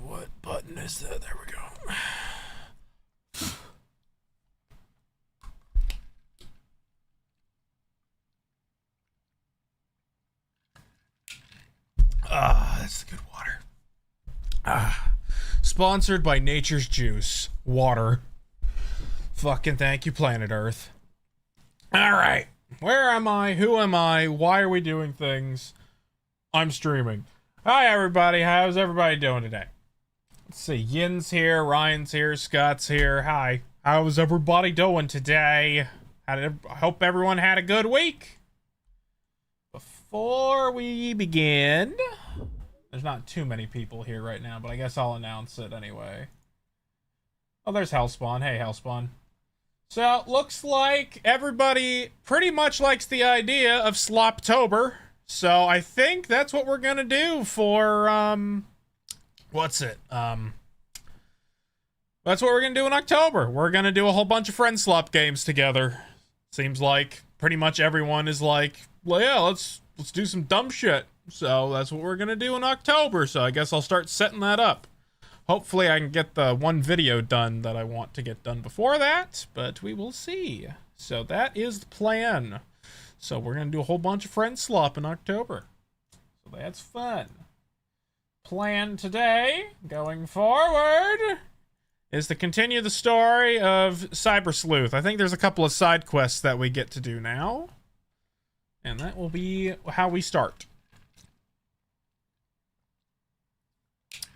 What button is that? There we go. That's the good water. Sponsored by Nature's Juice. Water. Fucking thank you, planet Earth. Alright. Where am I? Who am I? Why are we doing things? I'm streaming. Hi, everybody. How's everybody doing today? Let's see. Yin's here. Ryan's here. Scott's here. Hi. How's everybody doing today? I hope everyone had a good week. Before we begin... There's not too many people here right now, but I guess I'll announce it anyway. Oh, there's Hellspawn. Hey, Hellspawn. So, looks like everybody pretty much likes the idea of Sloptober. So, I think that's what we're gonna do for, what's it? That's what we're gonna do in October. We're gonna do a whole bunch of Friend Slop games together. Seems like pretty much everyone is like, well, yeah, let's do some dumb shit. So that's what we're gonna do in October. So I guess I'll start setting that up. Hopefully I can get the one video done that I want to get done before that, but we will see. So that is the plan. So we're gonna do a whole bunch of Friend Slop in October. So that's fun. Plan today, going forward, is to continue the story of Cybersleuth. I think there's a couple of side quests that we get to do now. And that will be how we start.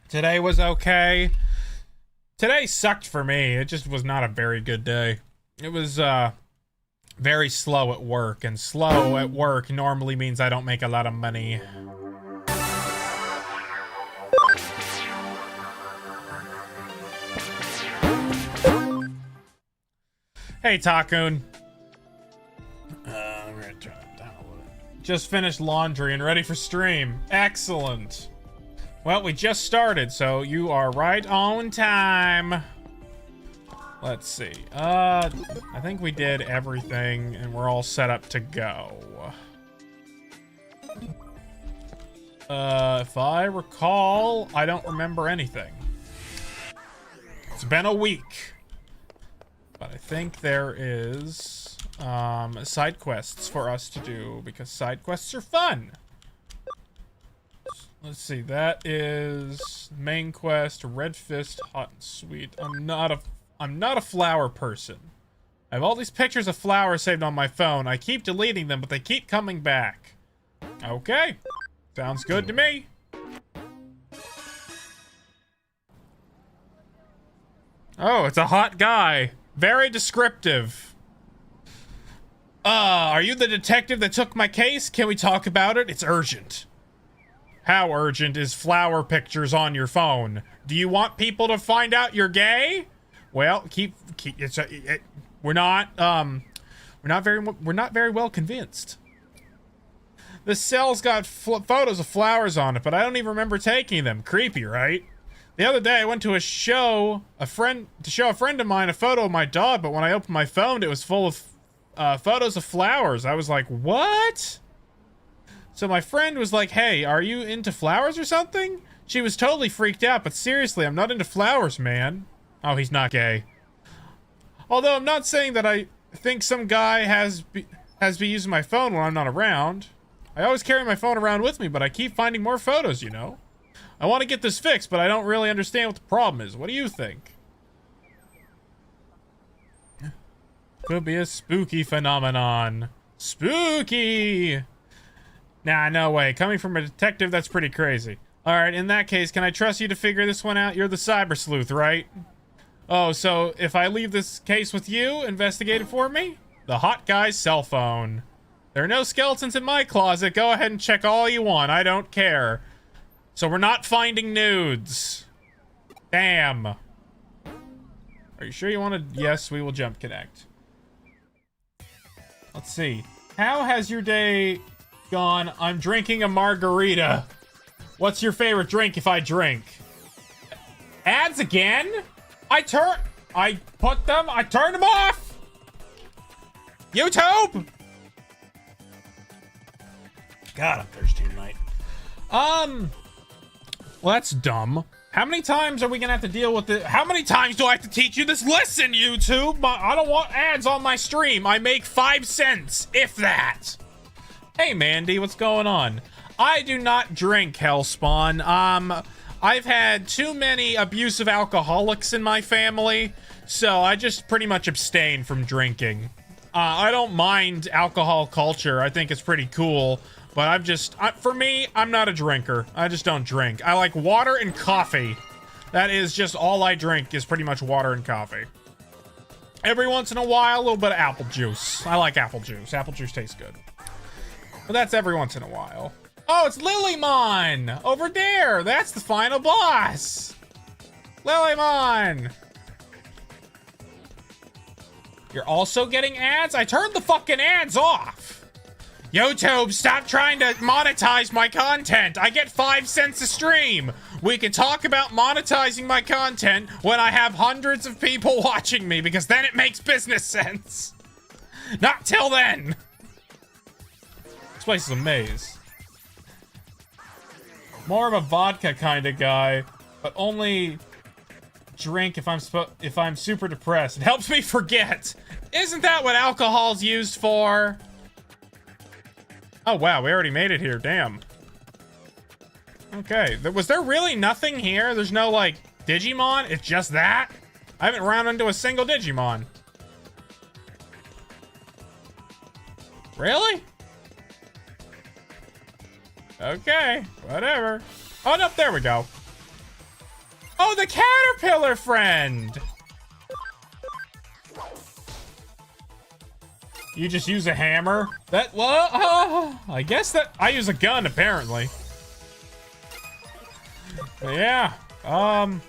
Today was okay. Today sucked for me. It just was not a very good day. It was very slow at work, and slow at work normally means I don't make a lot of money. Hey, Takun. I'm gonna turn it down a little bit. Just finished laundry and ready for stream. Excellent. Well, we just started, so you are right on time. Let's see. I think we did everything, and we're all set up to go. If I recall, I don't remember anything. It's been a week. But I think there is side quests for us to do, because side quests are fun. Let's see, that is main quest, Red Fist, hot and sweet. I'm not a flower person. I have all these pictures of flowers saved on my phone. I keep deleting them, but they keep coming back. Okay. Sounds good to me. Oh, it's a hot guy. Very descriptive. Are you the detective that took my case? Can we talk about it? It's urgent. How urgent is flower pictures on your phone? Do you want people to find out you're gay? Well, we're not very well convinced. The cell's got photos of flowers on it, but I don't even remember taking them. Creepy, right? The other day I went to show a friend of mine a photo of my dog, but when I opened my phone, it was full of photos of flowers. I was like, what? So my friend was like, hey, are you into flowers or something? She was totally freaked out, but seriously, I'm not into flowers, man. Oh, he's not gay. Although I'm not saying that I think some guy has been using my phone when I'm not around. I always carry my phone around with me, but I keep finding more photos, you know? I want to get this fixed, but I don't really understand what the problem is. What do you think? Could be a spooky phenomenon. Spooky! Nah, no way. Coming from a detective, that's pretty crazy. Alright, in that case, can I trust you to figure this one out? You're the Cybersleuth, right? Oh, so if I leave this case with you, investigate it for me? The hot guy's cell phone. There are no skeletons in my closet. Go ahead and check all you want. I don't care. So we're not finding nudes. Damn. Are you sure you want to? Yes, we will jump connect. Let's see. How has your day gone? I'm drinking a margarita. What's your favorite drink if I drink? Ads again? I turned them off! YouTube! God, I'm thirsty tonight. Well, that's dumb. How many times are we gonna have to deal with it? How many times do I have to teach you this? Listen, YouTube, I don't want ads on my stream. I make 5 cents, if that. Hey, Mandy, what's going on? I do not drink, Hellspawn. I've had too many abusive alcoholics in my family, so I just pretty much abstain from drinking. I don't mind alcohol culture. I think it's pretty cool. But for me, I'm not a drinker. I just don't drink. I like water and coffee. That is just all I drink is pretty much water and coffee. Every once in a while, a little bit of apple juice. I like apple juice. Apple juice tastes good. But that's every once in a while. Oh, it's Lilymon! Over there! That's the final boss! Lilymon! You're also getting ads? I turned the fucking ads off! YouTube, stop trying to monetize my content. I get 5 cents a stream. We can talk about monetizing my content when I have hundreds of people watching me, because then it makes business sense. Not till then. This place is a maze. More of a vodka kind of guy, but only drink if I'm super depressed. It helps me forget. Isn't that what alcohol's used for? Oh, wow, we already made it here. Damn. Okay. Was there really nothing here? There's no, like, Digimon? It's just that? I haven't run into a single Digimon. Really? Okay. Whatever. Oh, no, there we go. Oh, the caterpillar friend! You just use a hammer? I guess that I use a gun, apparently. But yeah, I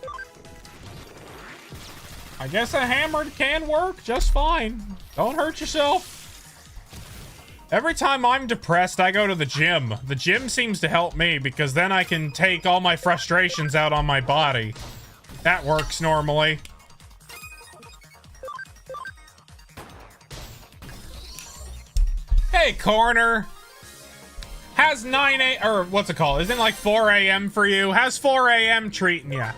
guess a hammer can work just fine. Don't hurt yourself. Every time I'm depressed, I go to the gym. The gym seems to help me because then I can take all my frustrations out on my body. That works normally. Hey, Corner. How's 9 a.m. or what's it called? Isn't it like 4 a.m. for you? How's 4 a.m. treating ya?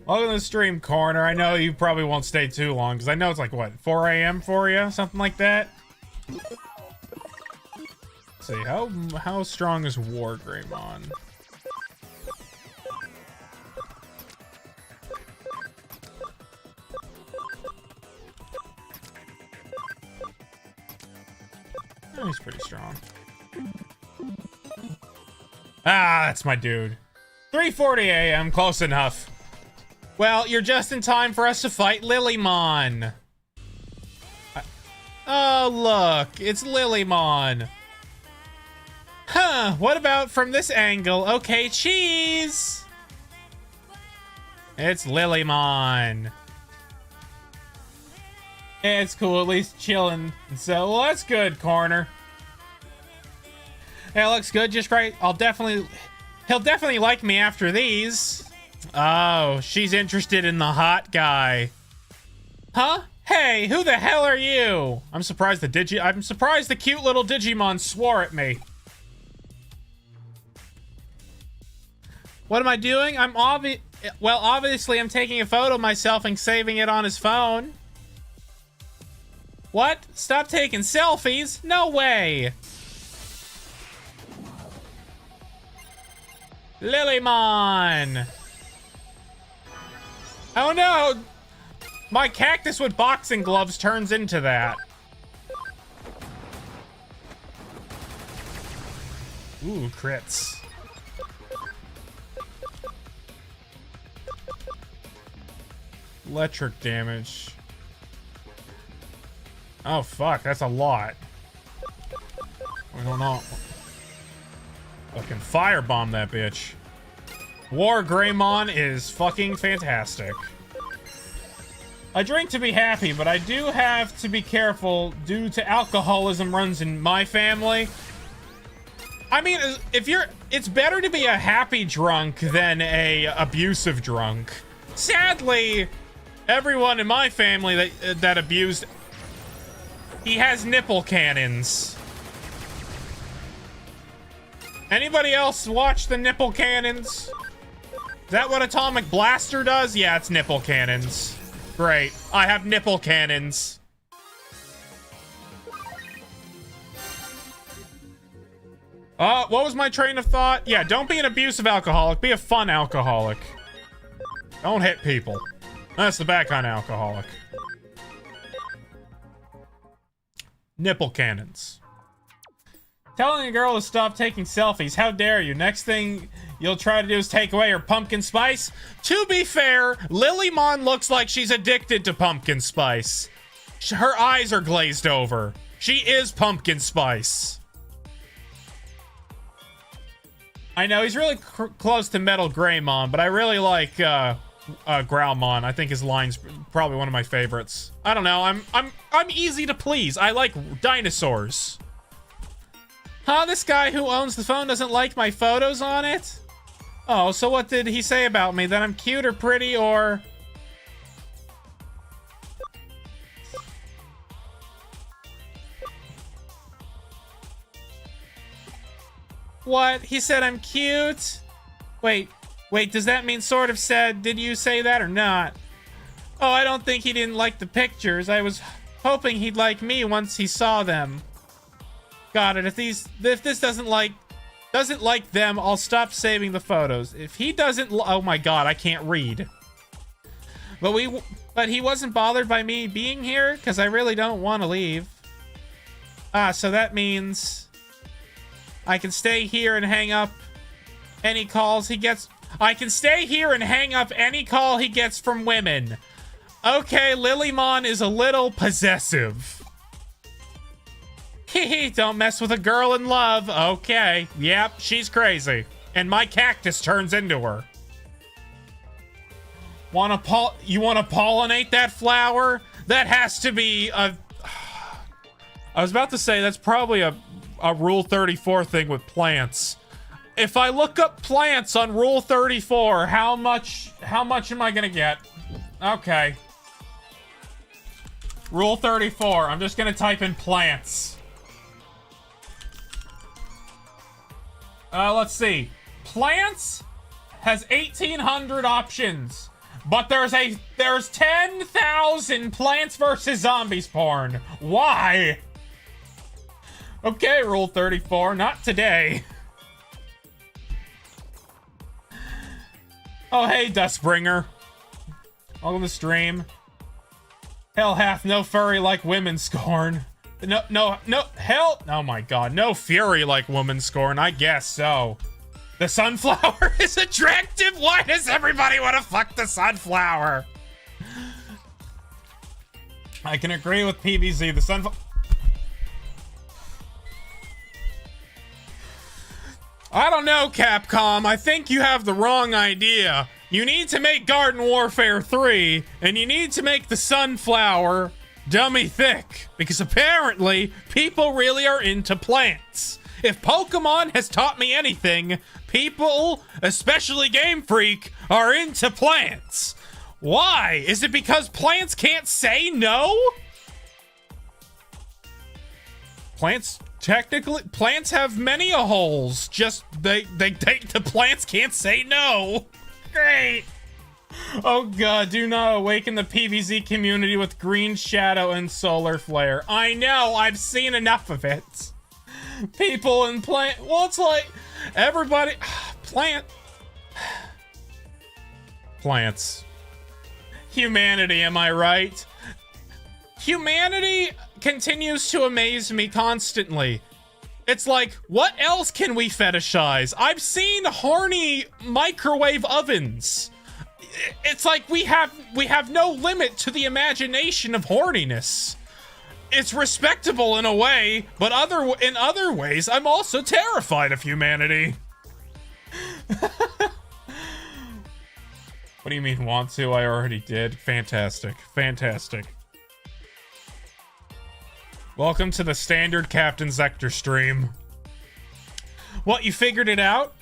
Welcome to the stream, Corner. I know you probably won't stay too long because I know it's like what, 4 a.m. for you, something like that. Let's see, how strong is War Greymon? Oh, he's pretty strong. Ah, that's my dude. 3:40 a.m. Close enough. Well, you're just in time for us to fight Lilymon. Oh, look. It's Lilymon. Huh. What about from this angle? Okay, cheese. It's Lilymon. It's cool, at least chilling. So, well, that's good, Corner. Yeah, it looks good, just right. He'll definitely like me after these. Oh, she's interested in the hot guy. Huh? Hey, who the hell are you? I'm surprised the cute little Digimon swore at me. What am I doing? Obviously I'm taking a photo of myself and saving it on his phone. What? Stop taking selfies? No way! Lilymon! Oh no! My cactus with boxing gloves turns into that. Ooh, crits. Electric damage. Oh, fuck. That's a lot. I don't know. Fucking firebomb that bitch. War Greymon is fucking fantastic. I drink to be happy, but I do have to be careful due to alcoholism runs in my family. I mean, it's better to be a happy drunk than a abusive drunk. Sadly, everyone in my family that abused, he has nipple cannons. Anybody else watch the nipple cannons? Is that what Atomic Blaster does? Yeah, it's nipple cannons. Great. I have nipple cannons. What was my train of thought? Yeah, don't be an abusive alcoholic. Be a fun alcoholic. Don't hit people. That's the bad kind of alcoholic. Nipple cannons. Telling a girl to stop taking selfies. How dare you? Next thing you'll try to do is take away her pumpkin spice. To be fair, Lilymon looks like she's addicted to pumpkin spice. Her eyes are glazed over. She is pumpkin spice. I know he's really close to Metal Greymon, but I really like Growlmon. I think his line's probably one of my favorites. I don't know. I'm easy to please. I like dinosaurs. Huh? This guy who owns the phone doesn't like my photos on it? Oh, so what did he say about me? That I'm cute or pretty or... What? He said I'm cute? Wait, does that mean sort of said, did you say that or not? Oh, I don't think he didn't like the pictures. I was hoping he'd like me once he saw them. Got it. If this doesn't like them, I'll stop saving the photos. If he doesn't, oh my god, I can't read. But he wasn't bothered by me being here because I really don't want to leave. Ah, so that means I can stay here and hang up any calls he gets. I can stay here and hang up any call he gets from women. Okay, Lilymon is a little possessive. Hehe, don't mess with a girl in love. Okay, yep, she's crazy. And my cactus turns into her. You wanna pollinate that flower? That has to be a... I was about to say, that's probably a Rule 34 thing with plants. If I look up plants on Rule 34, how much am I gonna get? Okay. Rule 34, I'm just gonna type in plants. Let's see. Plants has 1,800 options, but there's 10,000 Plants vs. Zombies porn. Why? Okay, Rule 34, not today. Oh, hey, Dustbringer. Welcome to the stream. Hell hath no furry like women scorn. No, hell, oh my god, no fury like woman scorn, I guess so. The sunflower is attractive? Why does everybody want to fuck the sunflower? I can agree with PVZ, the sunflower... I don't know, Capcom, I think you have the wrong idea. You need to make Garden Warfare 3, and you need to make the sunflower dummy thick, because apparently people really are into plants. If Pokemon has taught me anything, people, especially Game Freak, are into plants. Why? Is it because plants can't say no? Plants have many a holes. Just the plants can't say no. Great. Oh god, do not awaken the PvZ community with green shadow and solar flare. I know, I've seen enough of it. People and plant, well, it's like everybody, plants. Humanity, am I right? Humanity continues to amaze me constantly. It's like, what else can we fetishize? I've seen horny microwave ovens. It's like we have no limit to the imagination of horniness. It's respectable in a way, but in other ways, I'm also terrified of humanity. What do you mean want to? I already did. Fantastic. Fantastic. Welcome to the standard Captain Zekter stream. What, you figured it out?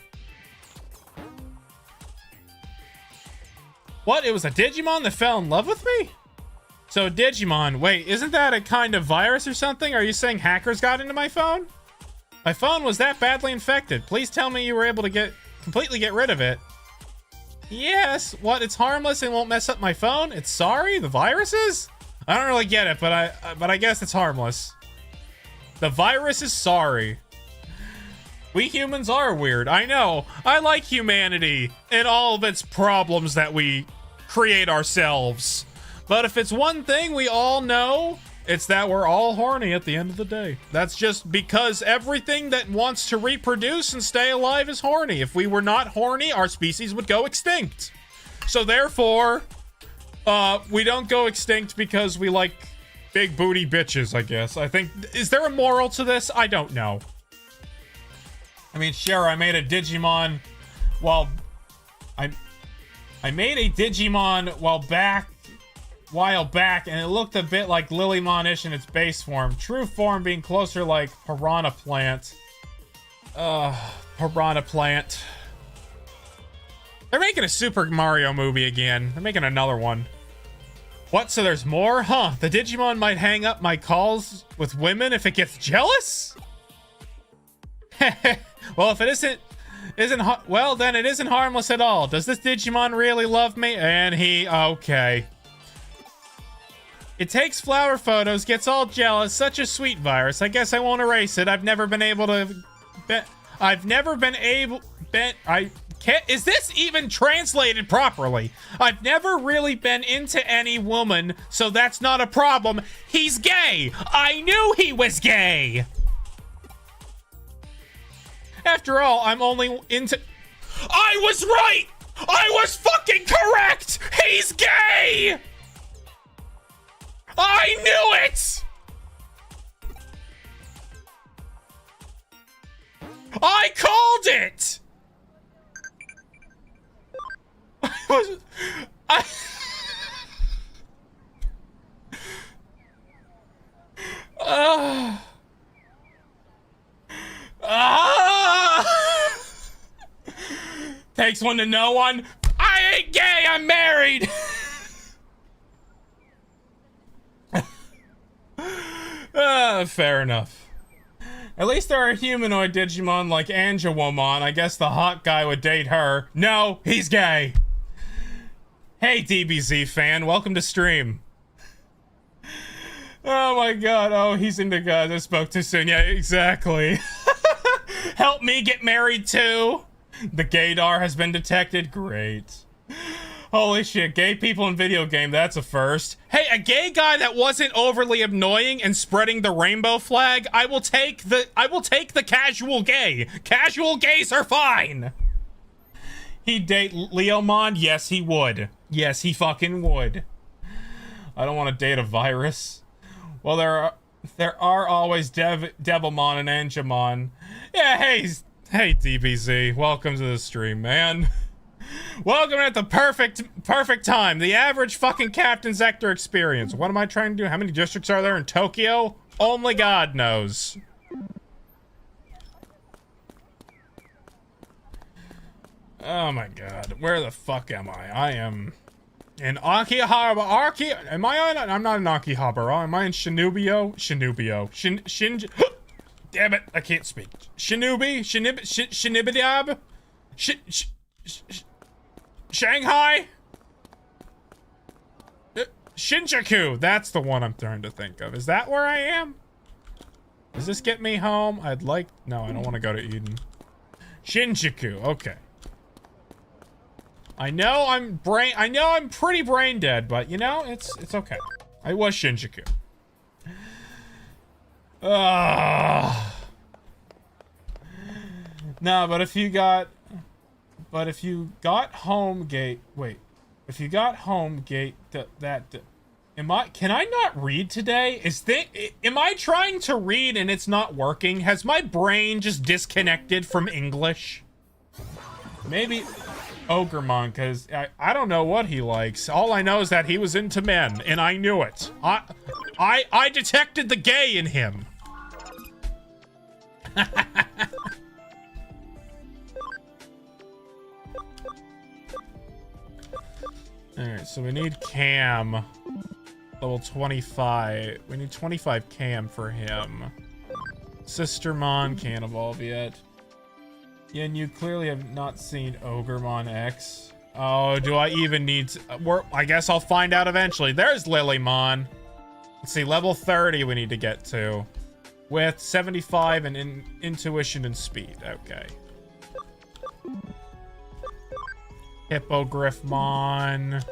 What, it was a Digimon that fell in love with me? So Digimon, wait, isn't that a kind of virus or something? Are you saying hackers got into my phone? My phone was that badly infected. Please tell me you were able to completely get rid of it. Yes. What? It's harmless and won't mess up my phone? It's sorry? The viruses? I don't really get it, but I guess it's harmless. The virus is sorry. We humans are weird. I know. I like humanity and all of its problems that we create ourselves. But if it's one thing we all know, it's that we're all horny at the end of the day. That's just because everything that wants to reproduce and stay alive is horny. If we were not horny, our species would go extinct. So therefore, we don't go extinct because we like big booty bitches, I guess. I think, is there a moral to this? I don't know. I mean, sure, I made a Digimon while I made a Digimon while back, and it looked a bit like Lilymon-ish in its base form. True form being closer like Piranha Plant. Piranha Plant. They're making a Super Mario movie again. They're making another one. What, so there's more? Huh, the Digimon might hang up my calls with women if it gets jealous? Well, if it well, then it isn't harmless at all. Does this Digimon really love me? And okay. It takes flower photos, gets all jealous, such a sweet virus. I guess I won't erase it. I've never been able to... Is this even translated properly? I've never really been into any woman, so that's not a problem. He's gay! I knew he was gay! After all, I'm only into... I was right! I was fucking correct! He's gay! I knew it! I called it! Takes one to know one. I ain't gay, I'm married. Fair enough. At least there are humanoid Digimon like Angelwomon. I guess the hot guy would date her. No, he's gay. Hey, DBZ fan, welcome to stream. Oh my god, oh, he's into guys. I spoke too soon. Yeah, exactly. Help me get married too. The gaydar has been detected. Great. Holy shit, gay people in video game, that's a first. Hey, a gay guy that wasn't overly annoying and spreading the rainbow flag, I will take the casual gay. Casual gays are fine. He'd date Leomon? Yes, he would. Yes, he fucking would. I don't want to date a virus. Well, there are always Devilmon and Angemon. Yeah, hey DBZ, welcome to the stream, man. Welcome at the perfect time. The average fucking Captain Zekter experience. What am I trying to do? How many districts are there in Tokyo? Only God knows. Oh my god. Where the fuck am I? I am in Akihabara. Am I on? I'm not in Akihabara. Am I in Shinubio? Damn it, I can't speak. Shinibidab? Shanghai? Shinjuku, that's the one I'm trying to think of. Is that where I am? Does this get me home? No, I don't want to go to Eden. Shinjuku, okay. I know I'm pretty brain dead, but you know, it's okay. I was Shinjuku. No, but if you got home gate, wait. If you got home gate, can I not read today? Am I trying to read and it's not working? Has my brain just disconnected from English? Maybe Ogremon, because I don't know what he likes. All I know is that he was into men, and I knew it. I detected the gay in him. Alright, so we need Cam. Level 25. We need 25 Cam for him. Sistermon can't evolve yet. Yeah, and you clearly have not seen Ogremon X. Oh, do I even need to... I guess I'll find out eventually. There's Lilymon. Let's see, level 30 we need to get to. With 75 in intuition and speed. Okay. Hippogriffmon.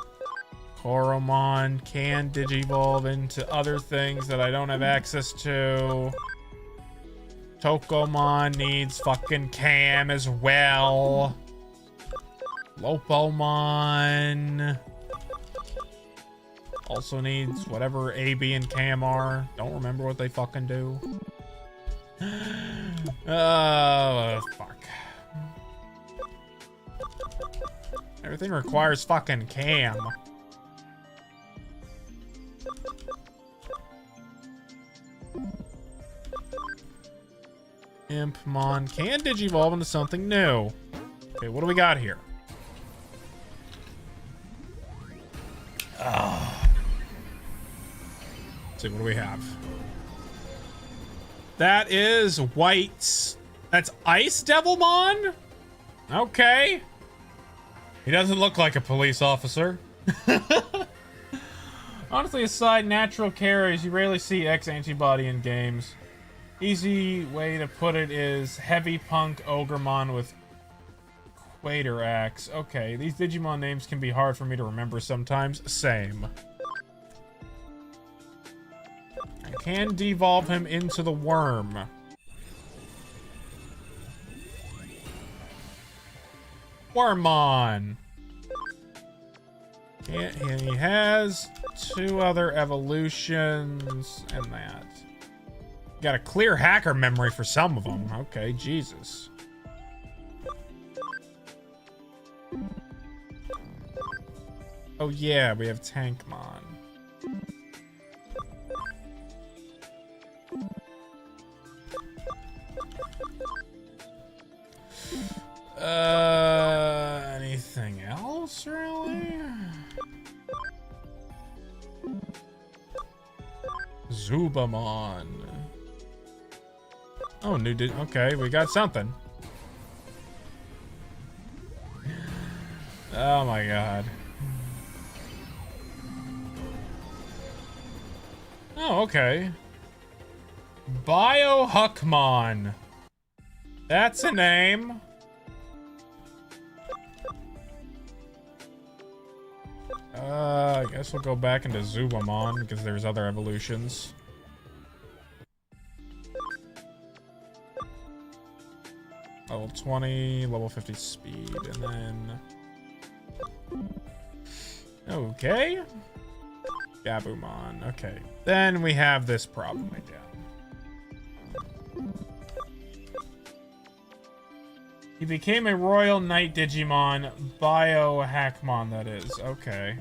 Coromon can digivolve into other things that I don't have access to. Tokomon needs fucking Cam as well. Lopomon also needs whatever A, B, and Cam are. Don't remember what they fucking do. Oh, fuck. Everything requires fucking Cam. Impmon can digivolve into something new. Okay, what do we got here? Let's see, what do we have? That is White's. That's Ice Devilmon? Okay. He doesn't look like a police officer. Honestly, aside natural carriers, you rarely see X antibody in games. Easy way to put it is Heavy Punk Ogremon with Quater Axe. Okay, these Digimon names can be hard for me to remember sometimes. Same. I can devolve him into the worm. Wormmon. And he has 2 other evolutions and that. Got a clear hacker memory for some of them. Okay, Jesus. Oh yeah, we have Tankmon. Anything else, really? Zubamon. Oh, okay, we got something. Oh my god. Oh, okay. Biohuckmon. That's a name. I guess we'll go back into Zubamon because there's other evolutions. Level 20, level 50 speed, and then... Okay. Gabumon, okay. Then we have this problem again. He became a Royal Knight Digimon, Biohackmon, that is. Okay.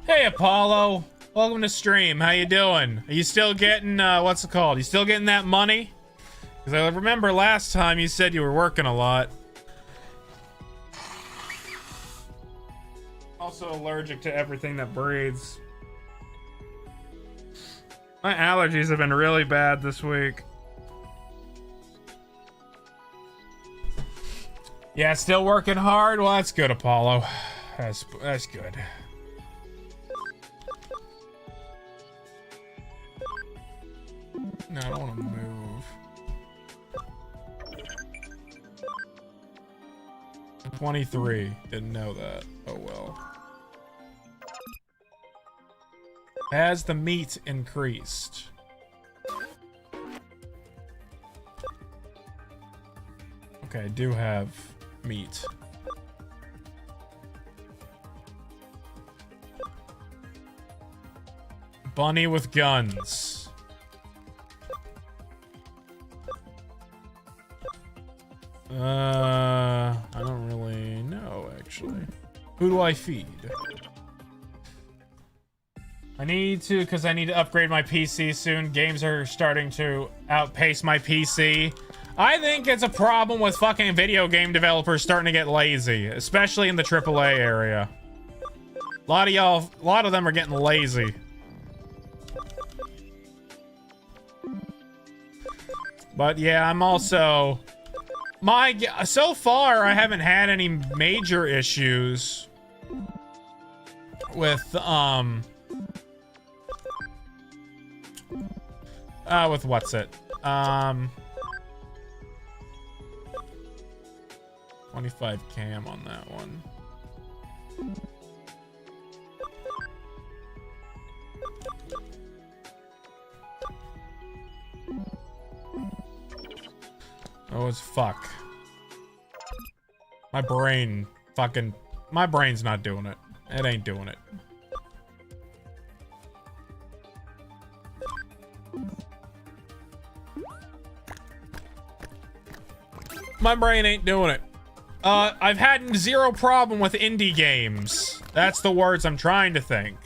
Hey, Apollo. Welcome to stream. How you doing? Are you still getting, what's it called? You still getting that money? Because I remember last time you said you were working a lot. Also allergic to everything that breathes. My allergies have been really bad this week. Yeah, still working hard? Well, that's good, Apollo. That's good. No, I don't want to move. 23. Didn't know that. Oh well. Has the meat increased? Okay, I do have meat. Bunny with guns. I don't really know, actually. Who do I feed? I need to, because I need to upgrade my PC soon. Games are starting to outpace my PC. I think it's a problem with fucking video game developers starting to get lazy, especially in the AAA area. A lot of them are getting lazy. But yeah, I'm also... So far, I haven't had any major issues with what's it? 25 cam on that one. Oh, it's fuck. My brain's not doing it. It ain't doing it. My brain ain't doing it. I've had zero problem with indie games. That's the words I'm trying to think.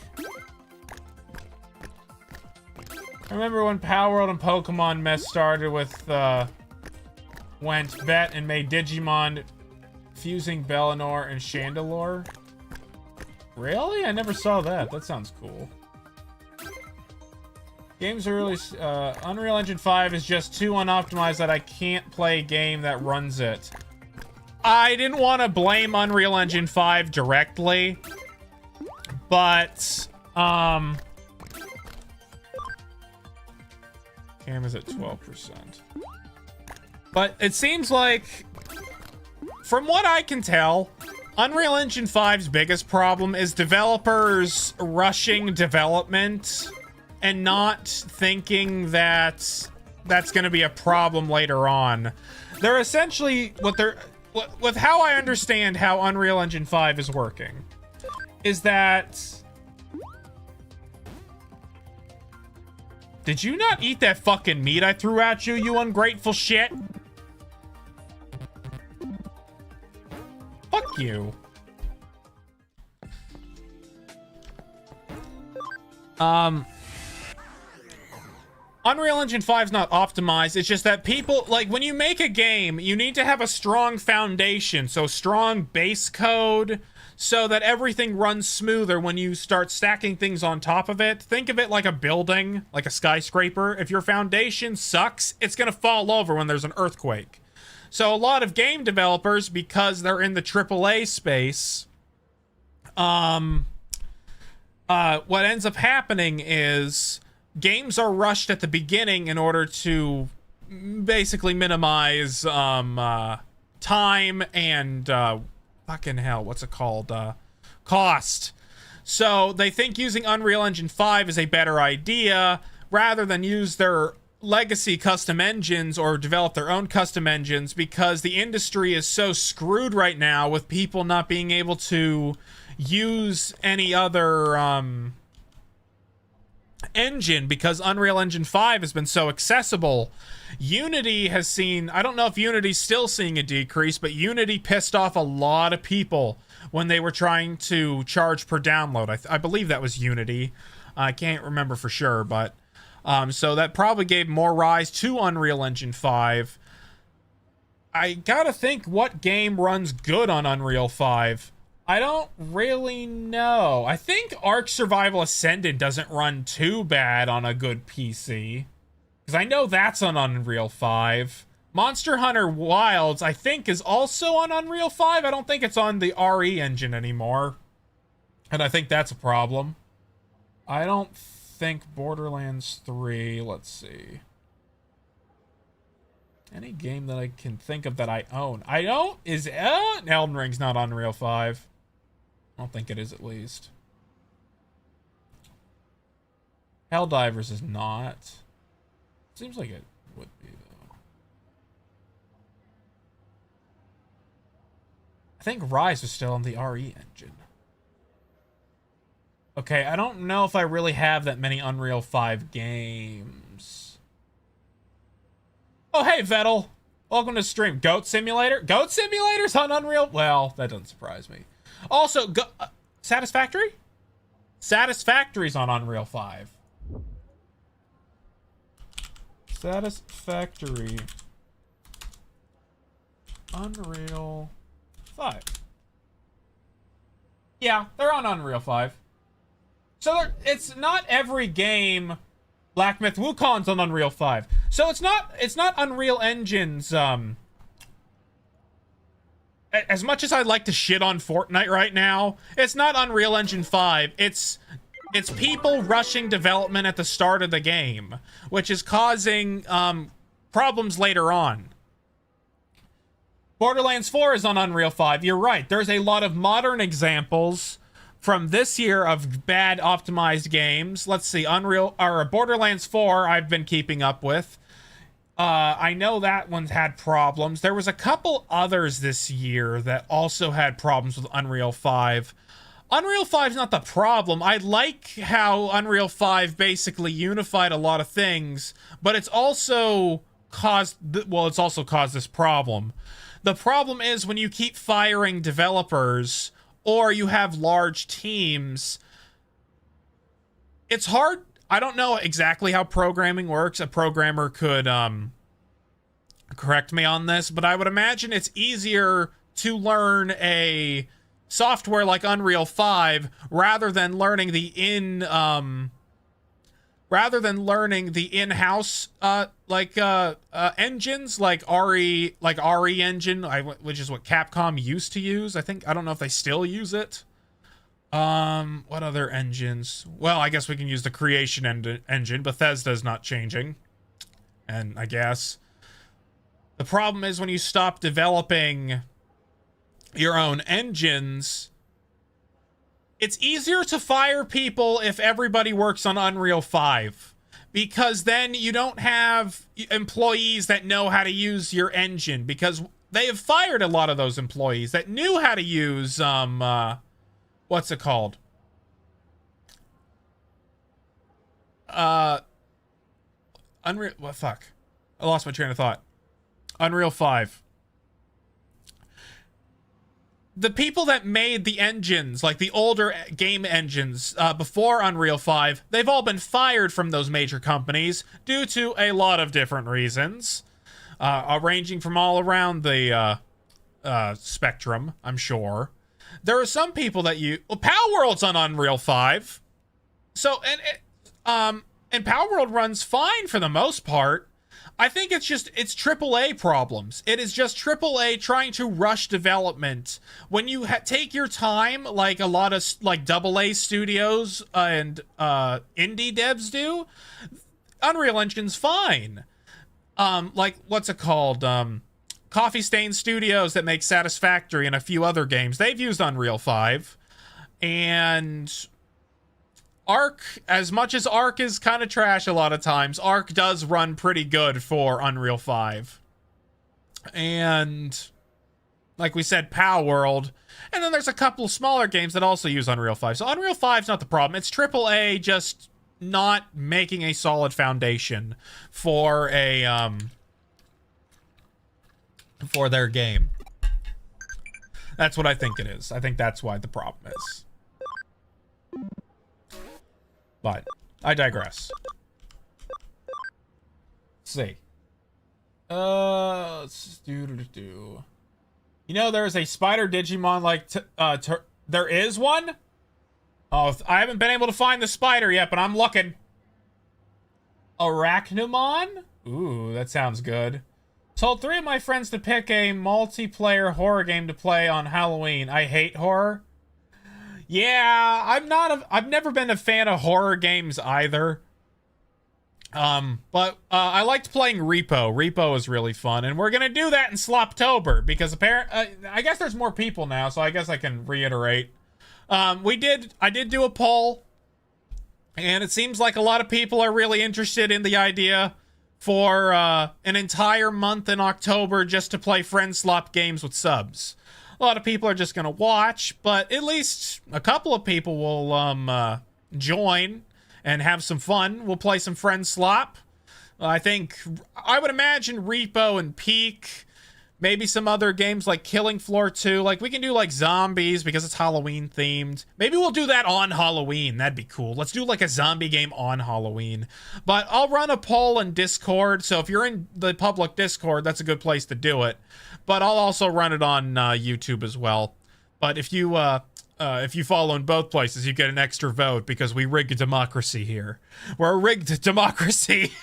I remember when Power World and Pokemon mess started with, went bet and made Digimon fusing Bellinor and Chandelure. Really? I never saw that. That sounds cool. Games are really... Unreal Engine 5 is just too unoptimized that I can't play a game that runs it. I didn't want to blame Unreal Engine 5 directly, but, cam is at 12%. But it seems like, from what I can tell, Unreal Engine 5's biggest problem is developers rushing development and not thinking that that's going to be a problem later on. They're essentially, with how I understand how Unreal Engine 5 is working, is that... Did you not eat that fucking meat I threw at you, you ungrateful shit? Fuck you. Unreal Engine 5's not optimized. It's just that people, like, when you make a game, you need to have a strong foundation. So strong base code so that everything runs smoother when you start stacking things on top of it. Think of it like a building, like a skyscraper. If your foundation sucks, it's going to fall over when there's an earthquake. So a lot of game developers, because they're in the AAA space, what ends up happening is games are rushed at the beginning in order to basically minimize time and fucking hell, what's it called? Cost. So they think using Unreal Engine 5 is a better idea rather than use their legacy custom engines or develop their own custom engines, because the industry is so screwed right now with people not being able to use any other engine because Unreal Engine 5 has been so accessible. Unity has seen, I don't know if Unity's still seeing a decrease, but Unity pissed off a lot of people when they were trying to charge per download. I believe that was Unity. I can't remember for sure, but so that probably gave more rise to Unreal Engine 5. I gotta think, what game runs good on Unreal 5? I don't really know. I think Ark Survival Ascended doesn't run too bad on a good PC, because I know that's on Unreal 5. Monster Hunter Wilds, I think, is also on Unreal 5. I don't think it's on the RE engine anymore, and I think that's a problem. I don't think Borderlands 3, let's see. Any game that I can think of that I own. I don't, Elden Ring's not on Unreal 5. I don't think it is, at least. Helldivers is not. Seems like it would be, though. I think Rise is still on the RE engine. Okay, I don't know if I really have that many Unreal 5 games. Oh, hey, Vettel. Welcome to stream. Goat Simulator? Goat Simulator's on Unreal? Well, that doesn't surprise me. Also, Satisfactory? Satisfactory's on Unreal 5. Satisfactory. Unreal 5. Yeah, they're on Unreal 5. So it's not every game. Black Myth Wukong's on Unreal 5. So it's not Unreal Engine's, as much as I'd like to shit on Fortnite right now, it's not Unreal Engine 5. It's people rushing development at the start of the game, which is causing problems later on. Borderlands 4 is on Unreal 5. You're right. There's a lot of modern examples from this year of bad optimized games. Let's see, Borderlands 4 I've been keeping up with. I know that one's had problems. There was a couple others this year that also had problems with Unreal 5. Unreal 5's not the problem. I like how Unreal 5 basically unified a lot of things, but it's also caused this problem. The problem is when you keep firing developers or you have large teams, it's hard. I don't know exactly how programming works. A programmer could correct me on this, but I would imagine it's easier to learn a software like Unreal 5 rather than learning the in-house engines like RE engine, which is what Capcom used to use. I don't know if they still use it. What other engines? Well, I guess we can use the Creation engine. Bethesda's not changing. And I guess the problem is when you stop developing your own engines, it's easier to fire people if everybody works on Unreal 5, because then you don't have employees that know how to use your engine, because they have fired a lot of those employees that knew how to use what's it called? Unreal. What? Fuck. I lost my train of thought. Unreal 5. The people that made the engines, like the older game engines before Unreal 5, they've all been fired from those major companies due to a lot of different reasons, ranging from all around the spectrum, I'm sure. There are some people that Power World's on Unreal 5. So, and Power World runs fine for the most part. I think it's AAA problems. It is just AAA trying to rush development. When you take your time, like a lot of like AA studios and indie devs do, Unreal Engine's fine. Like, what's it called? Coffee Stain Studios that make Satisfactory and a few other games, they've used Unreal 5. And Arc, as much as Arc is kind of trash a lot of times, Arc does run pretty good for Unreal 5. And like we said, Power World. And then there's a couple smaller games that also use Unreal 5. So Unreal 5's not the problem. It's AAA just not making a solid foundation for for their game. That's what I think it is. I think that's why the problem is. But I digress. Let's see. Let's do. You know, there's a spider Digimon like there is one? Oh, I haven't been able to find the spider yet, but I'm looking. Arachnamon? Ooh, that sounds good. Told 3 of my friends to pick a multiplayer horror game to play on Halloween. I hate horror. Yeah, I've never been a fan of horror games either. But I liked playing Repo. Repo is really fun, and we're gonna do that in Sloptober because I guess there's more people now, so I guess I can reiterate. I did do a poll, and it seems like a lot of people are really interested in the idea for an entire month in October just to play friend slop games with subs. A lot of people are just gonna watch, but at least a couple of people will join and have some fun. We'll play some friend slop. I would imagine Repo and Peak, maybe some other games like Killing Floor 2. Like, we can do like zombies because it's Halloween themed. Maybe we'll do that on Halloween. That'd be cool. Let's do like a zombie game on Halloween. But I'll run a poll in Discord, so if you're in the public Discord, that's a good place to do it. But I'll also run it on YouTube as well. But if you follow in both places, you get an extra vote because we rigged democracy here. We're a rigged democracy.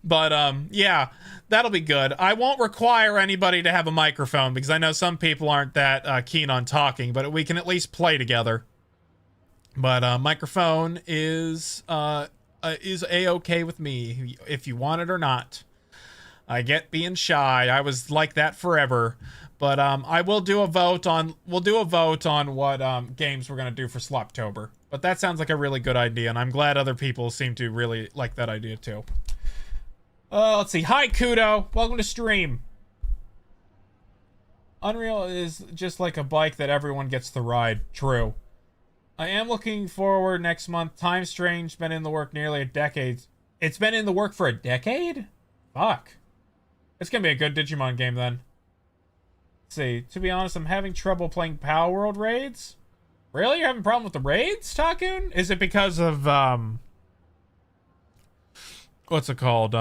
But yeah, that'll be good. I won't require anybody to have a microphone because I know some people aren't that keen on talking, but we can at least play together. But microphone is a-okay with me if you want it or not. I get being shy. I was like that forever. But I will do a vote on what games we're gonna do for Sloptober. But that sounds like a really good idea, and I'm glad other people seem to really like that idea too. Let's see. Hi, Kudo. Welcome to stream. Unreal is just like a bike that everyone gets to ride. True. I am looking forward next month. Time Strange been in the work nearly a decade. It's been in the work for a decade? Fuck. It's gonna be a good Digimon game then. Let's see. To be honest, I'm having trouble playing Power World raids. Really? You're having a problem with the raids, Takun? Is it because of, what's it called?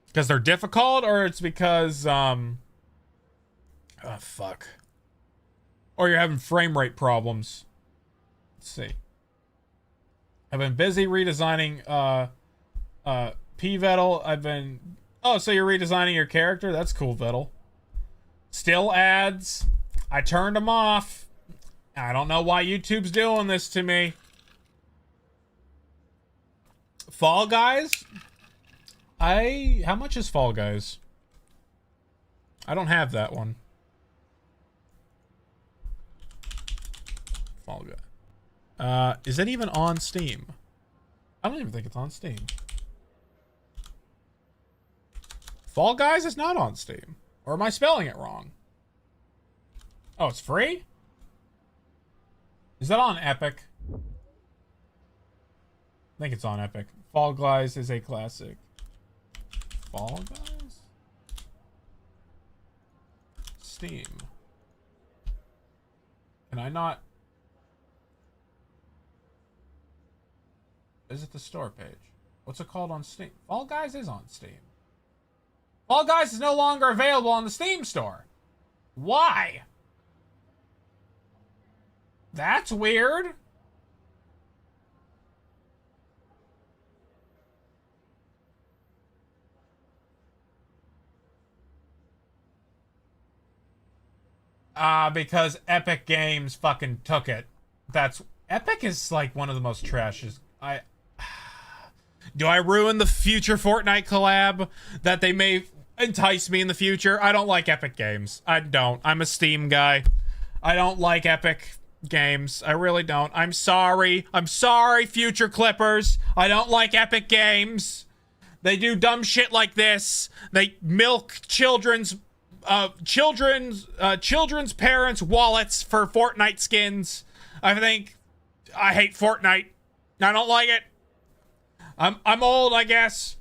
Because they're difficult, or it's because, oh, fuck. Or you're having frame rate problems. Let's see. I've been busy redesigning, P-Vettel. Oh, so you're redesigning your character? That's cool, Vettel. Still ads. I turned them off. I don't know why YouTube's doing this to me. Fall Guys? How much is Fall Guys? I don't have that one. Fall Guy. Is it even on Steam? I don't even think it's on Steam. Fall Guys is not on Steam. Or am I spelling it wrong? Oh, it's free? Is that on Epic? I think it's on Epic. Fall Guys is a classic. Fall Guys? Steam. Can I not... Visit the store page. What's it called on Steam? Fall Guys is on Steam. Fall Guys is no longer available on the Steam store. Why? That's weird. Because Epic Games fucking took it. Epic is like one of the most trashes. Do I ruin the future Fortnite collab that they may entice me in the future? I don't like Epic Games. I don't. I'm a Steam guy. I don't like Epic Games. I really don't. I'm sorry. I'm sorry, future Clippers. I don't like Epic Games. They do dumb shit like this. They milk children's parents' wallets for Fortnite skins. I hate Fortnite. I don't like it. I'm old, I guess.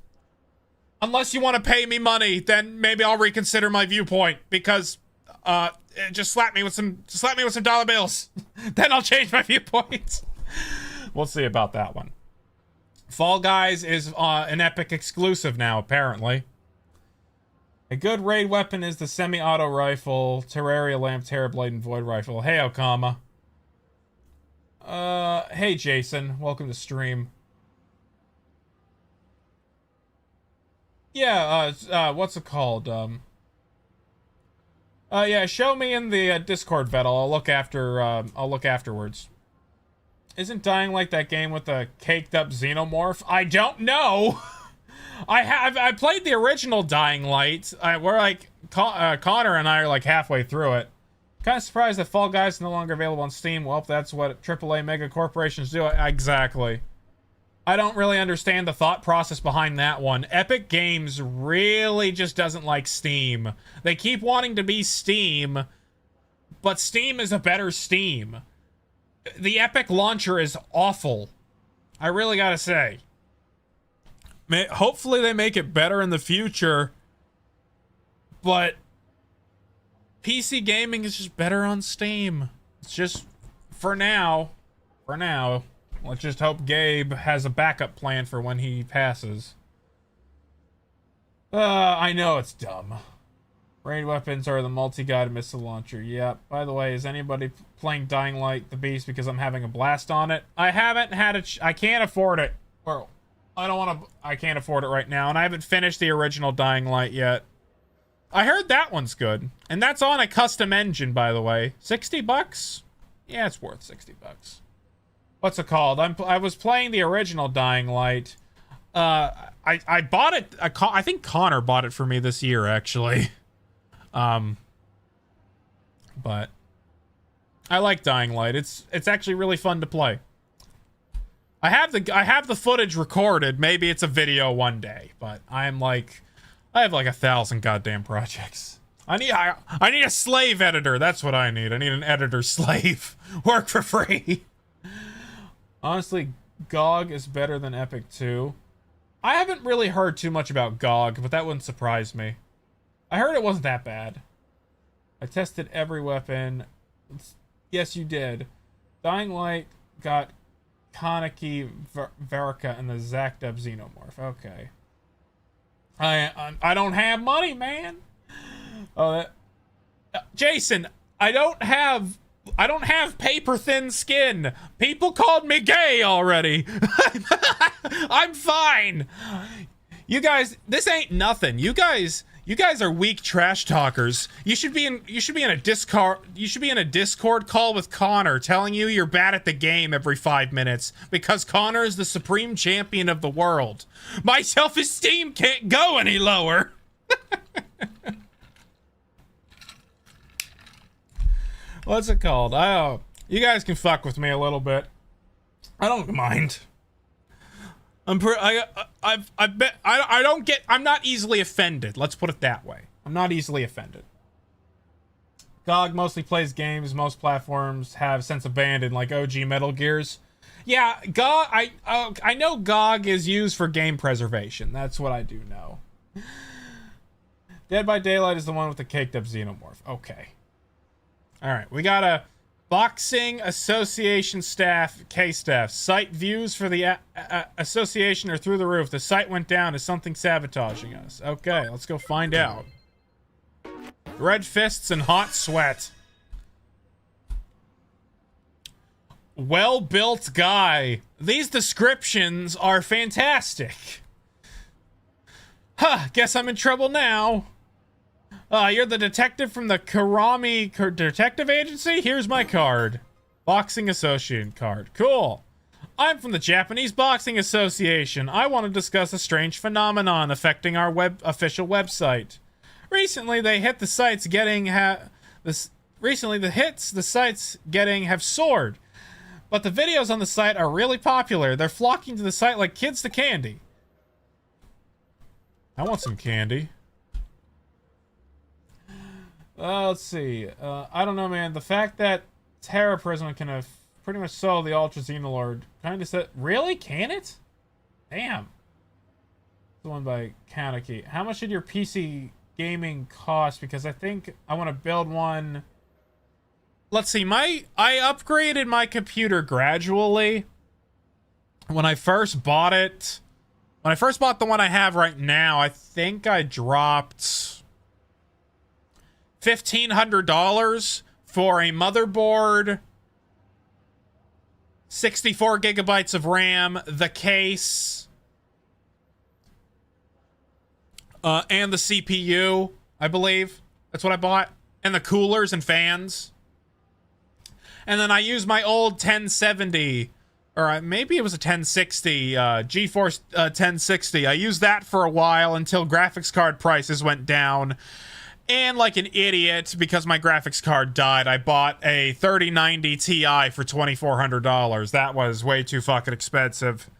Unless you want to pay me money, then maybe I'll reconsider my viewpoint, because just slap me with some dollar bills. Then I'll change my viewpoint. We'll see about that one. Fall Guys is an Epic exclusive now, apparently. A good raid weapon is the semi-auto rifle, Terraria Lamp, Terrorblade, and Void Rifle. Hey, Okama. Hey, Jason. Welcome to stream. Yeah, what's it called? Yeah, show me in the Discord, Vettel. I'll look afterwards. Isn't Dying Light that game with the caked up xenomorph? I don't know. I played the original Dying Light. We're like, Connor and I are like halfway through it. Kind of surprised that Fall Guys is no longer available on Steam. Well, that's what AAA mega corporations do. Exactly. I don't really understand the thought process behind that one. Epic Games really just doesn't like Steam. They keep wanting to be Steam, but Steam is a better Steam. The Epic launcher is awful. I really gotta say. Hopefully they make it better in the future, but PC gaming is just better on Steam. It's just, for now. Let's just hope Gabe has a backup plan for when he passes. I know it's dumb. Raid weapons are the multi-guided missile launcher. Yep. By the way, is anybody playing Dying Light the Beast because I'm having a blast on it? I haven't had I can't afford it. Well, I don't want to... I can't afford it right now, and I haven't finished the original Dying Light yet. I heard that one's good. And that's on a custom engine, by the way. 60 bucks? Yeah, it's worth 60 bucks. What's it called? I was playing the original Dying Light. I bought it... I think Connor bought it for me this year, actually. But... I like Dying Light. It's actually really fun to play. I have the footage recorded. Maybe it's a video one day, but I have like 1,000 goddamn projects. I need a slave editor. That's what I need. I need an editor slave. Work for free. Honestly, GOG is better than Epic 2. I haven't really heard too much about GOG, but that wouldn't surprise me. I heard it wasn't that bad. I tested every weapon. Yes, you did. Dying Light got Kaneki, Verica, and the Zekter Xenomorph. Okay. I don't have money, man. Jason, I don't have paper thin skin. People called me gay already. I'm fine. You guys, this ain't nothing. You guys are weak trash talkers. You should be in a Discord call with Connor telling you you're bad at the game every 5 minutes because Connor is the supreme champion of the world. My self-esteem can't go any lower. What's it called? You guys can fuck with me a little bit. I don't mind. I'm not easily offended. Let's put it that way. I'm not easily offended. GOG mostly plays games. Most platforms have since abandoned, like OG Metal Gears. Yeah, GOG. I know GOG is used for game preservation. That's what I do know. Dead by Daylight is the one with the caked up xenomorph. Okay. All right, we got a Boxing Association staff, K-staff. Site views for the association are through the roof. The site went down. Is something sabotaging us? Okay, let's go find out. Red fists and hot sweat. Well-built guy. These descriptions are fantastic. Huh, guess I'm in trouble now. You're the detective from the Karami Detective Agency? Here's my card. Boxing Association card. Cool. I'm from the Japanese Boxing Association. I want to discuss a strange phenomenon affecting our official website. Recently, the hits the sites getting have soared. But the videos on the site are really popular. They're flocking to the site like kids to candy. I want some candy. Let's see. I don't know, man. The fact that Terra Prism can have pretty much solo the Ultra Xenolord kind of said... Really? Can it? Damn. The one by Kaneki. How much did your PC gaming cost? Because I think I want to build one... Let's see. I upgraded my computer gradually. When I first bought it... When I first bought the one I have right now, I think I dropped... $1,500 for a motherboard, 64 gigabytes of RAM, the case, and the CPU, I believe. That's what I bought. And the coolers and fans. And then I used my old 1070, or maybe it was a 1060, GeForce 1060. I used that for a while until graphics card prices went down. And like an idiot, because my graphics card died, I bought a 3090 Ti for $2,400. That was way too fucking expensive.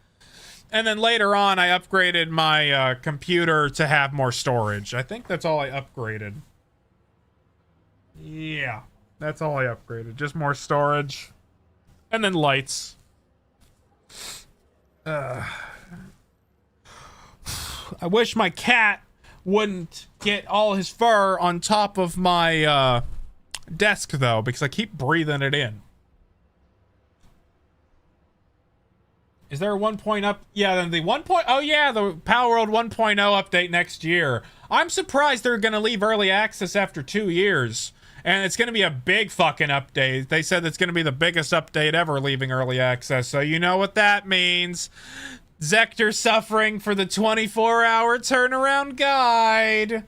And then later on, I upgraded my computer to have more storage. I think that's all I upgraded. Yeah, that's all I upgraded. Just more storage. And then lights. I wish my cat wouldn't get all his fur on top of my desk, though, because I keep breathing it in. Is there a 1.0 up? Yeah, then the 1.0. Oh yeah, the Power World 1.0 update next year. I'm surprised they're gonna leave early access after 2 years, and it's gonna be a big fucking update. They said it's gonna be the biggest update ever leaving early access, so you know what that means. Zekter suffering for the 24-hour turnaround guide.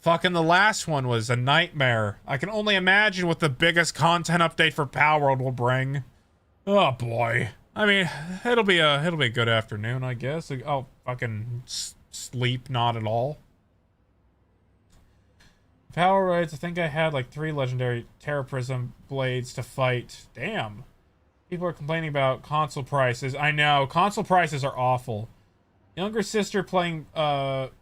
Fucking the last one was a nightmare. I can only imagine what the biggest content update for Palworld will bring. Oh boy. I mean, it'll be a good afternoon, I guess. I'll fucking sleep not at all. Power rights, I think I had like 3 legendary Terra Prism blades to fight. Damn. People are complaining about console prices. I know, console prices are awful. Younger sister playing BG3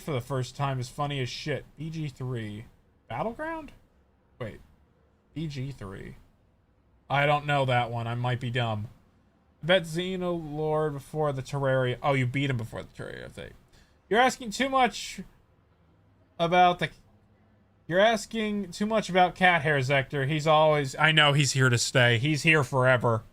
for the first time is funny as shit. BG3. Battleground? Wait. BG3. I don't know that one. I might be dumb. I bet Xenolord before the Terraria. Oh, you beat him before the Terraria update. You're asking too much about the... You're asking too much about Cat Hair, Zekter. He's always... I know he's here to stay. He's here forever.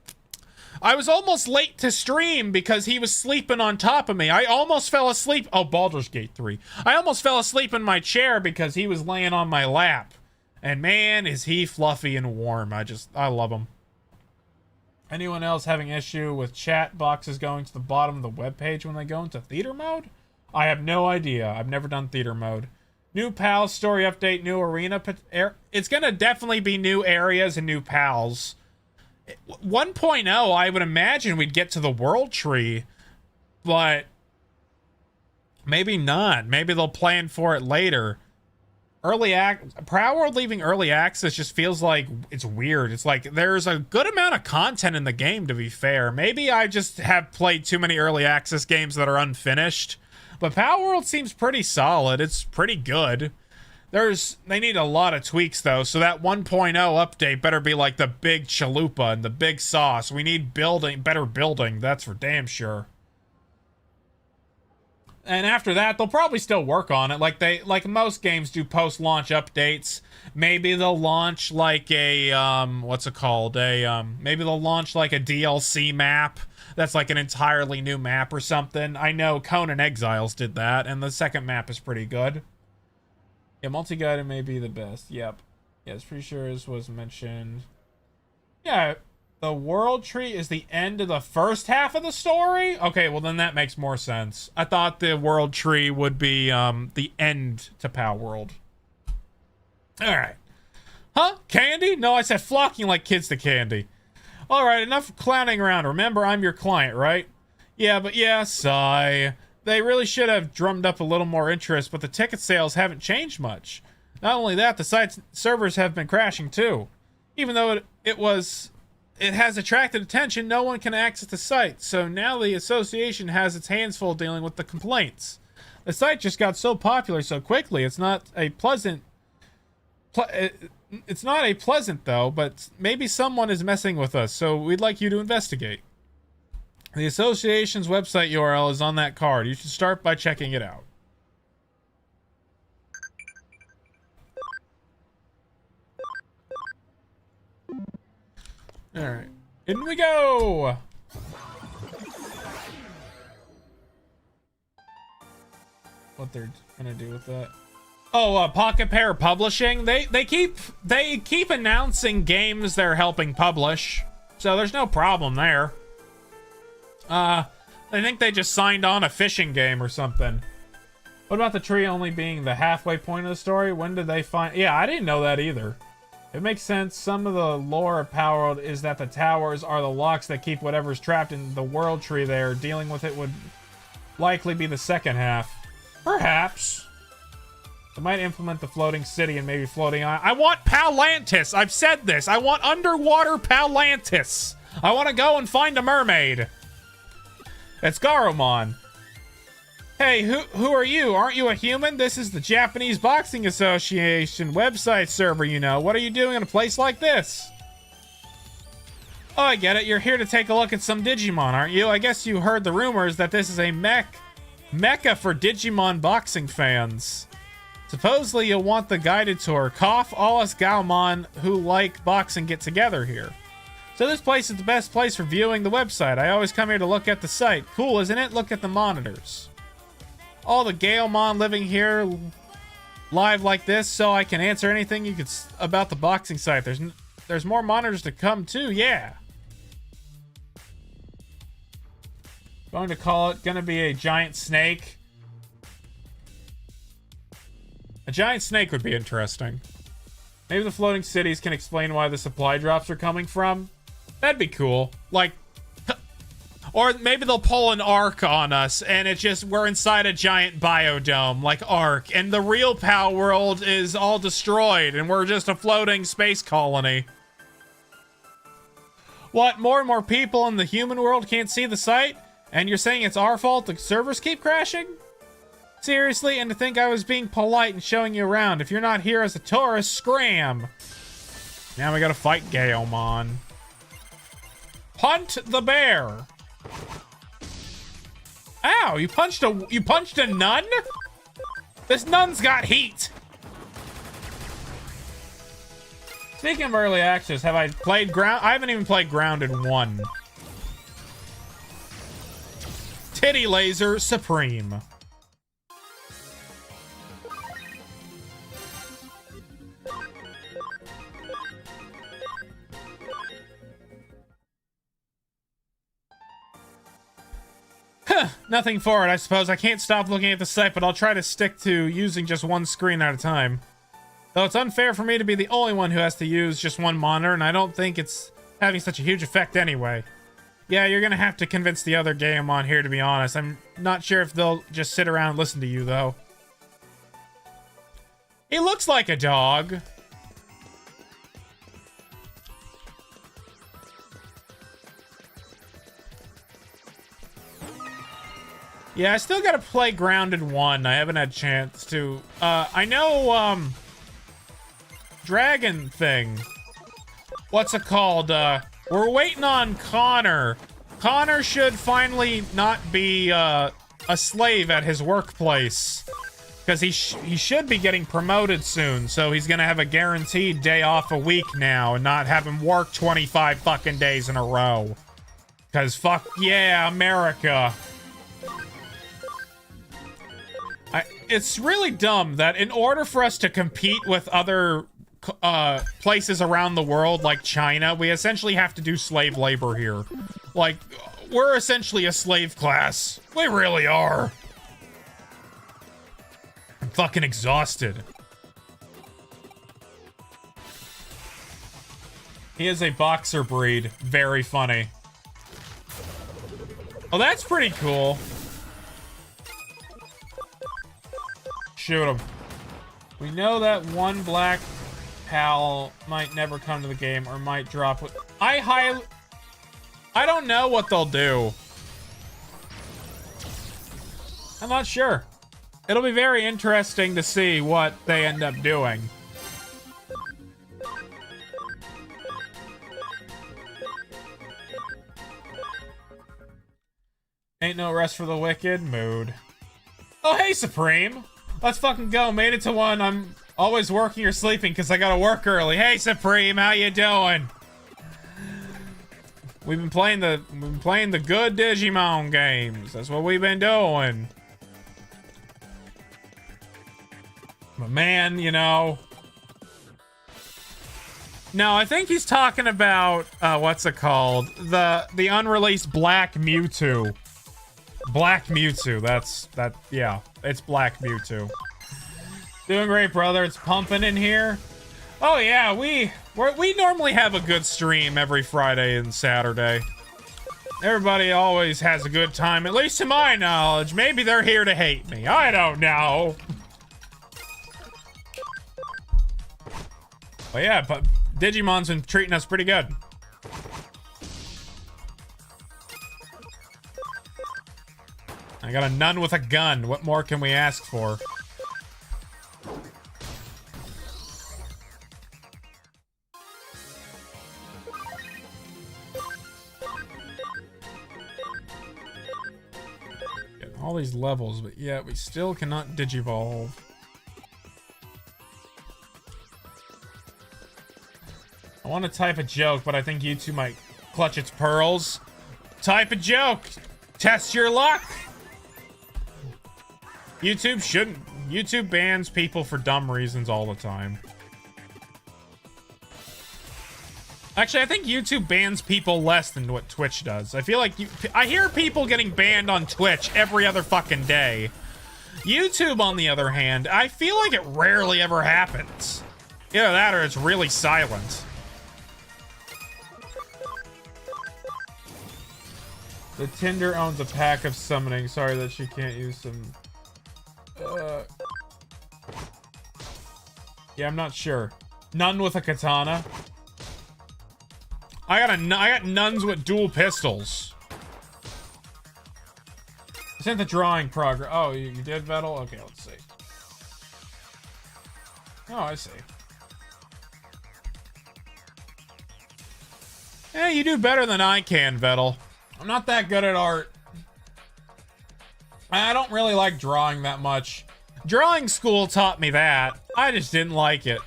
I was almost late to stream because he was sleeping on top of me. I almost fell asleep. Oh, Baldur's Gate 3. I almost fell asleep in my chair because he was laying on my lap. And man, is he fluffy and warm. I love him. Anyone else having issue with chat boxes going to the bottom of the webpage when they go into theater mode? I have no idea. I've never done theater mode. New pals, story update, new arena. It's gonna definitely be new areas and new pals. 1.0, I would imagine we'd get to the world tree, but maybe not. Maybe they'll plan for it later. Palworld leaving early access just feels like it's weird. It's like there's a good amount of content in the game, to be fair. Maybe I just have played too many early access games that are unfinished. But Palworld seems pretty solid. It's pretty good. They need a lot of tweaks, though, so that 1.0 update better be like the big chalupa and the big sauce. We need better building, that's for damn sure. And after that, they'll probably still work on it, like most games do post-launch updates. Maybe they'll launch like a, what's it called? Maybe they'll launch like a DLC map. That's like an entirely new map or something. I know Conan Exiles did that, and the second map is pretty good. Yeah, multi-guided may be the best. Yep. Yeah, it's pretty sure this was mentioned. Yeah, the world tree is the end of the first half of the story? Okay, well then that makes more sense. I thought the world tree would be the end to Palworld. Alright. Huh? Candy? No, I said flocking like kids to candy. Alright, enough clowning around. Remember, I'm your client, right? Yeah, but yeah, sigh. They really should have drummed up a little more interest, but the ticket sales haven't changed much. Not only that, the site's servers have been crashing too. Even though it has attracted attention, no one can access the site, so now the association has its hands full dealing with the complaints. The site just got so popular so quickly, it's not a pleasant though, but maybe someone is messing with us, so we'd like you to investigate. The association's website URL is on that card. You should start by checking it out. Alright. In we go! What they're gonna do with that. Oh, Pocket Pair Publishing. They keep announcing games they're helping publish. So there's no problem there. I think they just signed on a fishing game or something. What about the tree only being the halfway point of the story? When did they find... Yeah, I didn't know that either. It makes sense. Some of the lore of Palworld is that the towers are the locks that keep whatever's trapped in the world tree there. Dealing with it would likely be the second half. Perhaps. They might implement the floating city and maybe floating on... I want Palantis! I've said this! I want underwater Palantis! I want to go and find a mermaid! It's Garomon. Hey, who are you? Aren't you a human? This is the Japanese Boxing Association website server, you know. What are you doing in a place like this? Oh, I get it. You're here to take a look at some Digimon, aren't you? I guess you heard the rumors that this is a mecca for Digimon boxing fans. Supposedly you'll want the guided tour. Cough, all us Gaomon who like boxing get together here. So this place is the best place for viewing the website. I always come here to look at the site. Cool, isn't it? Look at the monitors. All the Gaomon living here live like this, so I can answer anything you could about the boxing site. There's more monitors to come too, yeah. Going to call it. Gonna be a giant snake. A giant snake would be interesting. Maybe the floating cities can explain why the supply drops are coming from. That'd be cool. Like, or maybe they'll pull an Ark on us, and it's just we're inside a giant biodome, like Ark, and the real POW world is all destroyed, and we're just a floating space colony. What? More and more people in the human world can't see the site, and you're saying it's our fault the servers keep crashing? Seriously, and to think I was being polite and showing you around. If you're not here as a tourist, scram. Now we gotta fight Gaomon. Hunt the bear. Ow, you punched a nun? This nun's got heat. Speaking of early access, have I played Ground? I haven't even played Grounded 1. Titty Laser Supreme. Nothing for it, I suppose. I can't stop looking at the site, but I'll try to stick to using just one screen at a time. Though it's unfair for me to be the only one who has to use just one monitor, and I don't think it's having such a huge effect anyway. Yeah, you're gonna have to convince the other Gaomon here, to be honest. I'm not sure if they'll just sit around and listen to you, though. He looks like a dog. Yeah, I still gotta play Grounded 1. I haven't had a chance to. I know, Dragon thing. What's it called? We're waiting on Connor. Connor should finally not be, a slave at his workplace. Because he should be getting promoted soon, so he's gonna have a guaranteed day off a week now and not have him work 25 fucking days in a row. Because fuck yeah, America. It's really dumb that in order for us to compete with other places around the world, like China, we essentially have to do slave labor here. Like, we're essentially a slave class. We really are. I'm fucking exhausted. He is a boxer breed. Very funny. Oh, that's pretty cool. Shoot him. We know that one black pal might never come to the game or might drop it. I don't know what they'll do. I'm not sure. It'll be very interesting to see what they end up doing. Ain't no rest for the wicked. Mood. Oh, hey, Supreme. Let's fucking go. Made it to one. I'm always working or sleeping because I gotta work early. Hey, Supreme, how you doing? We've been playing the good Digimon games. That's what we've been doing. But man, you know. No, I think he's talking about what's it called? The unreleased Black Mewtwo. Black Mewtwo, yeah, it's Black Mewtwo. Doing great, brother. It's pumping in here. Oh yeah, we normally have a good stream every Friday and Saturday. Everybody always has a good time, at least to my knowledge. Maybe they're here to hate me. I don't know. But yeah, but Digimon's been treating us pretty good. I got a nun with a gun. What more can we ask for? Getting all these levels, but yeah, we still cannot digivolve. I want to type a joke, but I think YouTube might clutch its pearls. Type a joke. Test your luck. YouTube shouldn't. YouTube bans people for dumb reasons all the time. Actually, I think YouTube bans people less than what Twitch does. I feel like I hear people getting banned on Twitch every other fucking day. YouTube, on the other hand, I feel like it rarely ever happens. Either that or it's really silent. The Tinder owns a pack of summoning. Sorry that she can't use some... Yeah, I'm not sure. None with a katana. I got nuns with dual pistols. I sent the drawing progress. Oh, you did, Vettel? Okay, let's see. Oh, I see. Yeah, you do better than I can, Vettel. I'm not that good at art. I don't really like drawing that much. Drawing school taught me that. I just didn't like it.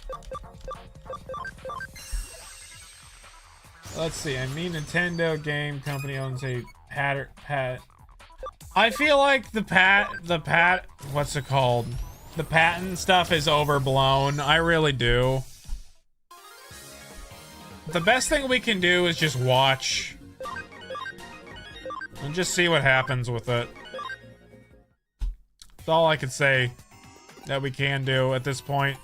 Let's see. I mean, Nintendo game company owns a pat. I feel like what's it called? The patent stuff is overblown. I really do. The best thing we can do is just watch. And just see what happens with it. That's all I could say that we can do at this point.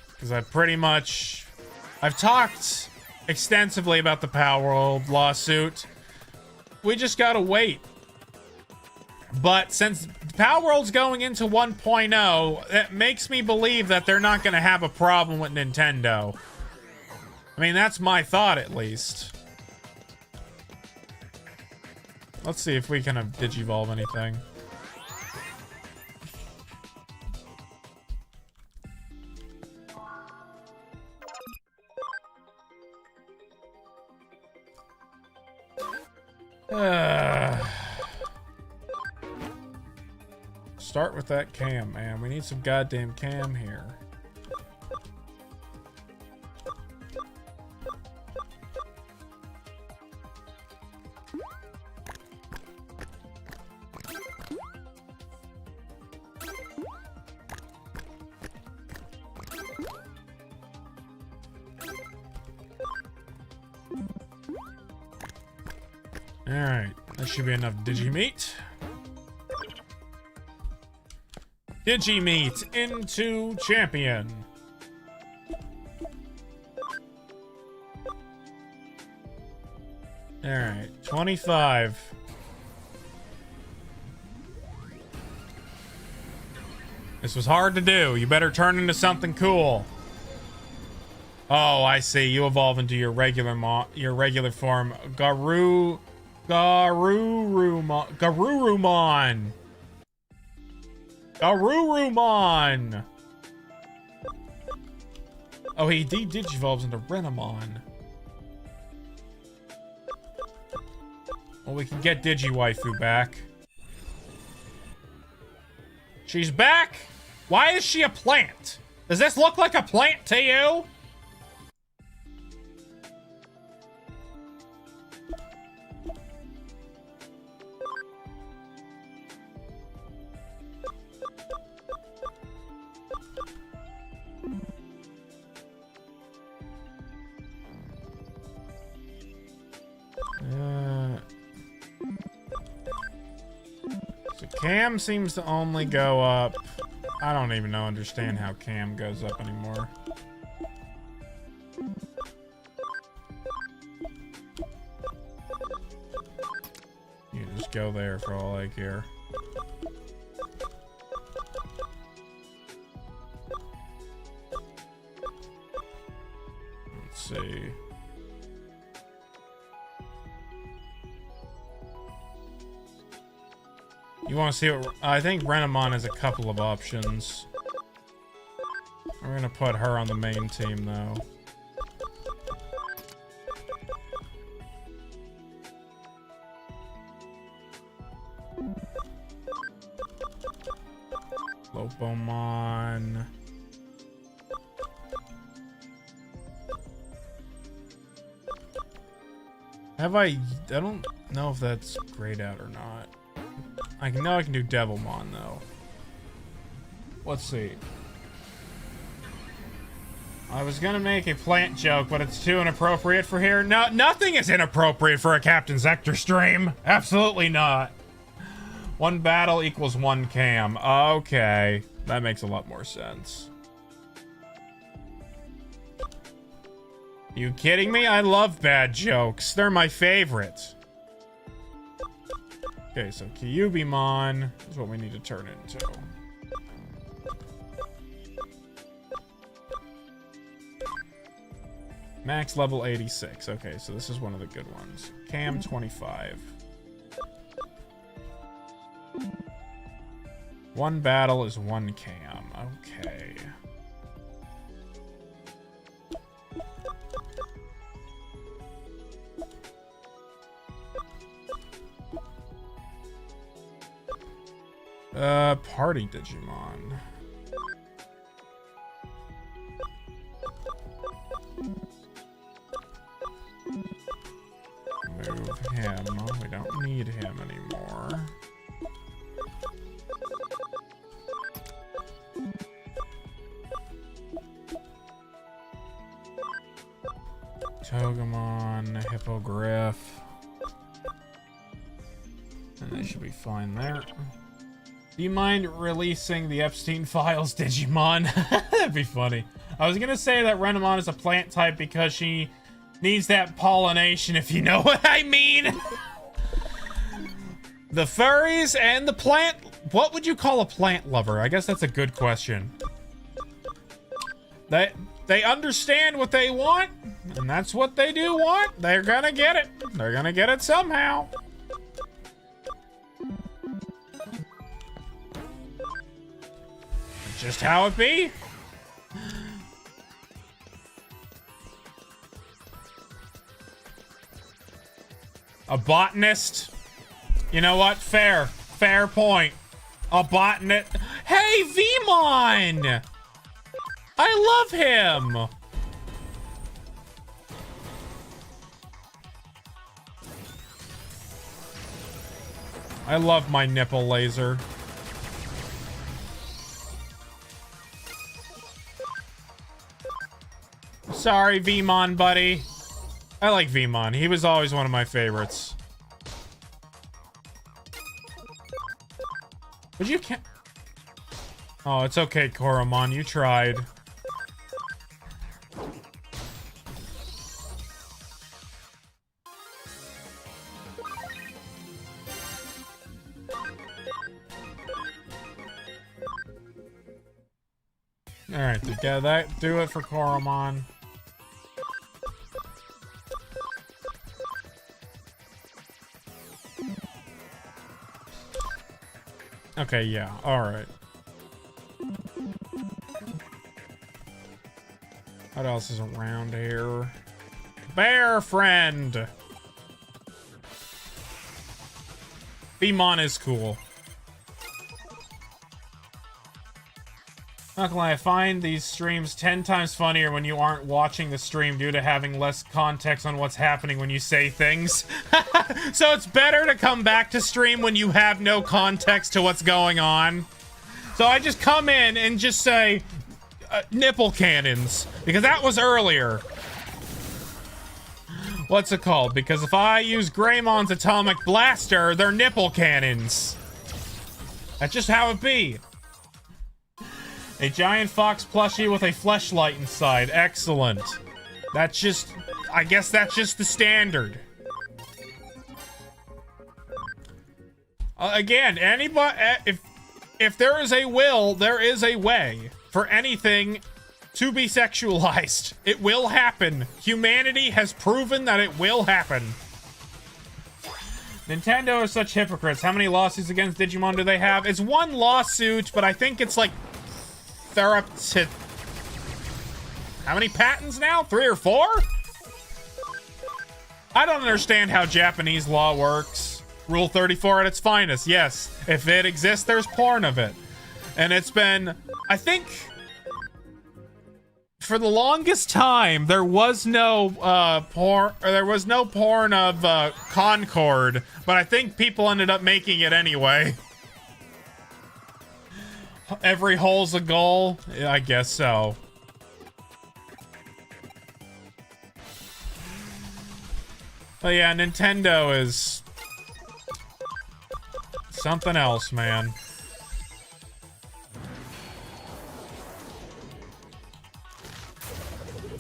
Because I've talked extensively about the Power World lawsuit. We just gotta wait. But since Power World's going into 1.0, it makes me believe that they're not gonna have a problem with Nintendo. I mean, that's my thought, at least. Let's see if we can digivolve anything. Start with that cam, man. We need some goddamn cam here. Alright, that should be enough Digimeat. Digimeat into champion. Alright, 25. This was hard to do. You better turn into something cool. Oh, I see. You evolve into your regular form. Garurumon. Garurumon. Oh, he digivolves into Renamon. Well, we can get Digiwaifu back. She's back? Why is she a plant? Does this look like a plant to you? So Cam seems to only go up. I don't even understand how Cam goes up anymore. You just go there for all I care. Let's see. You want to see what... I think Renamon has a couple of options. We're gonna put her on the main team, though. Lopomon. I don't know if that's grayed out or not. I know I can do Devilmon, though. Let's see. I was gonna make a plant joke, but it's too inappropriate for here. No, nothing is inappropriate for a Captain Zekter stream. Absolutely not. One battle equals one cam. Okay, that makes a lot more sense. You kidding me? I love bad jokes. They're my favorite. Okay, so Kyubimon is what we need to turn into. Max level 86. Okay, so this is one of the good ones. Cam 25. One battle is one cam. Okay. Party Digimon. Move him. We don't need him anymore. Togemon, Hippogriff. And they should be fine there. Do you mind releasing the Epstein Files Digimon? That'd be funny. I was gonna say that Renamon is a plant type because she needs that pollination, if you know what I mean. The furries and the plant... What would you call a plant lover? I guess that's a good question. They understand what they want, and that's what they do want. They're gonna get it. They're gonna get it somehow. Just how it be. A botanist? You know what? Fair. Fair point. A botanist. Hey, Vmon! I love him! I love my nipple laser. Sorry, Vmon, buddy. I like Vmon. He was always one of my favorites. But you can't... Oh, it's okay, Koromon. You tried. Alright, that do it for Koromon. Okay, yeah, alright. What else is around here? Bear friend! Vmon is cool. Not gonna lie, I find these streams 10 times funnier when you aren't watching the stream due to having less context on what's happening when you say things. So it's better to come back to stream when you have no context to what's going on. So I just come in and just say, nipple cannons. Because that was earlier. What's it called? Because if I use Greymon's atomic blaster, they're nipple cannons. That's just how it be. A giant fox plushie with a fleshlight inside. Excellent. That's just... I guess that's just the standard. Again, anybody... If there is a will, there is a way for anything to be sexualized. It will happen. Humanity has proven that it will happen. Nintendo are such hypocrites. How many lawsuits against Digimon do they have? It's one lawsuit, but I think it's like... They're up to... How many patents now? 3 or 4? I don't understand how Japanese law works. Rule 34 at its finest. Yes, if it exists, there's porn of it. And it's been... I think... For the longest time, there was no porn... There was no porn of Concord. But I think people ended up making it anyway. Every hole's a goal? Yeah, I guess so. But yeah, Nintendo is something else, man.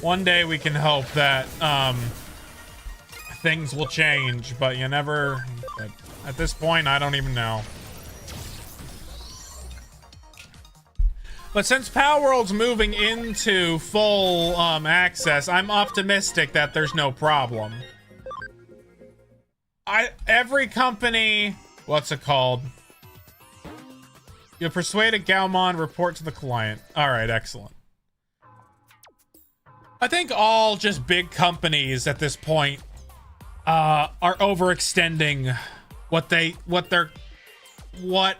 One day we can hope that things will change, but you never... At this point, I don't even know. But since Palworld's moving into full access, I'm optimistic that there's no problem. Every company... What's it called? You persuaded Gaomon, report to the client. Alright, excellent. I think all just big companies at this point are overextending what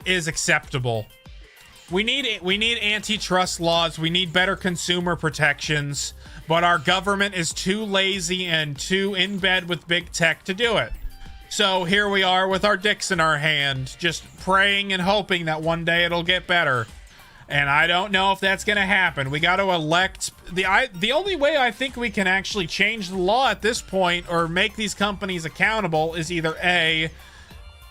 is acceptable. We need antitrust laws, we need better consumer protections, but our government is too lazy and too in bed with big tech to do it. So here we are with our dicks in our hand, just praying and hoping that one day it'll get better. And I don't know if that's gonna happen. We got to elect the only way I think we can actually change the law at this point or make these companies accountable is either A,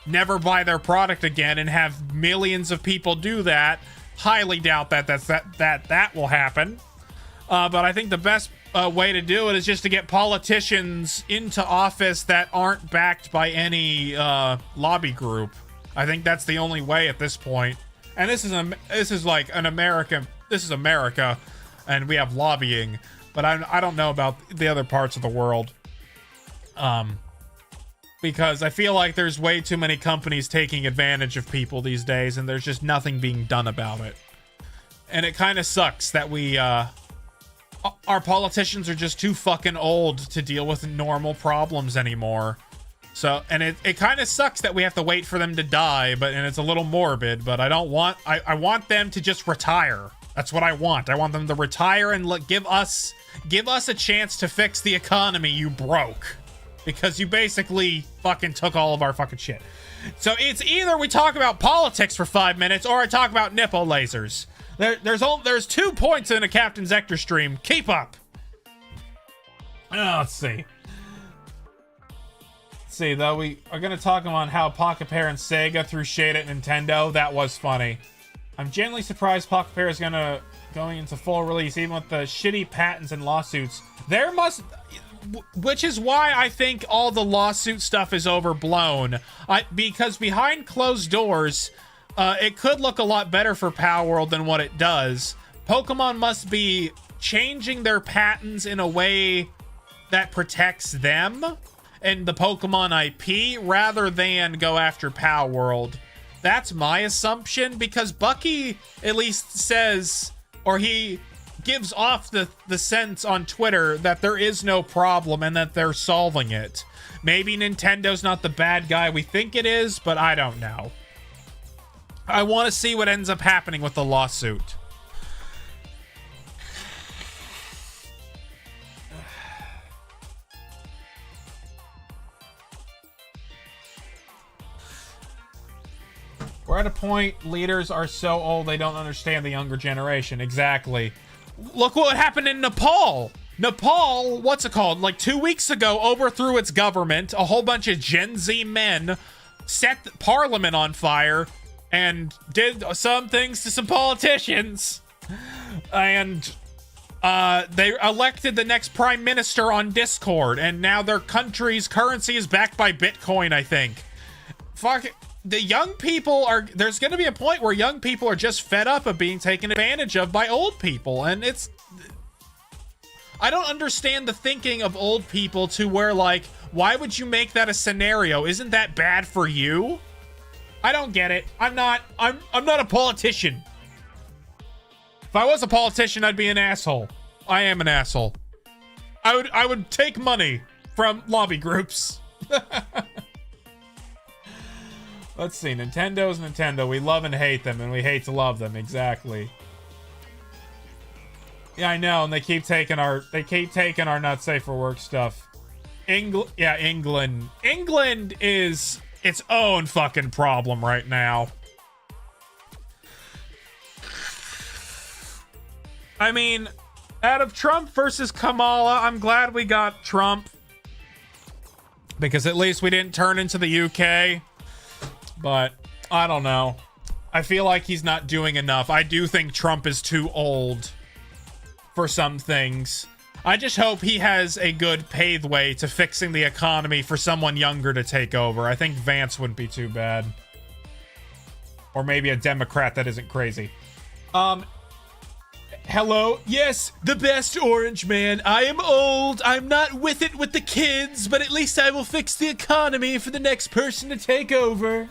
never buy their product again and have millions of people do that. Highly doubt that will happen. But I think the best way to do it is just to get politicians into office that aren't backed by any lobby group. I think that's the only way at this point. And this is like an American. This is America, and we have lobbying. But I don't know about the other parts of the world. Because I feel like there's way too many companies taking advantage of people these days, and there's just nothing being done about it. And it kind of sucks that our politicians are just too fucking old to deal with normal problems anymore. So, and it kind of sucks that we have to wait for them to die, and it's a little morbid, but I want them to just retire. That's what I want. I want them to retire and give us a chance to fix the economy you broke. Because you basically fucking took all of our fucking shit. So it's either we talk about politics for 5 minutes or I talk about nipple lasers. There's 2 points in a Captain Zekter stream. Keep up. Let's see. Though we are going to talk about how Pocket Pair and Sega threw shade at Nintendo. That was funny. I'm genuinely surprised Pocket Pair is going into full release, even with the shitty patents and lawsuits. Which is why I think all the lawsuit stuff is overblown. Because behind closed doors, it could look a lot better for Palworld than what it does. Pokemon must be changing their patents in a way that protects them and the Pokemon IP rather than go after Palworld. That's my assumption, because Bucky at least says, or he gives off the sense on Twitter that there is no problem and that they're solving it. Maybe Nintendo's not the bad guy we think it is, but I don't know. I want to see what ends up happening with the lawsuit. We're at a point, leaders are so old they don't understand the younger generation. Exactly. Look what happened in Nepal. Nepal, what's it called? Like 2 weeks ago, overthrew its government. A whole bunch of Gen Z men set the parliament on fire and did some things to some politicians. And they elected the next prime minister on Discord. And now their country's currency is backed by Bitcoin, I think. Fuck it. The young people there's going to be a point where young people are just fed up of being taken advantage of by old people. And I don't understand the thinking of old people to where, like, why would you make that a scenario? Isn't that bad for you? I don't get it. I'm not a politician. If I was a politician, I'd be an asshole. I am an asshole. I would take money from lobby groups. Let's see. Nintendo's Nintendo. We love and hate them, and we hate to love them. Exactly. Yeah, I know, and they keep taking our not safe for work stuff. England is its own fucking problem right now. I mean, out of Trump versus Kamala, I'm glad we got Trump. Because at least we didn't turn into the UK. But I don't know. I feel like he's not doing enough. I do think Trump is too old for some things. I just hope he has a good pathway to fixing the economy for someone younger to take over. I think Vance wouldn't be too bad. Or maybe a Democrat that isn't crazy. Hello? Yes, the best orange man. I am old. I'm not with it with the kids, but at least I will fix the economy for the next person to take over.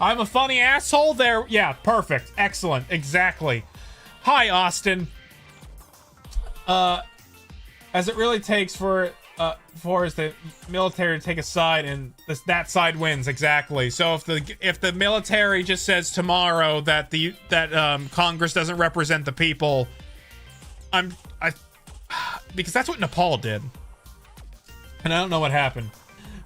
I'm a funny asshole there. Yeah, perfect. Excellent. Exactly. Hi, Austin. As it really takes for the military to take a side, and that side wins. Exactly. So if the military just says tomorrow that Congress doesn't represent the people, because that's what Nepal did, and I don't know what happened.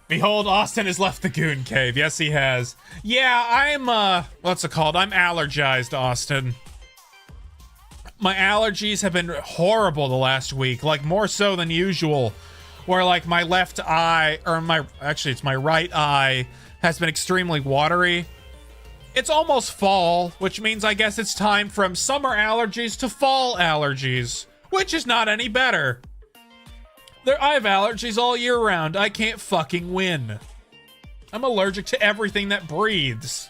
Behold, Austin has left the Goon Cave. Yes, he has. Yeah, I'm what's it called? I'm allergized, Austin. My allergies have been horrible the last week, like more so than usual, where like my left eye, or it's my right eye, has been extremely watery. It's almost fall, which means I guess it's time from summer allergies to fall allergies, which is not any better. I have allergies all year round. I can't fucking win. I'm allergic to everything that breathes.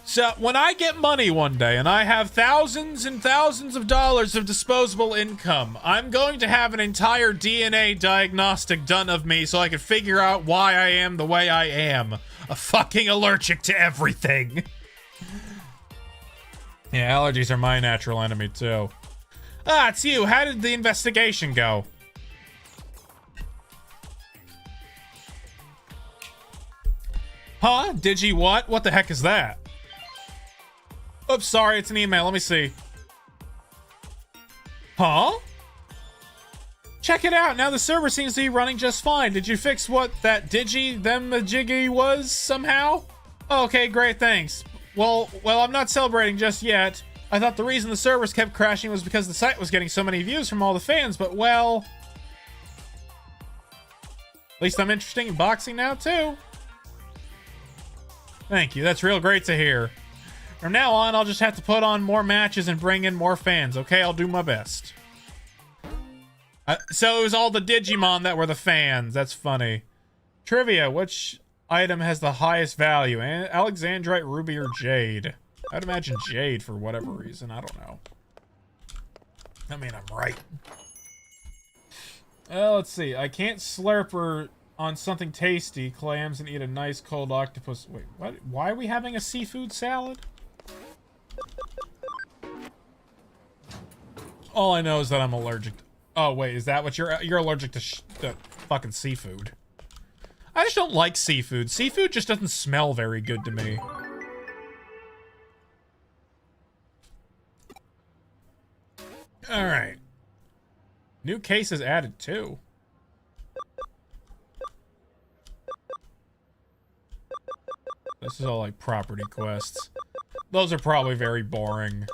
So when I get money one day and I have thousands and thousands of dollars of disposable income, I'm going to have an entire DNA diagnostic done of me so I can figure out why I am the way I am. A fucking allergic to everything. Yeah, allergies are my natural enemy too. Ah, it's you. How did the investigation go? Huh? Digi what? What the heck is that? Oops, sorry, it's an email. Let me see. Huh? Check it out. Now the server seems to be running just fine. Did you fix what that jiggy was somehow? Okay, great, thanks. Well, I'm not celebrating just yet. I thought the reason the servers kept crashing was because the site was getting so many views from all the fans, but well... At least I'm interested in boxing now, too. Thank you, that's real great to hear. From now on, I'll just have to put on more matches and bring in more fans, okay? I'll do my best. So it was all the Digimon that were the fans. That's funny. Trivia, which item has the highest value? Alexandrite, Ruby, or Jade? I'd imagine Jade for whatever reason. I don't know. I mean, I'm right. Let's see. I can't slurp her on something tasty, clams, and eat a nice cold octopus. Wait, what? Why are we having a seafood salad? All I know is that I'm allergic. Oh, wait, is that what you're allergic to fucking seafood? I just don't like seafood. Seafood just doesn't smell very good to me. All right. New cases added too. This is all like property quests. Those are probably very boring.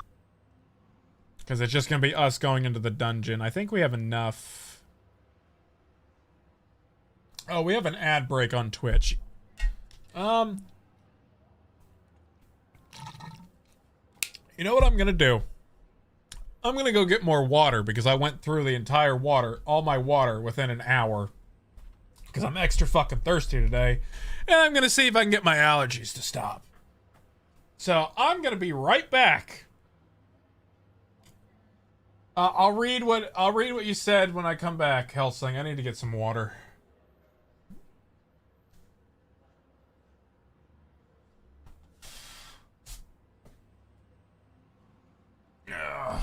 Because it's just going to be us going into the dungeon. I think we have enough. Oh, we have an ad break on Twitch. You know what I'm going to do? I'm going to go get more water because I went through the entire water, all my water, within an hour. Because I'm extra fucking thirsty today. And I'm going to see if I can get my allergies to stop. So, I'm going to be right back. I'll read what you said when I come back, Helsing. I need to get some water. Ugh.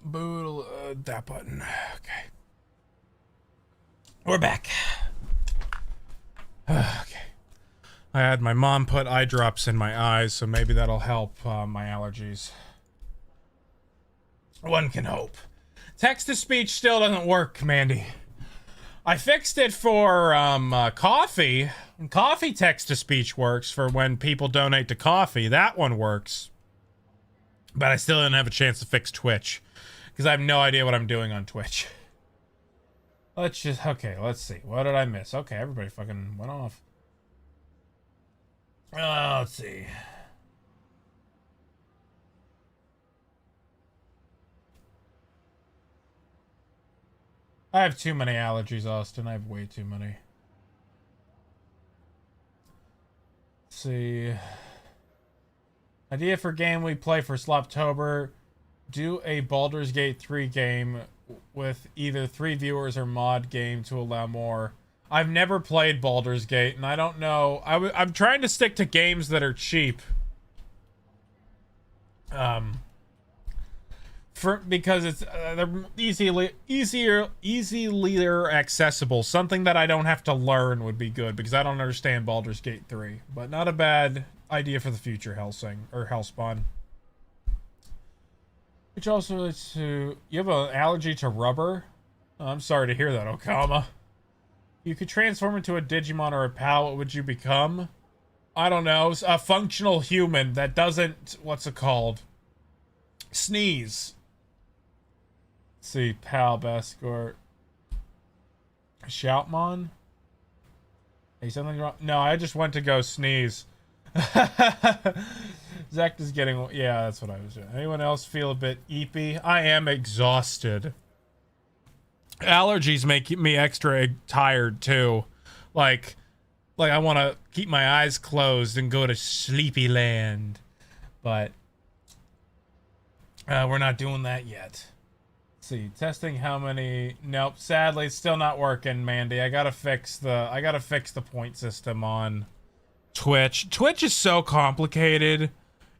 boot that button. Okay. We're back. Okay. I had my mom put eye drops in my eyes, so maybe that'll help my allergies. One can hope. Text-to-speech still doesn't work, Mandy. I fixed it for coffee. Coffee text-to-speech works for when people donate to coffee. That one works. But I still didn't have a chance to fix Twitch. Because I have no idea what I'm doing on Twitch. Let's just... Okay, let's see. What did I miss? Okay, everybody fucking went off. Let's see. I have too many allergies, Austin. I have way too many. Let's see. Idea for game we play for Sloptober. Do a Baldur's Gate 3 game with either 3 viewers or mod game to allow more. I've never played Baldur's Gate, and I don't know. I'm trying to stick to games that are cheap. Because it's they're easier accessible. Something that I don't have to learn would be good, because I don't understand Baldur's Gate 3. But not a bad idea for the future, Hellsing or Hellspawn. Which also relates to, you have an allergy to rubber? Oh, I'm sorry to hear that, Okama. You could transform into a Digimon or a PAL. What would you become? I don't know. A functional human that doesn't, what's it called? Sneeze. Let's see, PAL, Bascore. Shoutmon? Hey, something wrong? No, I just went to go sneeze. Zekter's getting... Yeah, that's what I was doing. Anyone else feel a bit eepy? I am exhausted. Allergies make me extra tired, too. Like I want to keep my eyes closed and go to sleepy land. But... we're not doing that yet. Let's see, testing how many... Nope, sadly, it's still not working, Mandy. I gotta fix the point system on Twitch. Twitch is so complicated,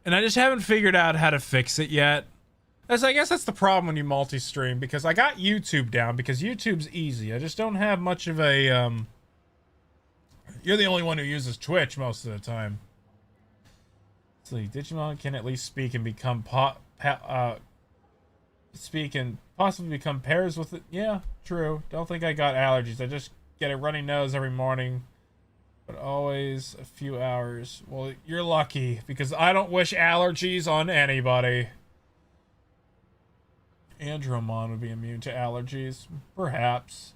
and I just haven't figured out how to fix it yet. I guess that's the problem when you multi-stream, because I got YouTube down, because YouTube's easy. I just don't have much of a, You're the only one who uses Twitch most of the time. Let's see, Digimon can at least speak and become possibly become pairs with it. Yeah, true. Don't think I got allergies. I just get a runny nose every morning, but always a few hours. Well, you're lucky, because I don't wish allergies on anybody. Andromon would be immune to allergies. Perhaps.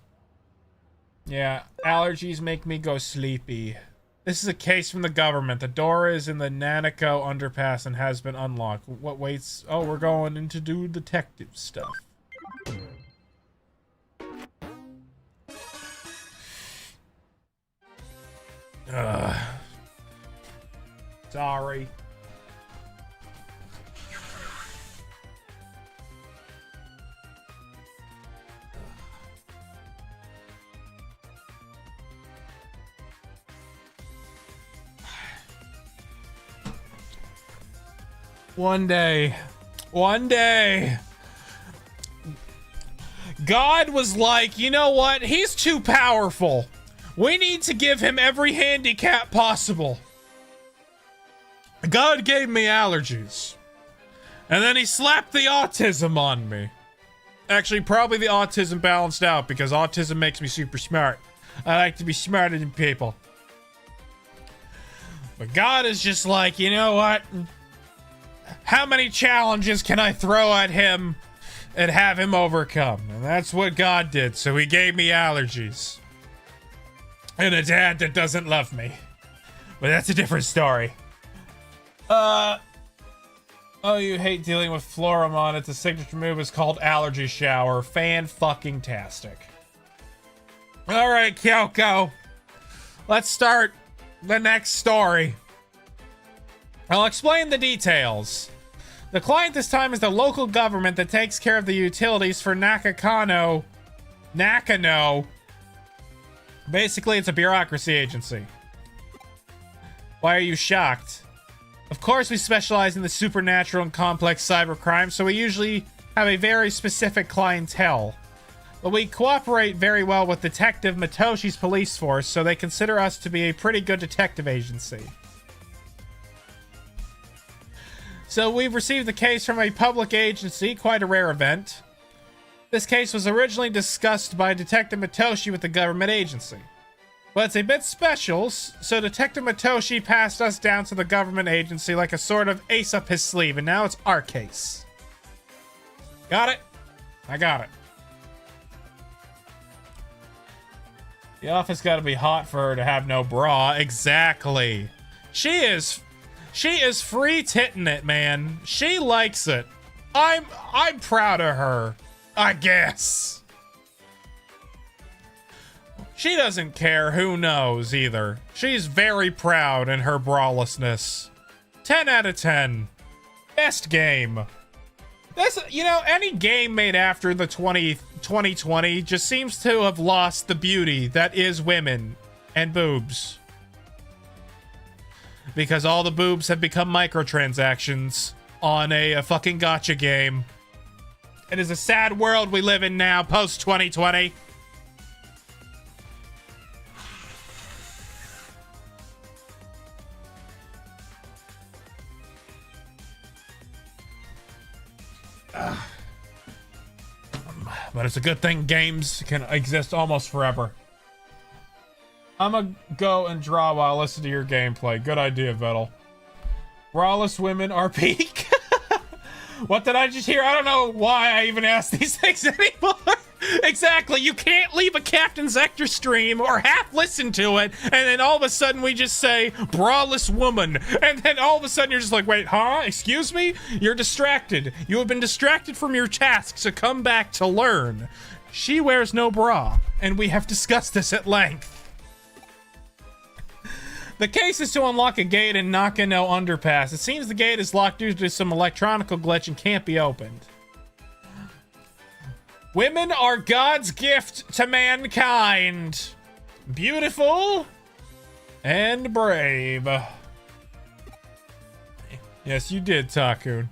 Yeah, allergies make me go sleepy. This is a case from the government. The door is in the Nanako underpass and has been unlocked. What waits? Oh, we're going in to do detective stuff. Sorry. One day, God was like, you know what? He's too powerful. We need to give him every handicap possible. God gave me allergies. And then he slapped the autism on me. Actually, probably the autism balanced out, because autism makes me super smart. I like to be smarter than people. But God is just like, you know what? How many challenges can I throw at him and have him overcome? And that's what God did, so he gave me allergies. And a dad that doesn't love me. But that's a different story. Oh, you hate dealing with Floramon. It's a signature move. It's called Allergy Shower. Fan-fucking-tastic. Alright, Kyoko. Let's start the next story. I'll explain the details. The client this time is the local government that takes care of the utilities for Nakano. Basically, it's a bureaucracy agency. Why are you shocked? Of course, we specialize in the supernatural and complex cybercrime, so we usually have a very specific clientele. But we cooperate very well with Detective Mitoshi's police force, so they consider us to be a pretty good detective agency. So we've received the case from a public agency, quite a rare event. This case was originally discussed by Detective Mitoshi with the government agency. But it's a bit special, so Detective Mitoshi passed us down to the government agency like a sort of ace up his sleeve, and now it's our case. Got it? I got it. The office gotta be hot for her to have no bra. Exactly. She is free titting it, man. She likes it. I'm proud of her, I guess. She doesn't care who knows either. She's very proud in her bralessness. 10 out of 10. Best game. This, you know, any game made after the 2020 just seems to have lost the beauty that is women and boobs. Because all the boobs have become microtransactions on a fucking gacha game. It is a sad world we live in now, post-2020. But it's a good thing games can exist almost forever. I'm gonna go and draw while I listen to your gameplay. Good idea, Vettel. Braless women are peak. What did I just hear? I don't know why I even ask these things anymore. Exactly. You can't leave a Captain Zekter stream or half listen to it, and then all of a sudden we just say, braless woman. And then all of a sudden you're just like, wait, huh? Excuse me? You're distracted. You have been distracted from your task, so come back to learn. She wears no bra, and we have discussed this at length. The case is to unlock a gate in Nakano Underpass. It seems the gate is locked due to some electronical glitch and can't be opened. Women are God's gift to mankind. Beautiful and brave. Yes, you did, Takun.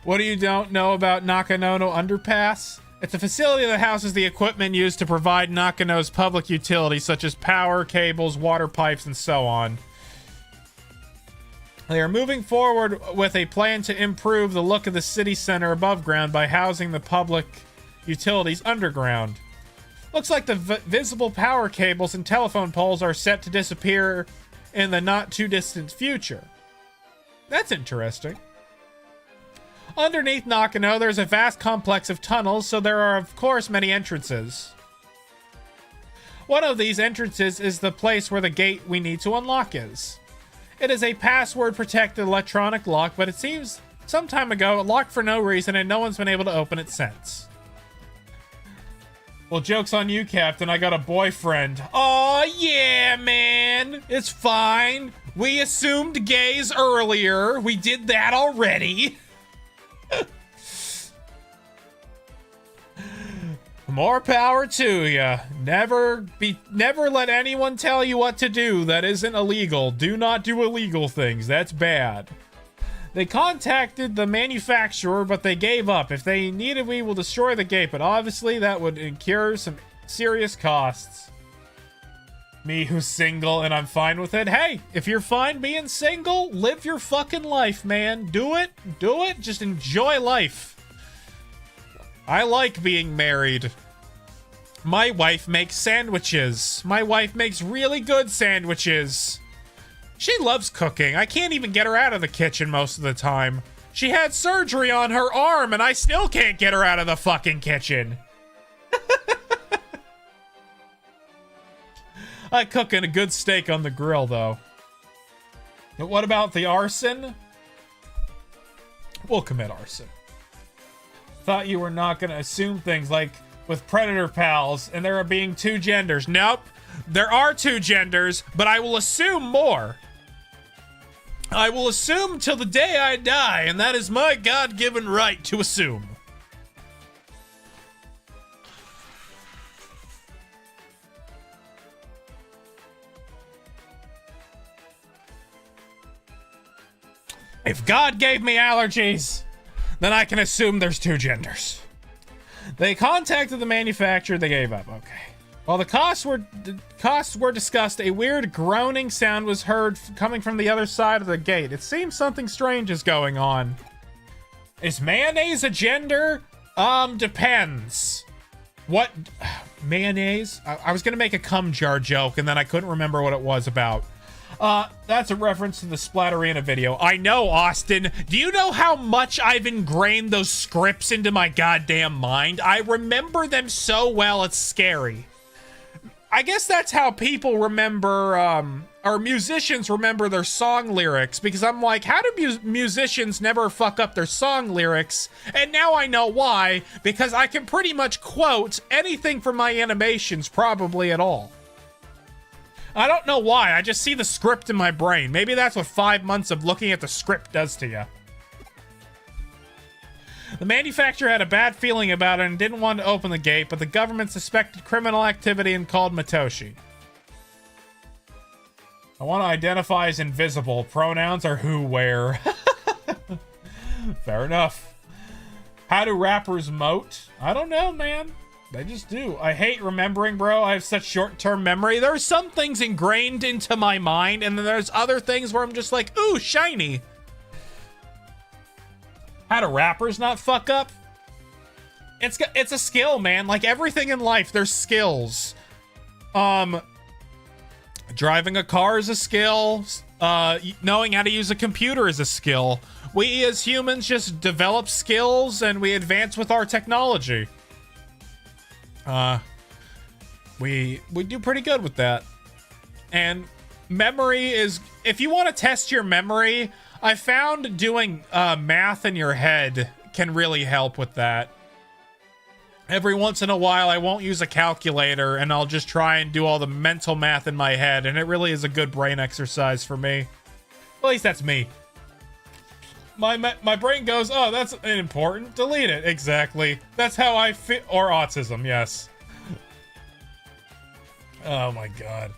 What do you don't know about Nakano Underpass? It's a facility that houses the equipment used to provide Nakano's public utilities, such as power, cables, water pipes, and so on. They are moving forward with a plan to improve the look of the city center above ground by housing the public utilities underground. Looks like the visible power cables and telephone poles are set to disappear in the not too distant future. That's interesting. Underneath Nakano, there's a vast complex of tunnels, so there are, of course, many entrances. One of these entrances is the place where the gate we need to unlock is. It is a password-protected electronic lock, but it seems some time ago it locked for no reason and no one's been able to open it since. Well, joke's on you, Captain. I got a boyfriend. Aw, yeah, man. It's fine. We assumed gays earlier. We did that already. More power to ya. Never let anyone tell you what to do that isn't illegal. Do not do illegal things. That's bad. They contacted the manufacturer, but they gave up. If they need it, we will destroy the gate, but obviously that would incur some serious costs. Me who's single and I'm fine with it. Hey, if you're fine being single, live your fucking life, man. Do it. Do it. Just enjoy life. I like being married. My wife makes sandwiches. My wife makes really good sandwiches. She loves cooking. I can't even get her out of the kitchen most of the time. She had surgery on her arm and I still can't get her out of the fucking kitchen. I cook a good steak on the grill, though. But what about the arson? We'll commit arson. Thought you were not going to assume things like with predator pals and there are being two genders. Nope. There are two genders, but I will assume more. I will assume till the day I die, and that is my God-given right to assume. If God gave me allergies, then I can assume there's two genders. They contacted the manufacturer, they gave up. Okay. While the costs were discussed, a weird groaning sound was heard coming from the other side of the gate. It seems something strange is going on. Is mayonnaise a gender? Depends. What? Mayonnaise? I was gonna make a cum jar joke, and then I couldn't remember what it was about. That's a reference to the Splatterina video. I know, Austin. Do you know how much I've ingrained those scripts into my goddamn mind? I remember them so well, it's scary. I guess that's how people remember, or musicians remember their song lyrics, because I'm like, how do musicians never fuck up their song lyrics? And now I know why, because I can pretty much quote anything from my animations, probably at all. I don't know why, I just see the script in my brain. Maybe that's what 5 months of looking at the script does to you. The manufacturer had a bad feeling about it and didn't want to open the gate, but the government suspected criminal activity and called Matoshi. I want to identify as invisible. Pronouns are who, where. Fair enough. How do rappers moat? I don't know, man. They just do. I hate remembering, bro. I have such short-term memory. There are some things ingrained into my mind, and then there's other things where I'm just like, ooh, shiny. How do rappers not fuck up? It's a skill, man. Like everything in life, there's skills. Driving a car is a skill. Knowing how to use a computer is a skill. We as humans just develop skills and we advance with our technology. We do pretty good with that. And memory is, if you want to test your memory, I found doing math in your head can really help with that. Every once in a while, I won't use a calculator and I'll just try and do all the mental math in my head, and it really is a good brain exercise for me. At least that's me. My brain goes, oh, that's important. Delete it. Exactly. That's how I feel. Or autism, yes. Oh my god.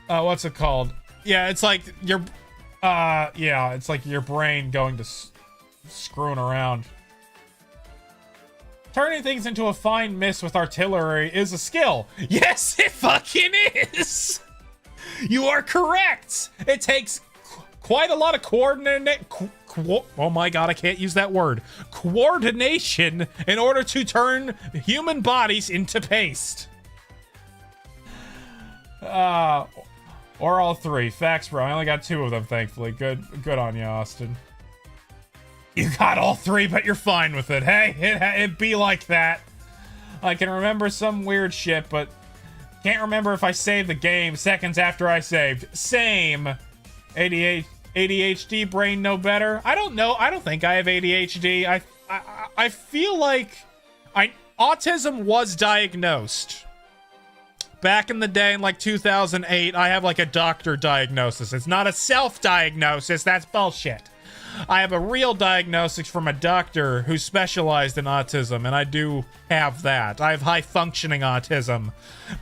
What's it called? Yeah, it's like your... yeah, it's like your brain going to screwing around. Turning things into a fine mist with artillery is a skill. Yes, it fucking is! You are correct! It takes quite a lot of oh my god, I can't use that word. Coordination in order to turn human bodies into paste. Or all three. Facts, bro. I only got 2 of them, thankfully. Good on you, Austin. You got all 3, but you're fine with it. Hey, it be like that. I can remember some weird shit, but can't remember if I saved the game seconds after I saved. Same. ADHD brain no better. I don't know. I don't think I have ADHD. I feel like autism was diagnosed. Back in the day in like 2008, I have like a doctor diagnosis. It's not a self-diagnosis. That's bullshit. I have a real diagnosis from a doctor who specialized in autism, and I do have that. I have high-functioning autism.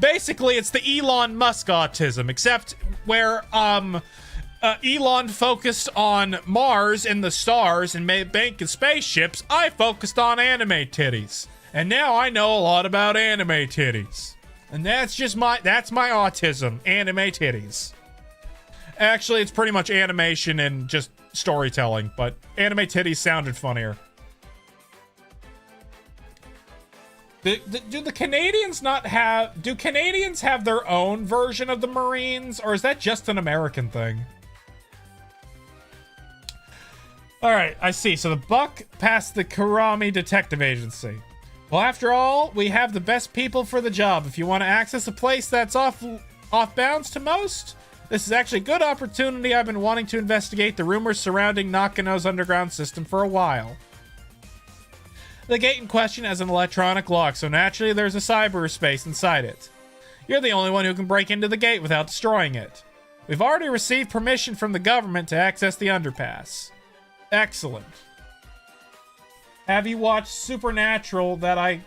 Basically, it's the Elon Musk autism, except where Elon focused on Mars and the stars and banking spaceships, I focused on anime titties. And now I know a lot about anime titties. And that's my autism, anime titties. Actually, it's pretty much animation and just storytelling, but anime titties sounded funnier. Do Canadians have their own version of the Marines, or is that just an American thing? Alright, I see. So the buck passed the Kurami Detective Agency. Well, after all, we have the best people for the job. If you want to access a place that's off bounds to most, this is actually a good opportunity. I've been wanting to investigate the rumors surrounding Nakano's underground system for a while. The gate in question has an electronic lock, so naturally there's a cyberspace inside it. You're the only one who can break into the gate without destroying it. We've already received permission from the government to access the underpass. Excellent. Have you watched Supernatural? That I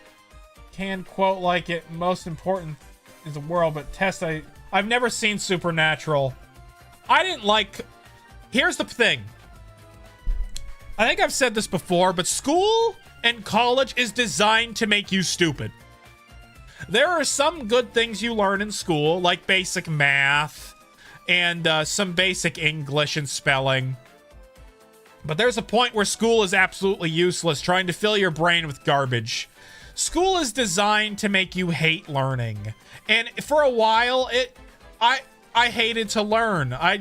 can quote like it most important is the world, but I've never seen Supernatural. I didn't like... Here's the thing. I think I've said this before, but school and college is designed to make you stupid. There are some good things you learn in school, like basic math and some basic English and spelling. But there's a point where school is absolutely useless, trying to fill your brain with garbage. School is designed to make you hate learning. And for a while, I hated to learn. I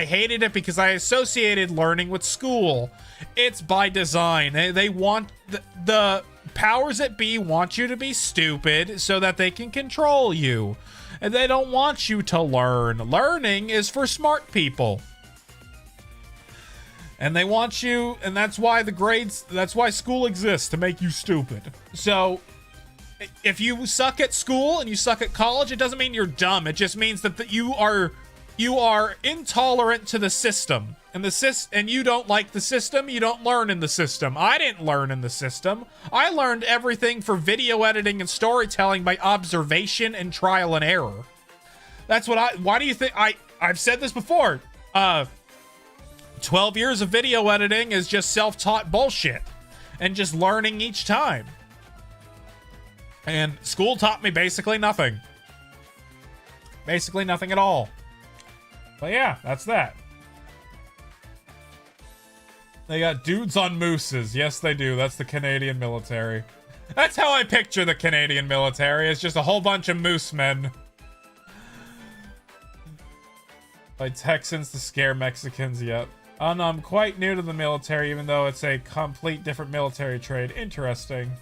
hated it because I associated learning with school. It's by design. They want the powers that be want you to be stupid so that they can control you. And they don't want you to learn. Learning is for smart people. And they want you, and that's why that's why school exists, to make you stupid. So if you suck at school and you suck at college, it doesn't mean you're dumb. It just means that you are intolerant to the system. And you don't like the system, you don't learn in the system. I didn't learn in the system. I learned everything for video editing and storytelling by observation and trial and error. That's what why do you think I've said this before. 12 years of video editing is just self-taught bullshit and just learning each time. And school taught me basically nothing. Basically nothing at all. But yeah, that's that. They got dudes on mooses. Yes, they do. That's the Canadian military. That's how I picture the Canadian military. It's just a whole bunch of moose men. By Texans to scare Mexicans, yep. Oh no, I'm quite new to the military, even though it's a complete different military trade. Interesting.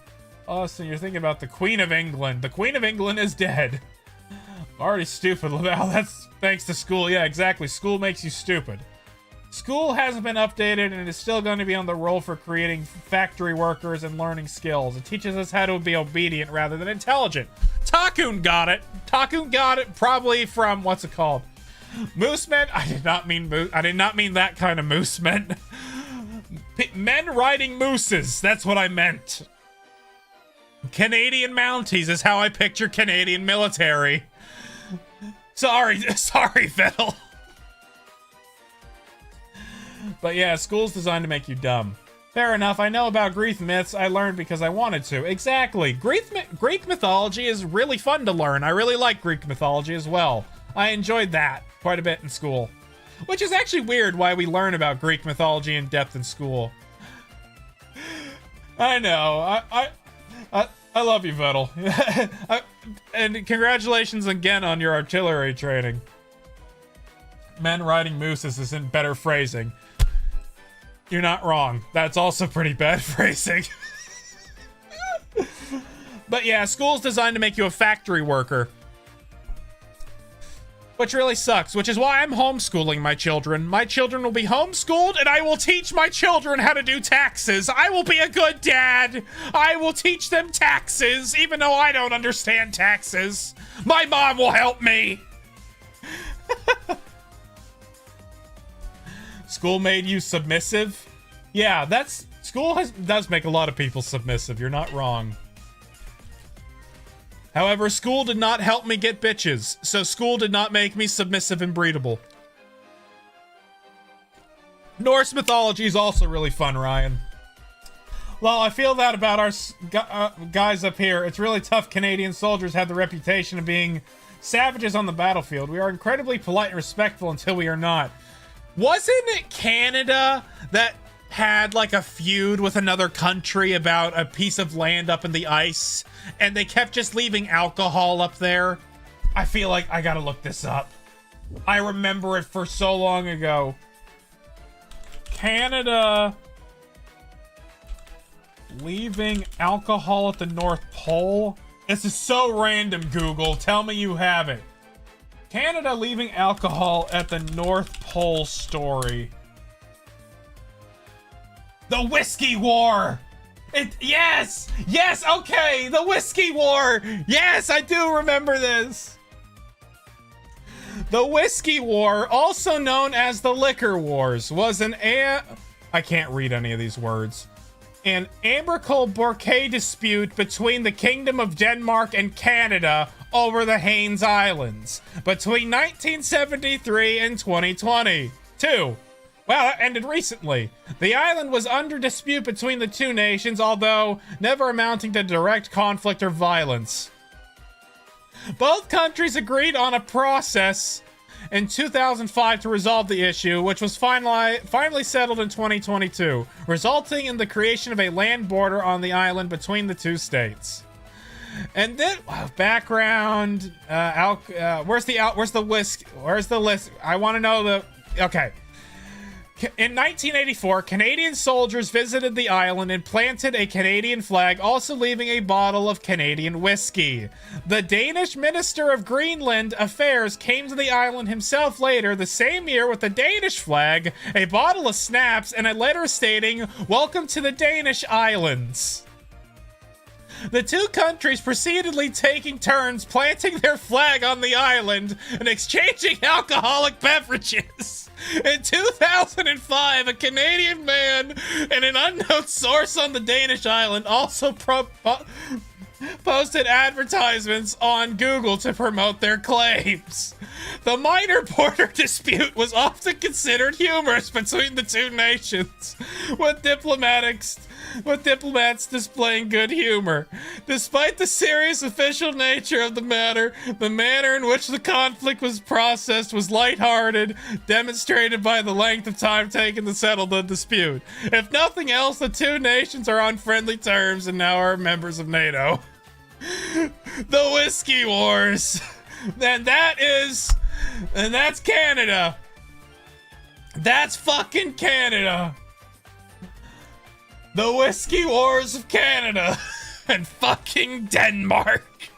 Austin, you're thinking about the Queen of England. The Queen of England is dead. I'm already stupid. Wow, that's thanks to school. Yeah, exactly. School makes you stupid. School hasn't been updated and is still going to be on the roll for creating factory workers and learning skills. It teaches us how to be obedient rather than intelligent. Takun got it. Takun got it probably from, what's it called? Moose men? I did not mean moose. I did not mean that kind of moose men. Men riding mooses. That's what I meant. Canadian Mounties is how I picture Canadian military. Sorry, Vettel. But yeah, school's designed to make you dumb. Fair enough. I know about Greek myths. I learned because I wanted to. Exactly. Greek mythology is really fun to learn. I really like Greek mythology as well. I enjoyed that quite a bit in school. Which is actually weird why we learn about Greek mythology in depth in school. I know. I love you, Vettel. And congratulations again on your artillery training. Men riding mooses isn't better phrasing. You're not wrong. That's also pretty bad phrasing. But yeah, school's designed to make you a factory worker. Which really sucks, which is why I'm homeschooling my children. My children will be homeschooled, and I will teach my children how to do taxes. I will be a good dad. I will teach them taxes, even though I don't understand taxes. My mom will help me. School made you submissive? Yeah, school does make a lot of people submissive. You're not wrong. However, school did not help me get bitches, so school did not make me submissive and breedable. Norse mythology is also really fun, Ryan. Well, I feel that about our guys up here. It's really tough. Canadian soldiers have the reputation of being savages on the battlefield. We are incredibly polite and respectful until we are not. Wasn't it Canada that had like a feud with another country about a piece of land up in the ice, and they kept just leaving alcohol up there? I feel like I gotta look this up. I remember it for so long ago. Canada leaving alcohol at the North Pole? This is so random, Google. Tell me you have it. Canada leaving alcohol at the North Pole story. The Whiskey War! Yes! Yes, okay! The Whiskey War! Yes, I do remember this! The Whiskey War, also known as the Liquor Wars, was I can't read any of these words. An amicable bouquet dispute between the Kingdom of Denmark and Canada over the Haynes Islands between 1973 and 2022. Wow, that ended recently. The island was under dispute between the two nations, although never amounting to direct conflict or violence. Both countries agreed on a process in 2005 to resolve the issue, which was finally settled in 2022, resulting in the creation of a land border on the island between the two states. And then background, where's the list? I want to know the. Okay. In 1984, Canadian soldiers visited the island and planted a Canadian flag, also leaving a bottle of Canadian whiskey. The Danish Minister of Greenland Affairs came to the island himself later the same year with the Danish flag, a bottle of schnapps, and a letter stating, "Welcome to the Danish Islands." The two countries proceededly taking turns planting their flag on the island and exchanging alcoholic beverages. In 2005, a Canadian man and an unknown source on the Danish island also posted advertisements on Google to promote their claims. The minor border dispute was often considered humorous between the two nations, with diplomats displaying good humor. Despite the serious official nature of the matter, the manner in which the conflict was processed was lighthearted, demonstrated by the length of time taken to settle the dispute. If nothing else, the two nations are on friendly terms and now are members of NATO. The Whiskey Wars. And that's Canada. That's fucking Canada. The Whiskey Wars of Canada and fucking Denmark.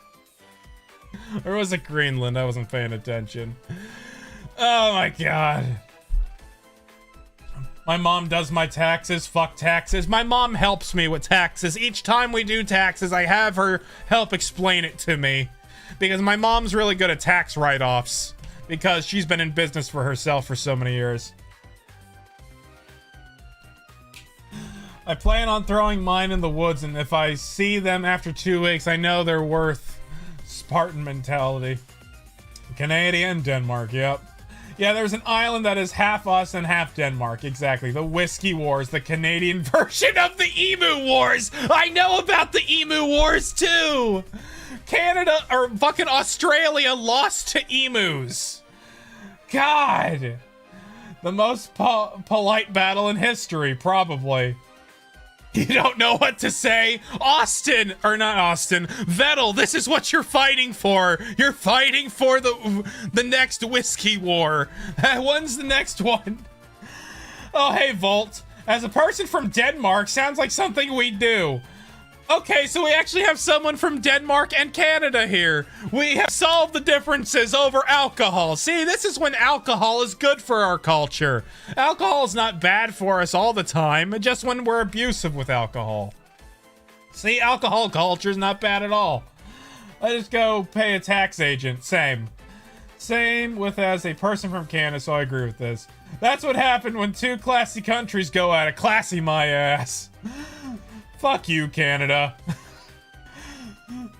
Or was it Greenland? I wasn't paying attention. Oh my god. My mom does my taxes. Fuck taxes. My mom helps me with taxes. Each time we do taxes, I have her help explain it to me. Because my mom's really good at tax write-offs. Because she's been in business for herself for so many years. I plan on throwing mine in the woods, and if I see them after 2 weeks, I know they're worth. Spartan mentality. Canadian, Denmark, yep. Yeah, there's an island that is half us and half Denmark, exactly. The Whiskey Wars, the Canadian version of the Emu Wars! I know about the Emu Wars, too! Canada, or fucking Australia, lost to emus. God! The most polite battle in history, probably. You don't know what to say? Austin, or not Austin, Vettel, this is what you're fighting for. You're fighting for the next whiskey war. When's the next one? Oh, hey, Volt. As a person from Denmark, sounds like something we do. Okay, so we actually have someone from Denmark and Canada here. We have solved the differences over alcohol. See, this is when alcohol is good for our culture. Alcohol is not bad for us all the time, just when we're abusive with alcohol. See, alcohol culture is not bad at all. I just go pay a tax agent. Same with as a person from Canada, so I agree with this. That's what happened when two classy countries go at it. Classy my ass. Fuck you, Canada.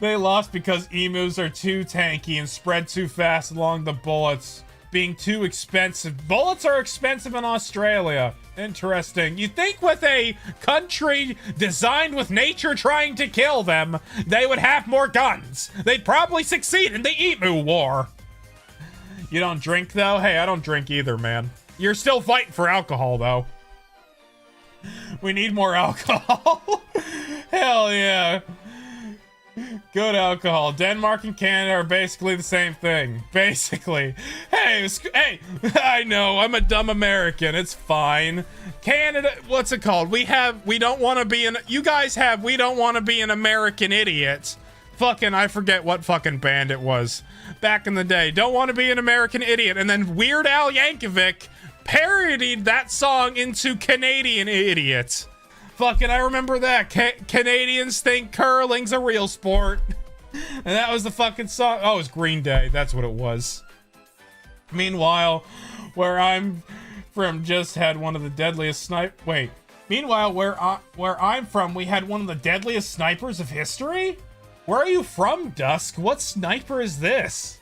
They lost because emus are too tanky and spread too fast along the bullets, being too expensive. Bullets are expensive in Australia. Interesting. You think with a country designed with nature trying to kill them, they would have more guns. They'd probably succeed in the emu war. You don't drink, though? Hey, I don't drink either, man. You're still fighting for alcohol, though. We need more alcohol. Hell yeah. Good alcohol. Denmark and Canada are basically the same thing. Basically. Hey, I know, I'm a dumb American. It's fine. Canada, what's it called? We don't want to be an, you guys have, we don't want to be an American idiot. Fucking, I forget what fucking band it was. Back in the day. Don't want to be an American idiot. And then Weird Al Yankovic parodied that song into Canadian Idiot. Fucking, I remember that. Canadians think curling's a real sport. And that was the fucking song. Oh, it was Green Day. That's what it was. Meanwhile, where I'm from just had one of the deadliest Meanwhile, where I'm from, we had one of the deadliest snipers of history? Where are you from, Dusk? What sniper is this?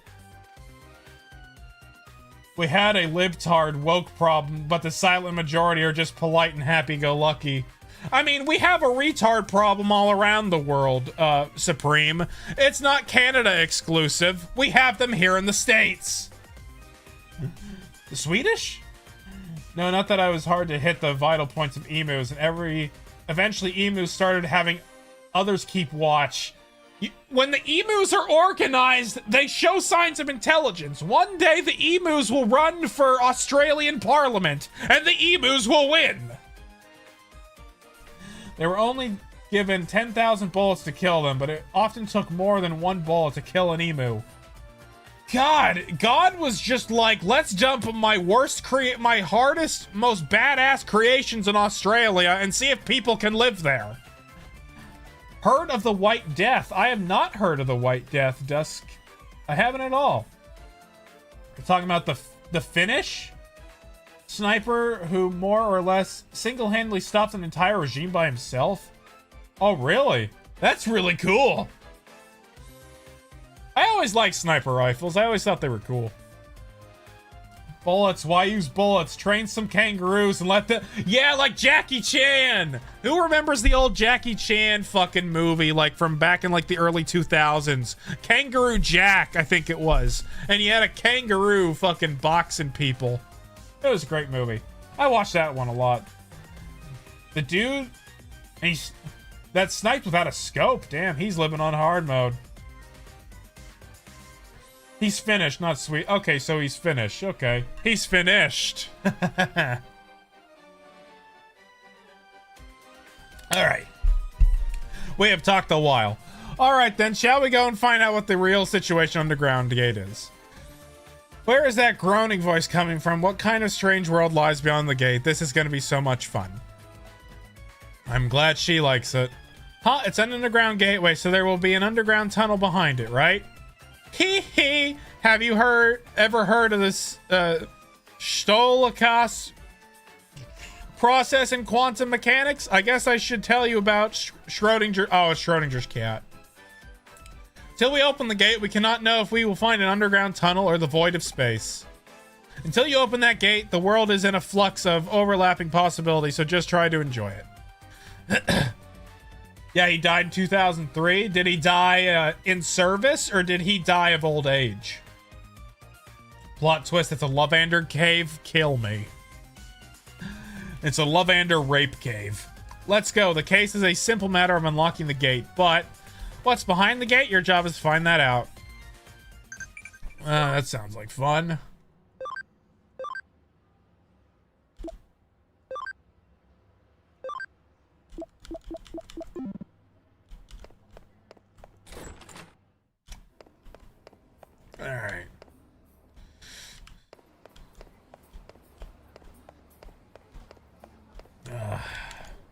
We had a libtard woke problem, but the silent majority are just polite and happy-go-lucky. I mean, we have a retard problem all around the world, Supreme. It's not Canada exclusive. We have them here in the States. The Swedish? No, not that I was hard to hit the vital points of emus, and eventually emus started having others keep watch. When the emus are organized, they show signs of intelligence. One day the emus will run for Australian Parliament, and the emus will win. They were only given 10,000 bullets to kill them, but it often took more than one bullet to kill an emu. God was just like, let's dump my hardest, most badass creations in Australia and see if people can live there. Heard of the White Death? I have not heard of the White Death, Dusk. I haven't at all. We're talking about the Finnish sniper who more or less single-handedly stopped an entire regime by himself. Oh, really? That's really cool. I always liked sniper rifles. I always thought they were cool. Bullets. Why use bullets? Train some kangaroos and let the... Yeah, like Jackie Chan! Who remembers the old Jackie Chan fucking movie, like, from back in, like, the early 2000s? Kangaroo Jack, I think it was. And he had a kangaroo fucking boxing people. It was a great movie. I watched that one a lot. The dude... that sniped without a scope. Damn, he's living on hard mode. He's finished, not sweet. Okay, so he's finished. Okay. He's finished. Alright. We have talked a while. Alright then, shall we go and find out what the real situation underground gate is? Where is that groaning voice coming from? What kind of strange world lies beyond the gate? This is going to be so much fun. I'm glad she likes it. Huh, it's an underground gateway, so there will be an underground tunnel behind it, right? Hee hee! Have you ever heard of this, Stolakas process in quantum mechanics? I guess I should tell you about Schrodinger. Oh, it's Schrodinger's cat. Till we open the gate, we cannot know if we will find an underground tunnel or the void of space. Until you open that gate, the world is in a flux of overlapping possibilities, so just try to enjoy it. Yeah, he died in 2003. Did he die in service, or did he die of old age? Plot twist, it's a Lovander cave. Kill me. It's a Lovander rape cave. Let's go. The case is a simple matter of unlocking the gate, but what's behind the gate? Your job is to find that out. That sounds like fun. Alright.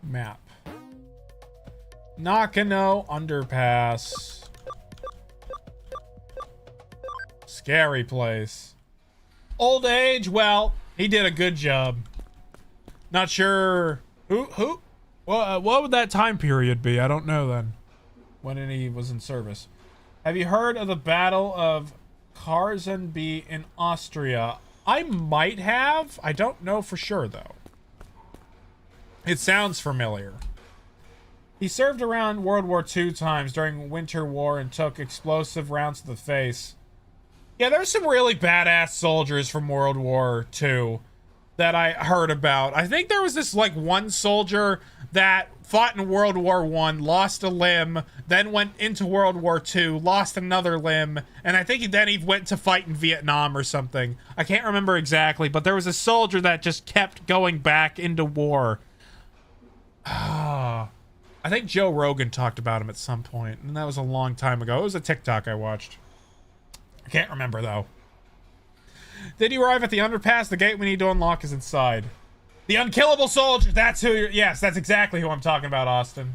Map. Nakano Underpass. Scary place. Old age? Well, he did a good job. Not sure... Who? Well, what would that time period be? I don't know then. When he was in service. Have you heard of the Battle of Karzenby in Austria? I might have. I don't know for sure, though. It sounds familiar. He served around World War II times during Winter War and took explosive rounds to the face. Yeah, there's some really badass soldiers from World War II that I heard about. I think there was this, like, one soldier that fought in World War I, lost a limb, then went into World War II, lost another limb, and I think then he went to fight in Vietnam or something. I can't remember exactly, but there was a soldier that just kept going back into war. I think Joe Rogan talked about him at some point, and that was a long time ago. It was a TikTok I watched. I can't remember, though. Did you arrive at the underpass? The gate we need to unlock is inside. The unkillable soldier! That's who you're... Yes, that's exactly who I'm talking about, Austin.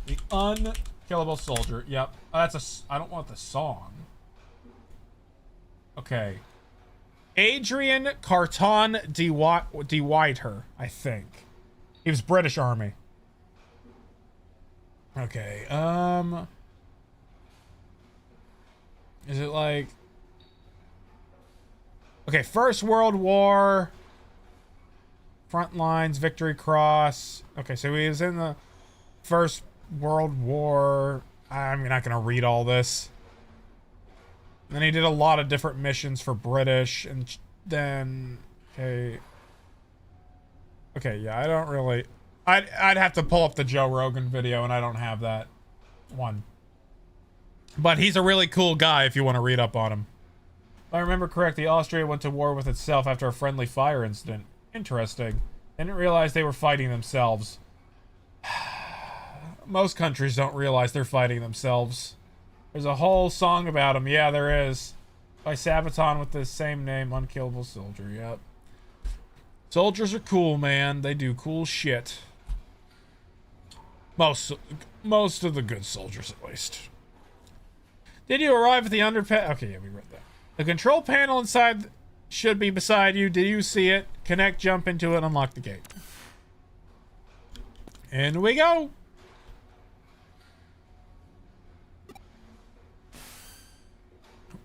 The unkillable soldier. Yep. Oh, that's a... I don't want the song. Okay. Adrian Carton de Whiter, I think. He was British Army. Okay, Is it like... Okay, First World War. Front lines, Victory Cross. Okay, so he was in the First World War. I'm not going to read all this. And then he did a lot of different missions for British. And then... Okay. Okay, yeah, I don't really... I'd have to pull up the Joe Rogan video, and I don't have that one. But he's a really cool guy if you want to read up on him. If I remember correctly, Austria went to war with itself after a friendly fire incident. Interesting. Didn't realize they were fighting themselves. Most countries don't realize they're fighting themselves. There's a whole song about them. Yeah, there is. By Sabaton with the same name, Unkillable Soldier. Yep. Soldiers are cool, man. They do cool shit. Most of the good soldiers, at least. Did you arrive at the underpass? Okay, yeah, we read that. The control panel inside should be beside you. Did you see it? Connect, jump into it, unlock the gate. In we go.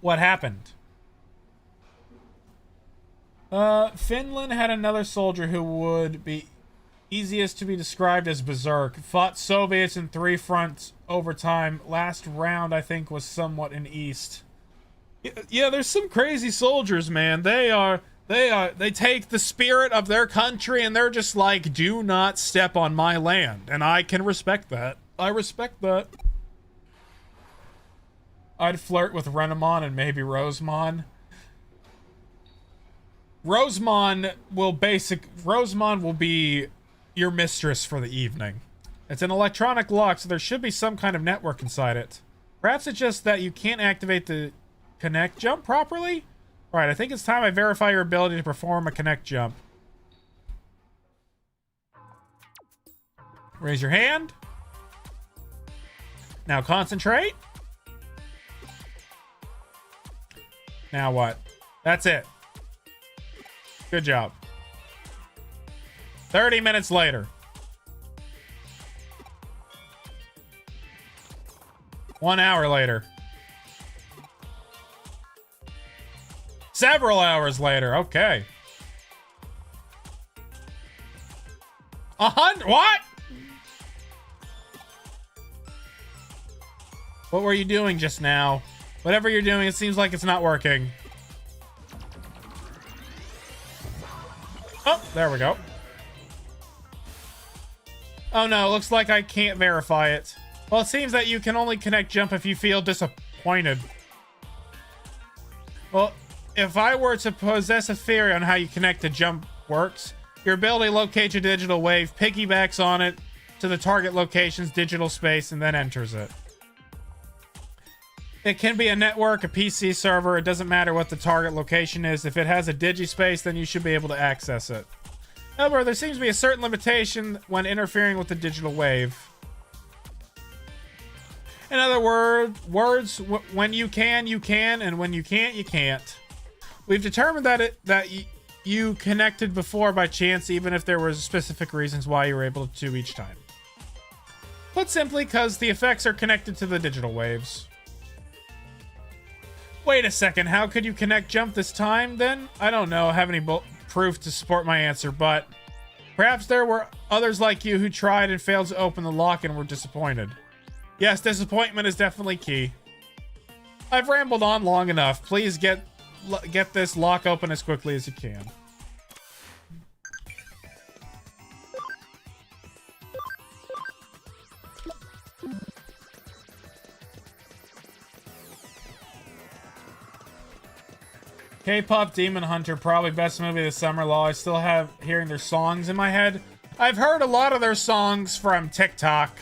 What happened? Finland had another soldier who would be easiest to be described as berserk. Fought Soviets in 3 fronts over time. Last round, I think, was somewhat in East. Yeah, there's some crazy soldiers, man. They take the spirit of their country and they're just like, do not step on my land. And I can respect that. I respect that. I'd flirt with Renamon and maybe Rosemon. Rosemon will be your mistress for the evening. It's an electronic lock, so there should be some kind of network inside it. Perhaps it's just that you can't activate the connect jump properly? Alright, I think it's time I verify your ability to perform a connect jump. Raise your hand. Now concentrate. Now what? That's it. Good job. 30 minutes later. 1 hour later. Several hours later. Okay. 100. What? What were you doing just now? Whatever you're doing, it seems like it's not working. Oh, there we go. Oh no, it looks like I can't verify it. Well, it seems that you can only connect jump if you feel disappointed. Well, if I were to possess a theory on how you connect the jump works, your ability locates your digital wave, piggybacks on it to the target location's digital space, and then enters it. It can be a network, a PC server, it doesn't matter what the target location is. If it has a digispace, then you should be able to access it. However, there seems to be a certain limitation when interfering with the digital wave. In other words, when you can, and when you can't, you can't. We've determined that you connected before by chance, even if there were specific reasons why you were able to each time. Put simply, because the effects are connected to the digital waves. Wait a second, how could you connect jump this time, then? I don't know, have any proof to support my answer, but perhaps there were others like you who tried and failed to open the lock and were disappointed. Yes, disappointment is definitely key. I've rambled on long enough. Please get this lock open as quickly as you can. K-pop Demon Hunter, probably best movie this summer. Lol, I still have hearing their songs in my head. I've heard a lot of their songs from TikTok.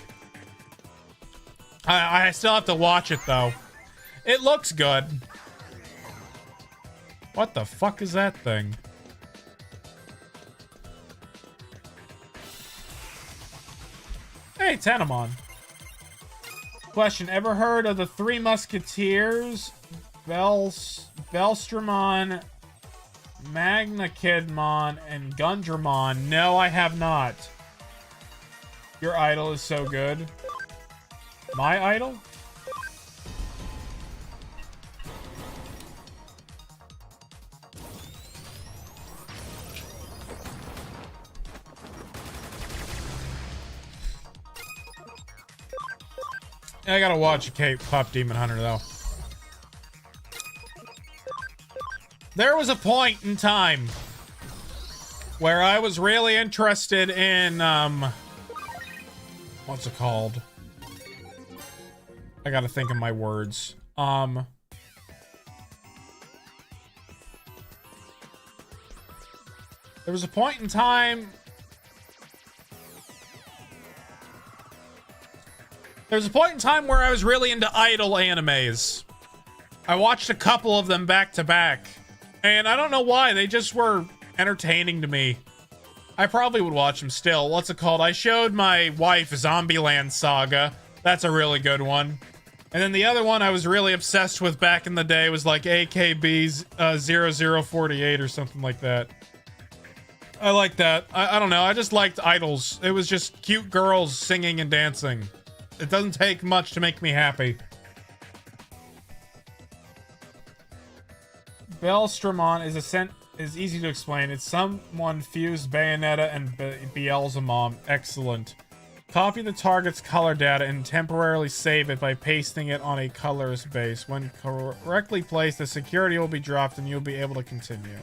I still have to watch it though. It looks good. What the fuck is that thing? Hey, Tenamon. Question, ever heard of the Three Musketeers? Belstramon, Magnakidmon, and Gundramon? No, I have not. Your idol is so good. My idol? I gotta watch K-pop Demon Hunter though. There was a point in time where I was really interested in what's it called? I gotta think of my words. There was a point in time. There was a point in time where I was really into idol animes. I watched a couple of them back to back. And I don't know why, they just were entertaining to me. I probably would watch them still. What's it called? I showed my wife Zombieland Saga. That's a really good one. And then the other one I was really obsessed with back in the day was like AKB's 0048 or something like that. I like that. I don't know. I just liked idols. It was just cute girls singing and dancing. It doesn't take much to make me happy. Belstramon is easy to explain. It's someone fused Bayonetta and Beelzemon. Excellent. Copy the target's color data and temporarily save it by pasting it on a color's base. When correctly placed, the security will be dropped and you'll be able to continue.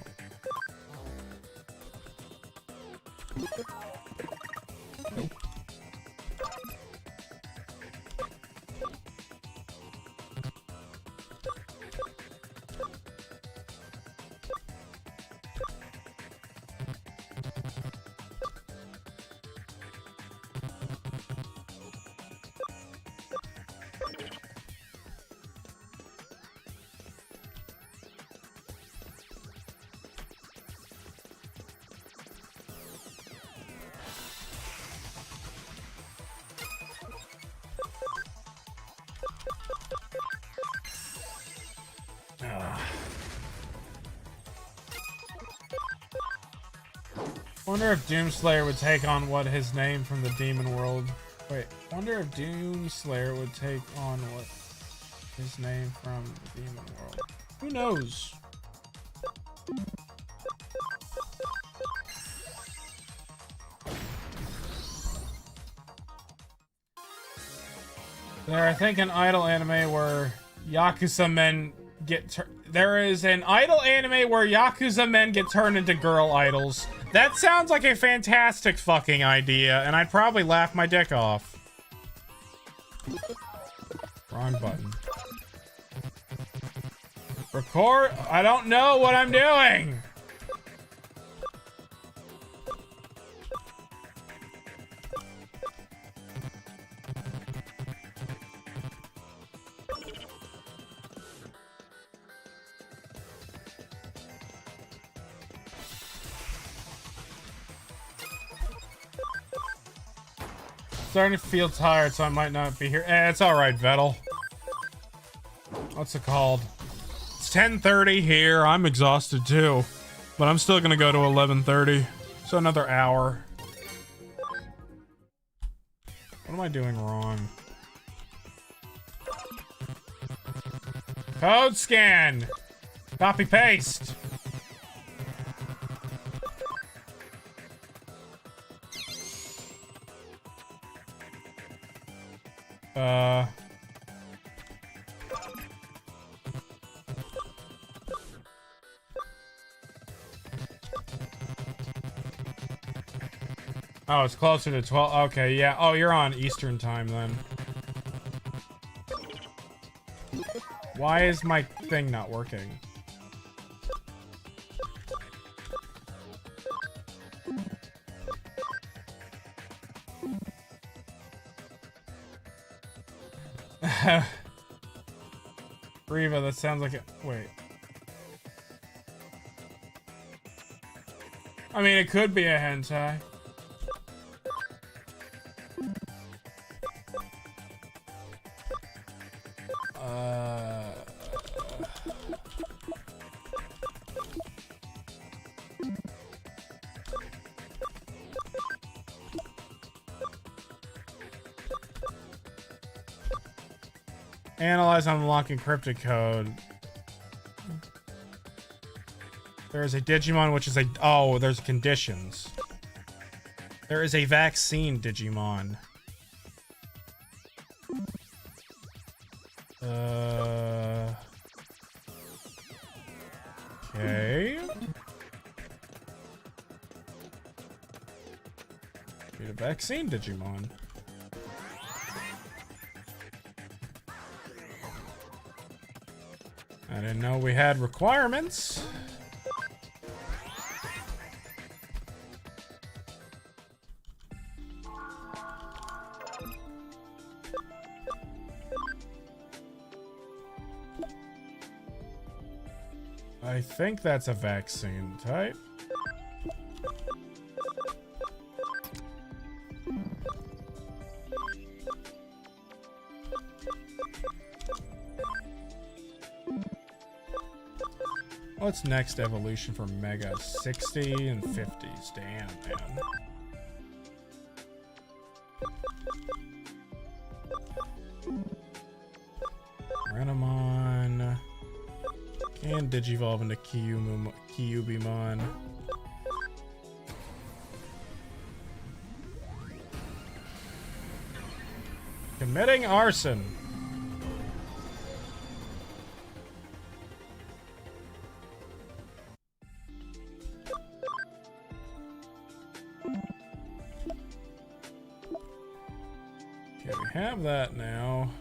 Wonder if Doomslayer would take on what his name from the demon world. Wait, wonder if Doomslayer would take on what his name from the demon world. Who knows? There, I think an idol anime where Yakuza men get there is an idol anime where Yakuza men get turned into girl idols. That sounds like a fantastic fucking idea, and I'd probably laugh my dick off. Wrong button. Record? I don't know what I'm doing! Starting to feel tired, so I might not be here. It's alright, Vettel. What's it called? It's 10:30 here. I'm exhausted too. But I'm still gonna go to 11:30. So another hour. What am I doing wrong? Code scan! Copy paste! Oh, it's closer to 12. Okay, yeah. Oh, you're on Eastern time then. Why is my thing not working? Riva, that sounds like it. Wait. I mean, it could be a hentai. Analyze on unlocking cryptic code. There is a Digimon, which is a... Oh, there's conditions. There is a vaccine Digimon. Okay. Need a vaccine Digimon. I didn't know we had requirements. I think that's a vaccine type. What's next evolution for Mega? 60 and 50s. Damn, man. Renamon. Can Digivolve into Kyubimon. Committing arson. Okay, we have that now.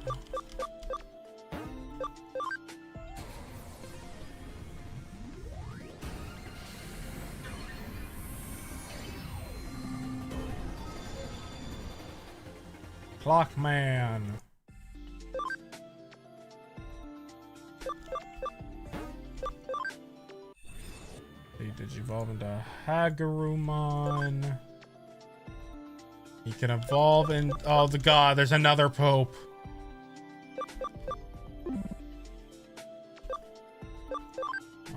Clockman. He Digivolve into Hagurumon. He can evolve in. Oh, the god, there's another Pope.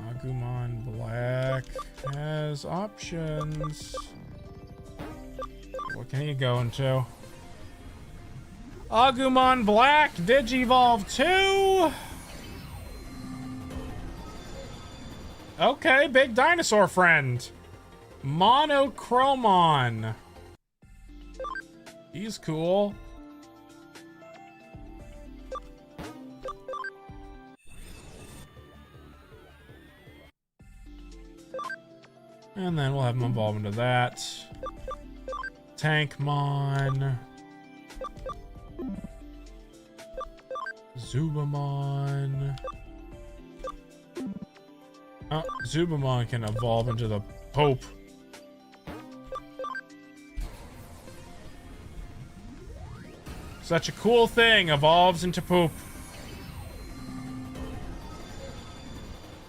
Agumon Black has options. What can he go into? Agumon Black, Digivolve 2. Okay, big dinosaur friend. Monochromon. He's cool. And then we'll have him evolve into that. Tankmon. Zubamon. Oh, Zubamon can evolve into the Pope. Such a cool thing evolves into poop.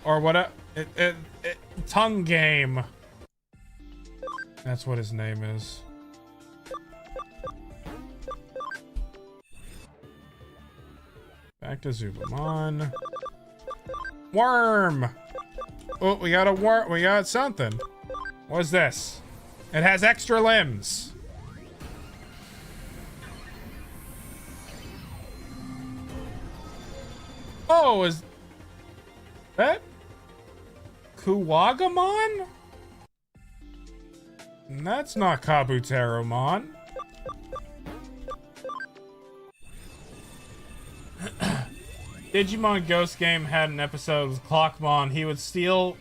Or what? Tongue game. That's what his name is. Back to Zubamon. Worm! Oh, we got a worm. We got something. What's this? It has extra limbs. Oh, is that Kuwagamon? That's not Kabuteromon. Digimon Ghost Game had an episode with Clockmon. He would steal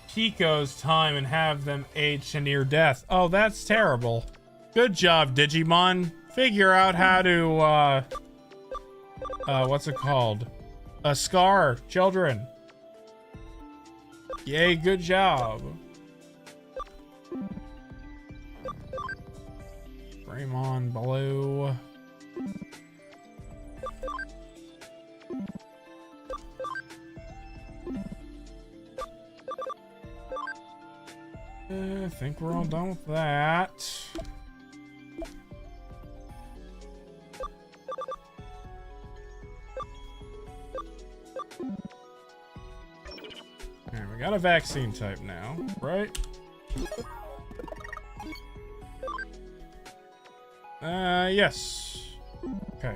Pico's time and have them age to near death. Oh, that's terrible. Good job, Digimon. Figure out how to, what's it called? Scar children. Yay, good job. Greymon Blue. I think we're all done with that. Alright, we got a vaccine type now, right? Yes. Okay.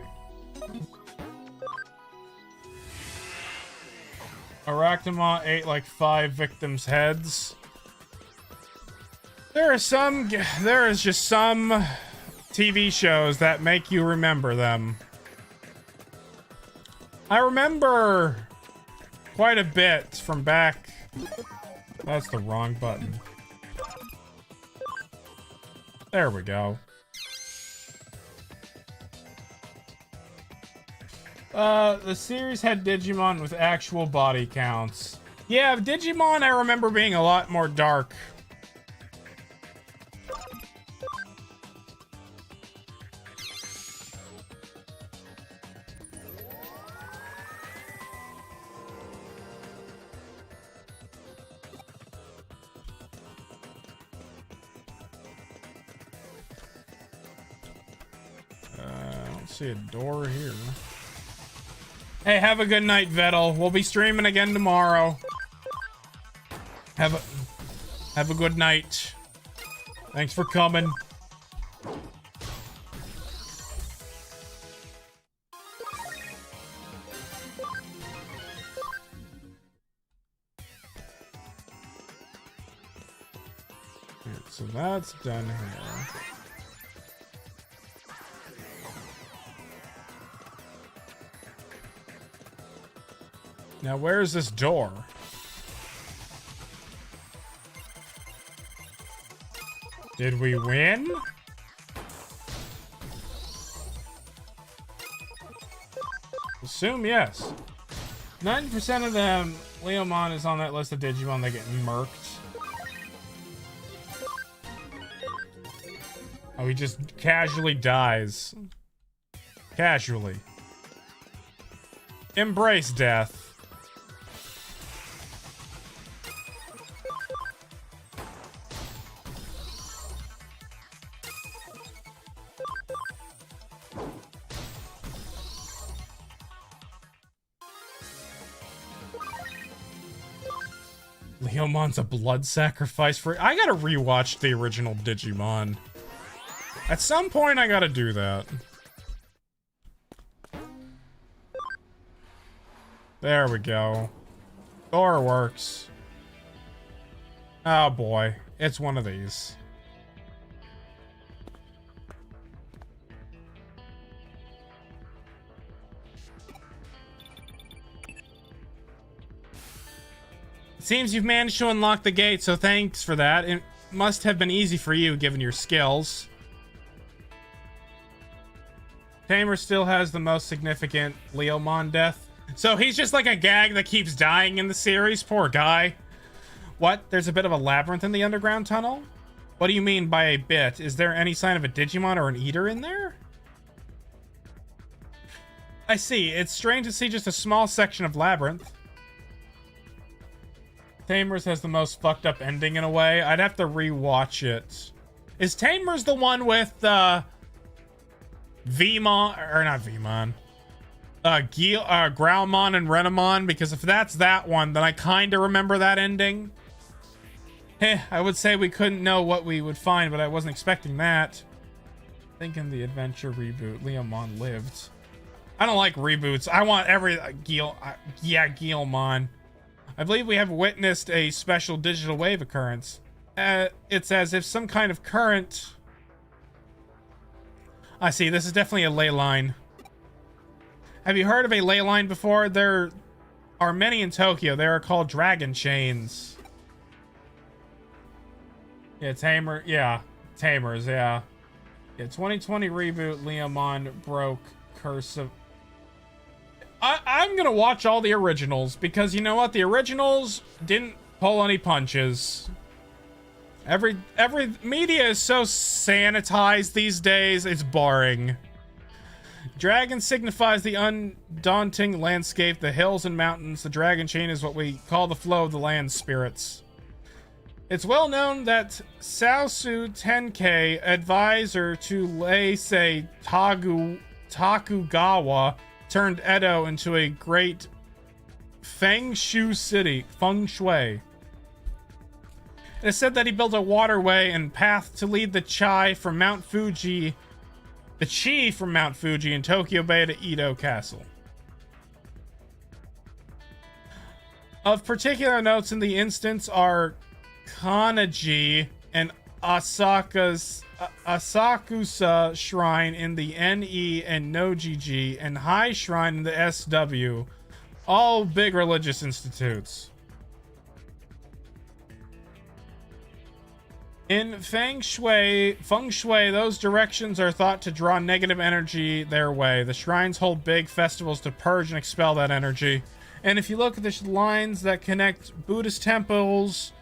Arachnamon ate like 5 victims' heads. There is just some TV shows that make you remember them. I remember quite a bit from back. That's the wrong button. There we go. The series had Digimon with actual body counts. Yeah, Digimon I remember being a lot more dark. I don't see a door here. Hey, have a good night, Vettel. We'll be streaming again tomorrow. Have a good night. Thanks for coming. Right, so that's done here. Now, where's this door? Did we win? Assume yes. 90% of them, Leomon is on that list of Digimon that get murked. Oh, he just casually dies. Casually. Embrace death. Leomon's a blood sacrifice for... I gotta rewatch the original Digimon. At some point, I gotta do that. There we go. Door works. Oh boy, it's one of these. Seems you've managed to unlock the gate, so thanks for that. It must have been easy for you, given your skills. Tamer still has the most significant Leomon death. So he's just like a gag that keeps dying in the series? Poor guy. What? There's a bit of a labyrinth in the underground tunnel? What do you mean by a bit? Is there any sign of a Digimon or an Eater in there? I see. It's strange to see just a small section of labyrinth. Tamers has the most fucked up ending in a way. I'd have to rewatch it. Is Tamers the one with Vmon, or not Vmon, Growlmon and Renamon? Because if that's that one, then I kind of remember that ending. I would say we couldn't know what we would find, but I wasn't expecting that. Thinking the adventure reboot, Leomon lived. I don't like reboots. I want every Guilmon. I believe we have witnessed a special digital wave occurrence. It's as if some kind of current... I see, this is definitely a ley line. Have you heard of a ley line before? There are many in Tokyo. They are called dragon chains. Yeah, Tamers, yeah. 2020 reboot, Leomon broke curse of... I'm gonna watch all the originals, because you know what? The originals didn't pull any punches. Every media is so sanitized these days, it's boring. Dragon signifies the undaunting landscape, the hills and mountains. The dragon chain is what we call the flow of the land spirits. It's well known that Saosu Tenkei, advisor to Leisei Takugawa, turned Edo into a great feng shui city. Feng shui. It is said that he built a waterway and path to lead the chi from Mount Fuji in Tokyo Bay to Edo Castle. Of particular notes in the instance are Kanaji and Asakusa Shrine in the NE and Nojiji, and High Shrine in the SW. All big religious institutes. In feng shui, those directions are thought to draw negative energy their way. The shrines hold big festivals to purge and expel that energy. And if you look at the lines that connect Buddhist temples,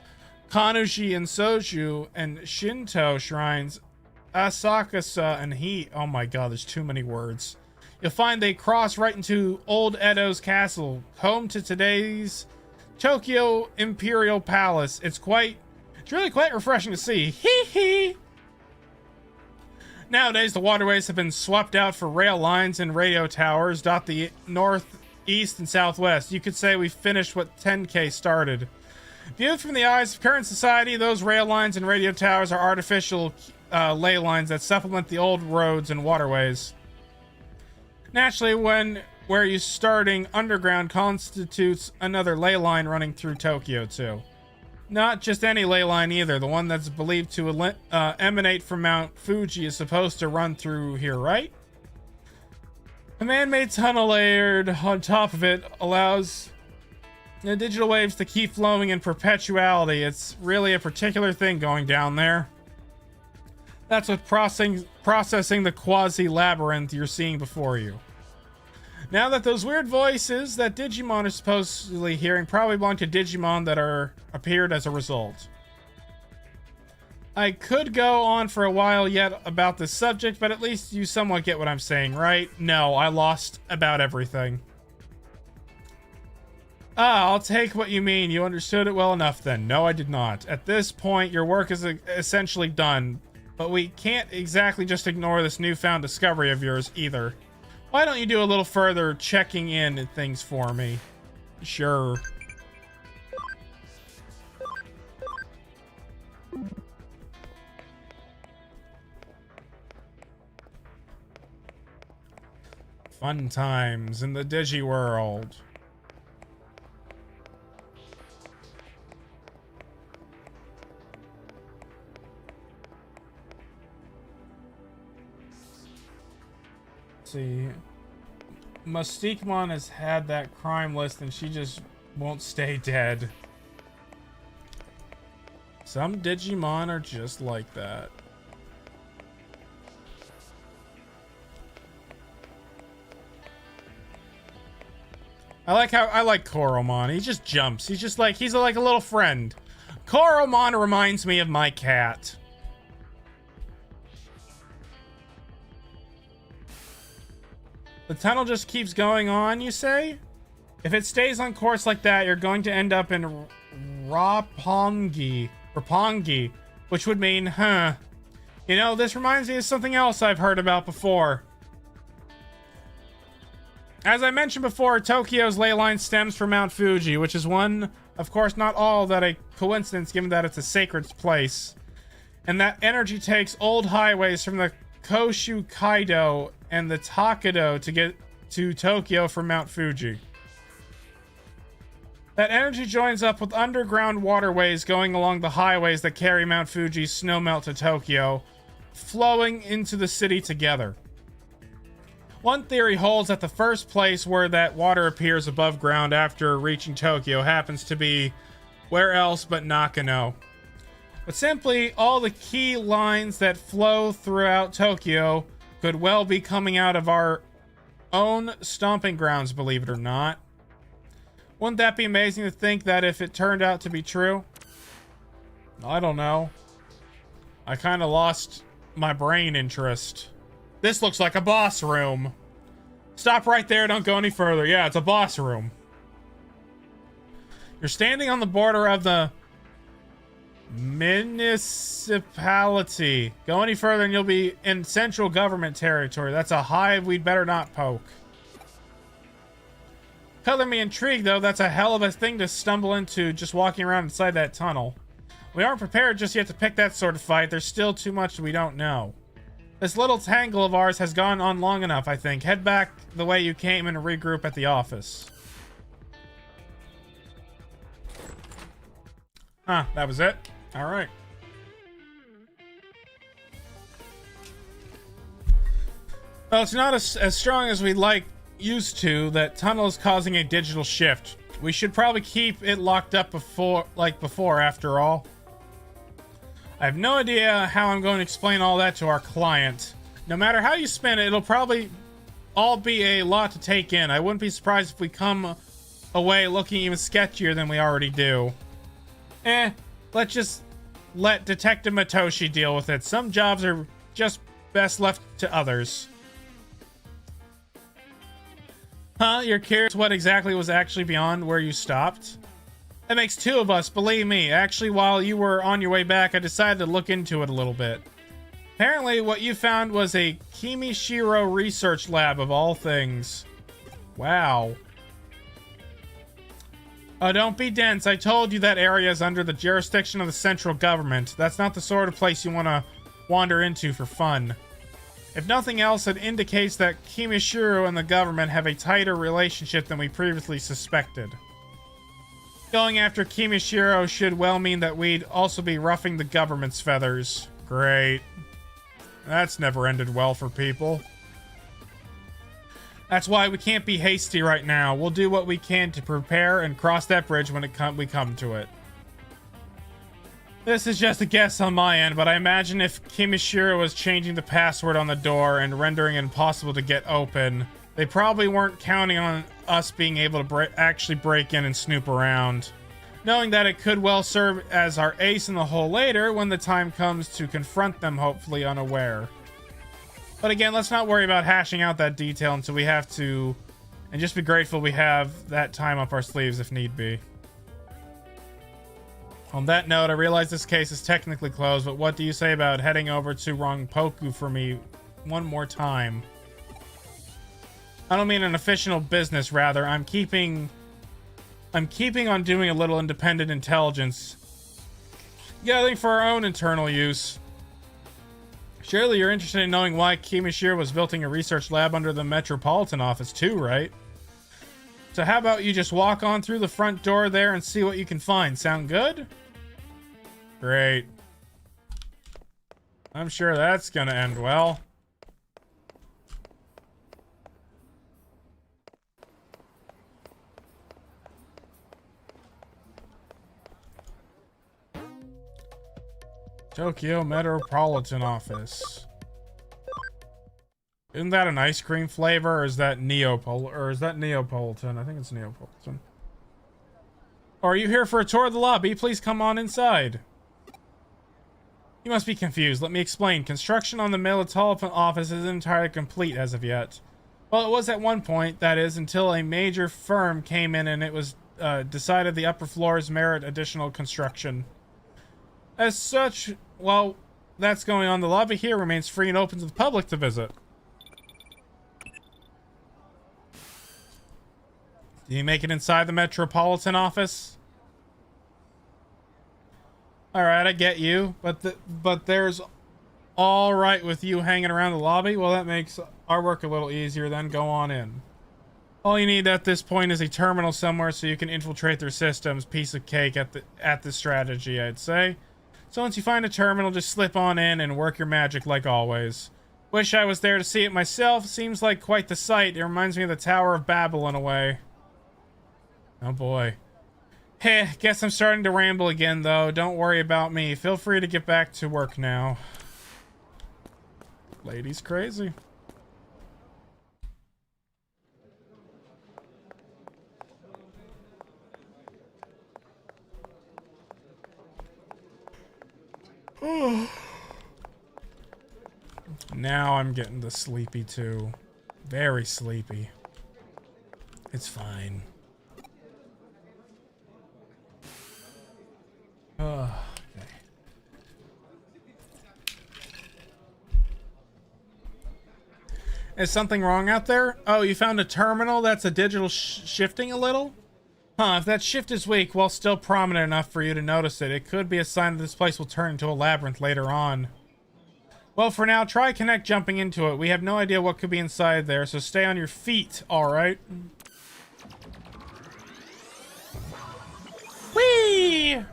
Kanuji and Soju, and Shinto shrines, Asakasa and oh my god, there's too many words. You'll find they cross right into Old Edo's castle, home to today's Tokyo Imperial Palace. It's really quite refreshing to see. Hee hee! Nowadays, the waterways have been swapped out for rail lines and radio towers dot the north, east, and southwest. You could say we finished what 10K started. Viewed from the eyes of current society, those rail lines and radio towers are artificial ley lines that supplement the old roads and waterways. Naturally, where you starting underground constitutes another ley line running through Tokyo too. Not just any ley line either. The one that's believed to emanate from Mount Fuji is supposed to run through here, right? A man-made tunnel layered on top of it allows the digital waves to keep flowing in perpetuality. It's really a particular thing going down there. That's with processing the quasi-labyrinth you're seeing before you. Now that those weird voices that Digimon are supposedly hearing probably belong to Digimon that appeared as a result. I could go on for a while yet about this subject, but at least you somewhat get what I'm saying, right? No, I lost about everything. I'll take what you mean. You understood it well enough then. No, I did not. At this point, your work is essentially done, but we can't exactly just ignore this newfound discovery of yours either. Why don't you do a little further checking in and things for me? Sure. Fun times in the Digi world. See, Mystiquemon has had that crime list and she just won't stay dead. Some Digimon are just like that. I like Koromon. He just jumps. He's like a little friend. Koromon reminds me of my cat. The tunnel just keeps going on, you say? If it stays on course like that, you're going to end up in Roppongi, which would mean, You know, this reminds me of something else I've heard about before. As I mentioned before, Tokyo's ley line stems from Mount Fuji, which is one, of course not all that a coincidence given that it's a sacred place. And that energy takes old highways from the Koshu Kaido and the Takado to get to Tokyo from Mount Fuji. That energy joins up with underground waterways going along the highways that carry Mount Fuji's snowmelt to Tokyo, flowing into the city together. One theory holds that the first place where that water appears above ground after reaching Tokyo happens to be where else but Nakano. But simply, all the key lines that flow throughout Tokyo could well be coming out of our own stomping grounds, believe it or not. Wouldn't that be amazing to think that if it turned out to be true? I don't know. I kind of lost my brain interest. This looks like a boss room. Stop right there, don't go any further. Yeah, it's a boss room. You're standing on the border of the municipality. Go any further and you'll be in central government territory. That's a hive we'd better not poke. Color me intrigued, though. That's a hell of a thing to stumble into just walking around inside that tunnel. We aren't prepared just yet to pick that sort of fight. There's still too much we don't know. This little tangle of ours has gone on long enough, I think. Head back the way you came and regroup at the office. Huh, that was it? Alright. Well, it's not as strong as we'd like used to, that tunnel is causing a digital shift. We should probably keep it locked up before after all. I have no idea how I'm going to explain all that to our client. No matter how you spin it, it'll probably all be a lot to take in. I wouldn't be surprised if we come away looking even sketchier than we already do. Let's just let Detective Matoshi deal with it. Some jobs are just best left to others. Huh? You're curious what exactly was actually beyond where you stopped? That makes two of us, believe me. Actually, while you were on your way back, I decided to look into it a little bit. Apparently, what you found was a Kimishiro research lab of all things. Wow. Oh, don't be dense. I told you that area is under the jurisdiction of the central government. That's not the sort of place you want to wander into for fun. If nothing else, it indicates that Kimishiro and the government have a tighter relationship than we previously suspected. Going after Kimishiro should well mean that we'd also be ruffling the government's feathers. Great. That's never ended well for people. That's why we can't be hasty right now. We'll do what we can to prepare and cross that bridge when we come to it. This is just a guess on my end, but I imagine if Kimishiro was changing the password on the door and rendering it impossible to get open, they probably weren't counting on us being able to actually break in and snoop around. Knowing that it could well serve as our ace in the hole later when the time comes to confront them, hopefully unaware. But again, let's not worry about hashing out that detail until we have to, and just be grateful we have that time up our sleeves if need be. On that note, I realize this case is technically closed, but what do you say about heading over to Rongpoku for me one more time? I don't mean an official business, rather. I'm keeping on doing a little independent intelligence gathering for our own internal use. Surely you're interested in knowing why Kimishiro was building a research lab under the Metropolitan office too, right? So how about you just walk on through the front door there and see what you can find. Sound good? Great. I'm sure that's gonna end well. Tokyo Metropolitan Office. Isn't that an ice cream flavor, or is that Neapolitan? I think it's Neapolitan. Or are you here for a tour of the lobby? Please come on inside. You must be confused. Let me explain. Construction on the Metropolitan office isn't entirely complete as of yet. Well, it was at one point, that is, until a major firm came in and it was decided the upper floors merit additional construction. As such, while that's going on, the lobby here remains free and open to the public to visit. Do you make it inside the Metropolitan office? Alright, I get you, but there's all right with you hanging around the lobby? Well, that makes our work a little easier, then go on in. All you need at this point is a terminal somewhere so you can infiltrate their systems. Piece of cake at the strategy, I'd say. So once you find a terminal, just slip on in and work your magic like always. Wish I was there to see it myself. Seems like quite the sight. It reminds me of the Tower of Babel in a way. Oh boy. Heh, guess I'm starting to ramble again though. Don't worry about me. Feel free to get back to work now. Lady's crazy. Now I'm getting the sleepy too. Very sleepy. It's fine. Okay. Is something wrong out there? Oh, you found a terminal that's a digital shifting a little? Huh, if that shift is weak while still prominent enough for you to notice it, it could be a sign that this place will turn into a labyrinth later on. Well, for now, try connect jumping into it. We have no idea what could be inside there, so stay on your feet, alright? Whee!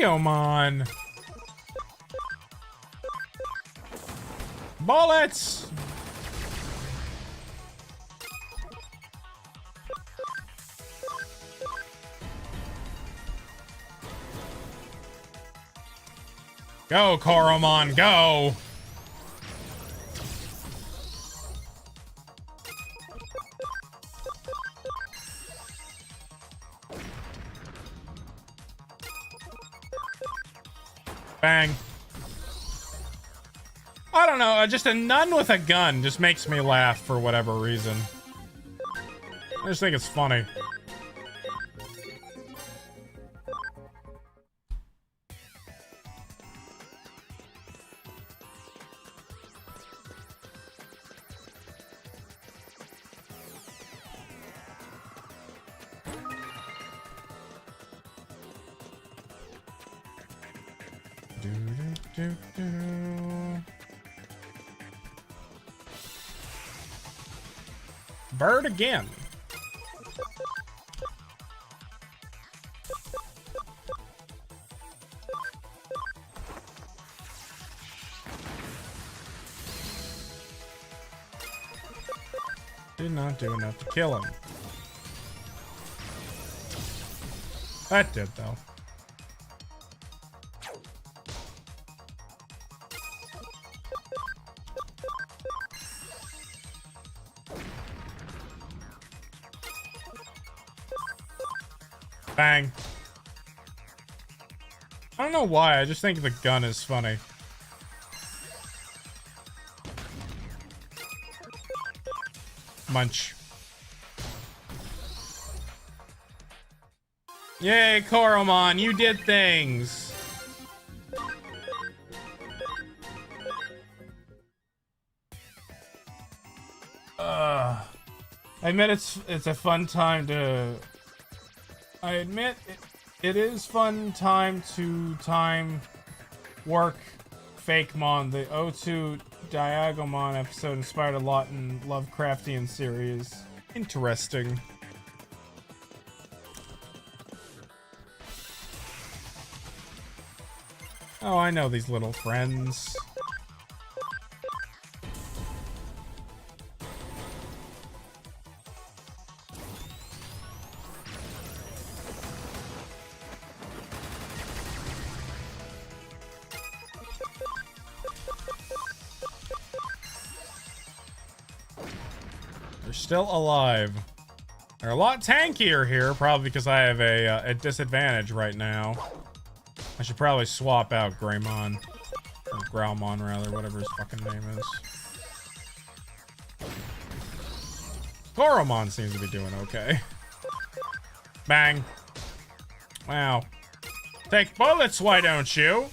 Digimon. Bullets. Go, Koromon, go! Bang. I don't know, just a nun with a gun just makes me laugh for whatever reason. I just think it's funny. Bird again. Did not do enough to kill him. That did, though. Bang. I don't know why, I just think the gun is funny. Munch. Yay, Koromon, you did things. I admit it's a fun time to... I admit it is fun time to work Fakemon. The O2 Diagomon episode inspired a lot in Lovecraftian series. Interesting. Oh, I know these little friends. Still alive. They're a lot tankier here, probably because I have a disadvantage right now. I should probably swap out Greymon. Or Growlmon, rather, whatever his fucking name is. Koromon seems to be doing okay. Bang. Wow. Take bullets, why don't you?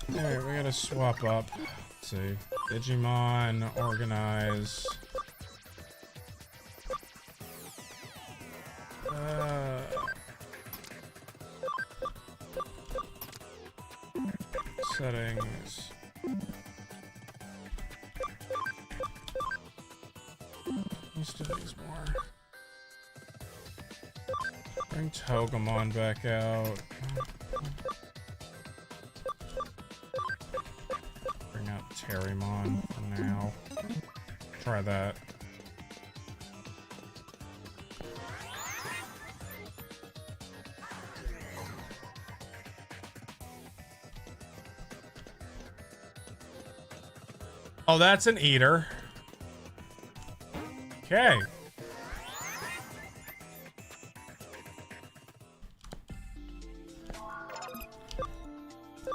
Alright, we gotta swap up. Let's see. Digimon, organize. Settings. Let's do these more. Bring Togemon back out. Bring out Terrymon for now. Try that. Oh, that's an eater. Okay.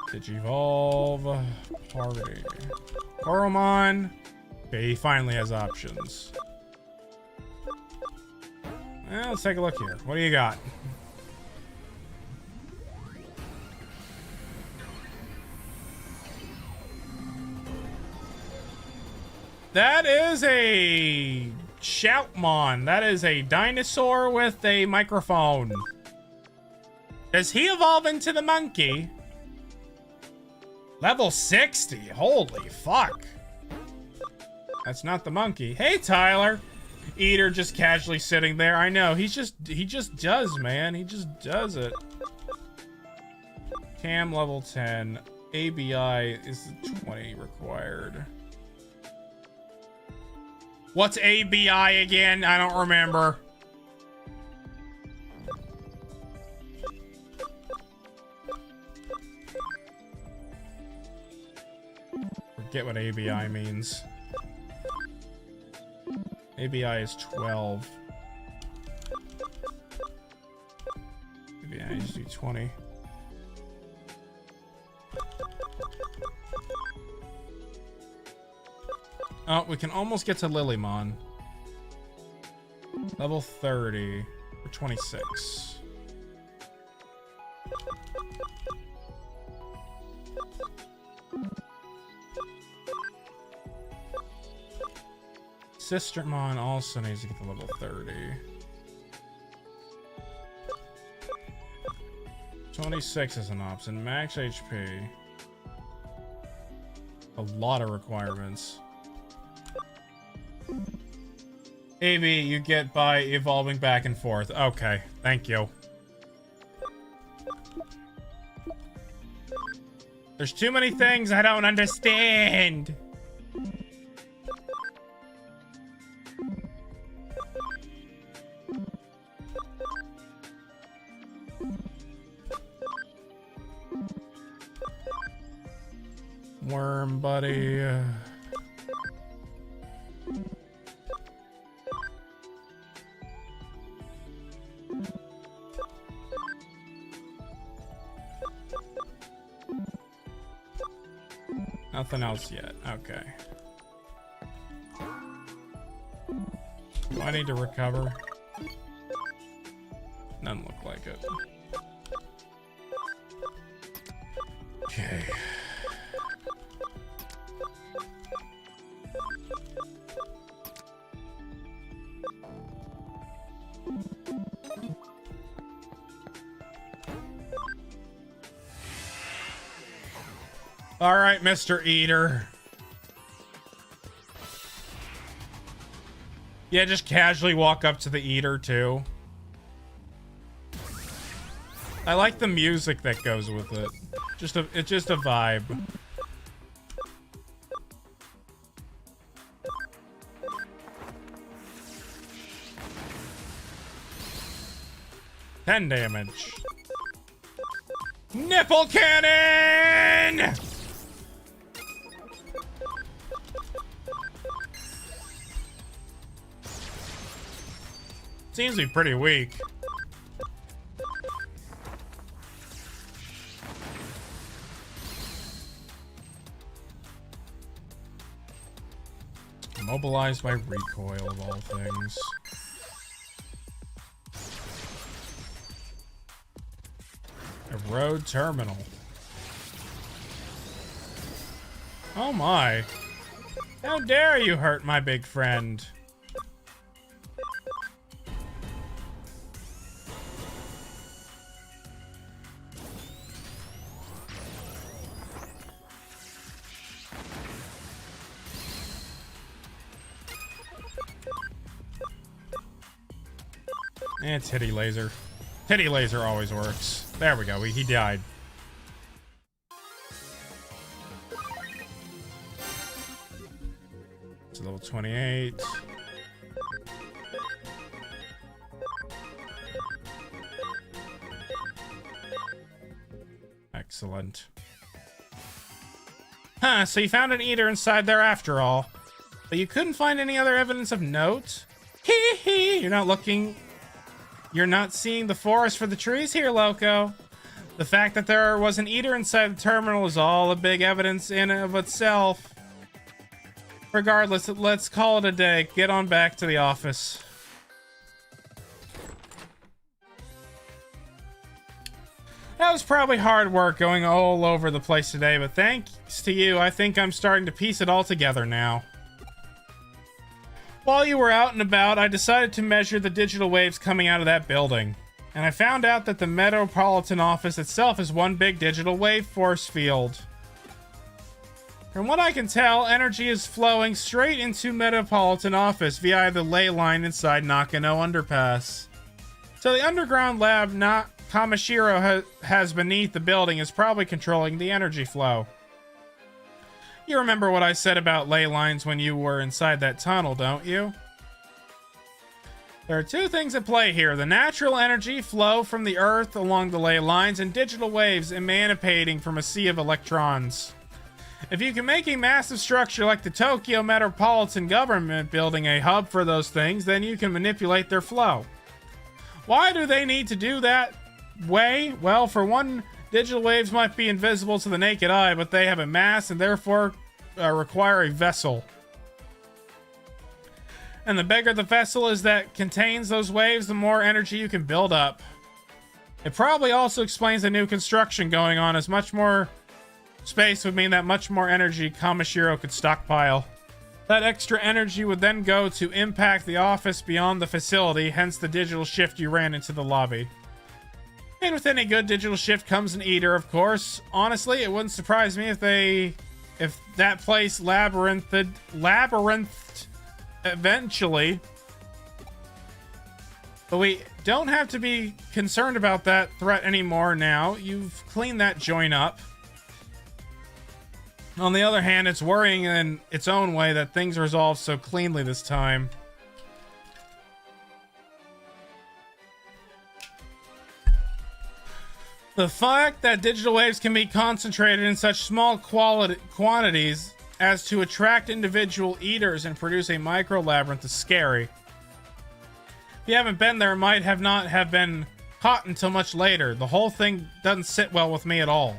Digivolve. Party. Koromon. Okay, he finally has options. Well, let's take a look here. What do you got? That is a Shoutmon. That is a dinosaur with a microphone. Does he evolve into the monkey? Level 60. Holy fuck. That's not the monkey. Hey, Tyler. Eater just casually sitting there. I know. He just does, man. He just does it. Cam level 10. ABI is 20 required. What's ABI again? I don't remember. Forget what ABI means. ABI is 12. ABI needs to do 20. Oh, we can almost get to Lilymon. Level 30 for 26. Sistermon also needs to get to level 30. 26 is an option. Max HP. A lot of requirements. AB, you get by evolving back and forth. Okay, thank you. There's too many things I don't understand. Worm buddy. Nothing else yet. Okay. Do I need to recover? Doesn't look like it. Okay. All right, Mr. Eater. Yeah, just casually walk up to the Eater, too. I like the music that goes with it. It's just a vibe. $10 damage. Nipple cannon! Seems to be pretty weak. Immobilized by recoil of all things. A road terminal. Oh my. How dare you hurt my big friend? It's Titty Laser. Titty Laser always works. There we go. He died. It's level 28. Excellent. Huh, so you found an Eater inside there after all. But you couldn't find any other evidence of note? Hee hee! You're not seeing the forest for the trees here, Loco. The fact that there was an Eater inside the terminal is all a big evidence in and of itself. Regardless, let's call it a day. Get on back to the office. That was probably hard work going all over the place today, but thanks to you, I think I'm starting to piece it all together now. While you were out and about, I decided to measure the digital waves coming out of that building. And I found out that the Metropolitan office itself is one big digital wave force field. From what I can tell, energy is flowing straight into Metropolitan Office via the ley line inside Nakano Underpass. So the underground lab Kamashiro has beneath the building is probably controlling the energy flow. You remember what I said about ley lines when you were inside that tunnel, don't you? There are two things at play here. The natural energy flow from the Earth along the ley lines and digital waves emanating from a sea of electrons. If you can make a massive structure like the Tokyo Metropolitan Government Building a hub for those things, then you can manipulate their flow. Why do they need to do that way? Well, for one, digital waves might be invisible to the naked eye, but they have a mass and therefore require a vessel. And the bigger the vessel is that contains those waves, the more energy you can build up. It probably also explains the new construction going on, as much more space would mean that much more energy Kamashiro could stockpile. That extra energy would then go to impact the office beyond the facility, hence the digital shift you ran into the lobby. And with any good digital shift comes an eater, of course. Honestly, it wouldn't surprise me if that place labyrinthed eventually. But we don't have to be concerned about that threat anymore now. You've cleaned that joint up. On the other hand, it's worrying in its own way that things resolved so cleanly this time. The fact that digital waves can be concentrated in such small quantities as to attract individual eaters and produce a micro labyrinth is scary. If you haven't been there, it might not have been caught until much later. The whole thing doesn't sit well with me at all.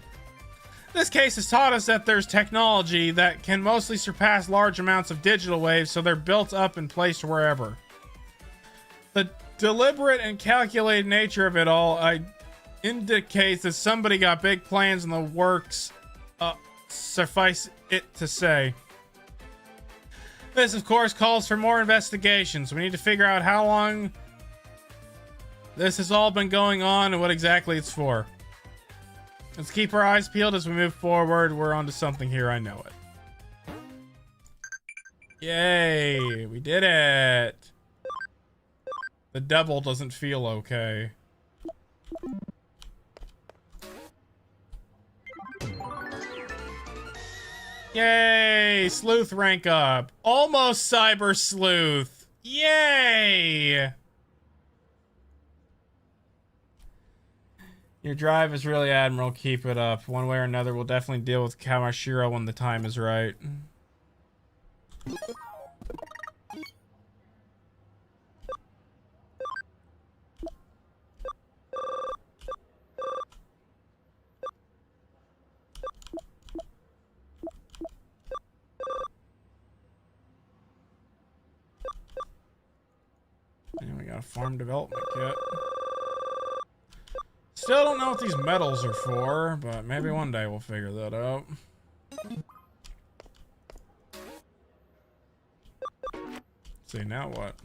This case has taught us that there's technology that can mostly surpass large amounts of digital waves, so they're built up and placed wherever. The deliberate and calculated nature of it all indicates that somebody got big plans in the works, suffice it to say. This, of course, calls for more investigations. We need to figure out how long this has all been going on and what exactly it's for. Let's keep our eyes peeled as we move forward. We're onto something here, I know it. Yay, we did it. The double doesn't feel okay. Yay, Sleuth rank up. Almost Cybersleuth. Yay! Your drive is really admirable. Keep it up. One way or another, we'll definitely deal with Kamashiro when the time is right. And we got a farm development kit. Still don't know what these medals are for, but maybe one day we'll figure that out. See, now what?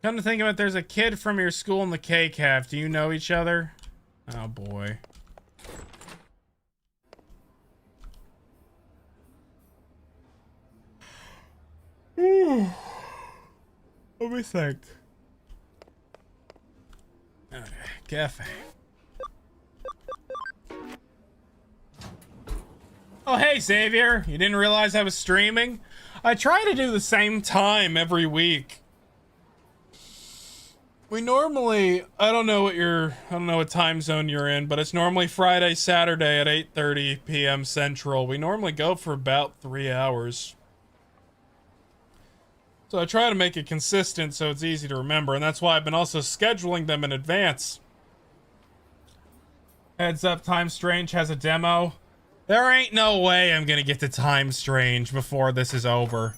Come to think of it, there's a kid from your school in the K-Caf. Do you know each other? Oh boy. Let me think. Okay, cafe. Oh, hey, Xavier. You didn't realize I was streaming? I try to do the same time every week. We normally, I don't know what time zone you're in, but it's normally Friday, Saturday at 8:30 p.m. Central. We normally go for about 3 hours. So I try to make it consistent so it's easy to remember, and that's why I've been also scheduling them in advance. Heads up, Time Strange has a demo. There ain't no way I'm gonna get to Time Strange before this is over.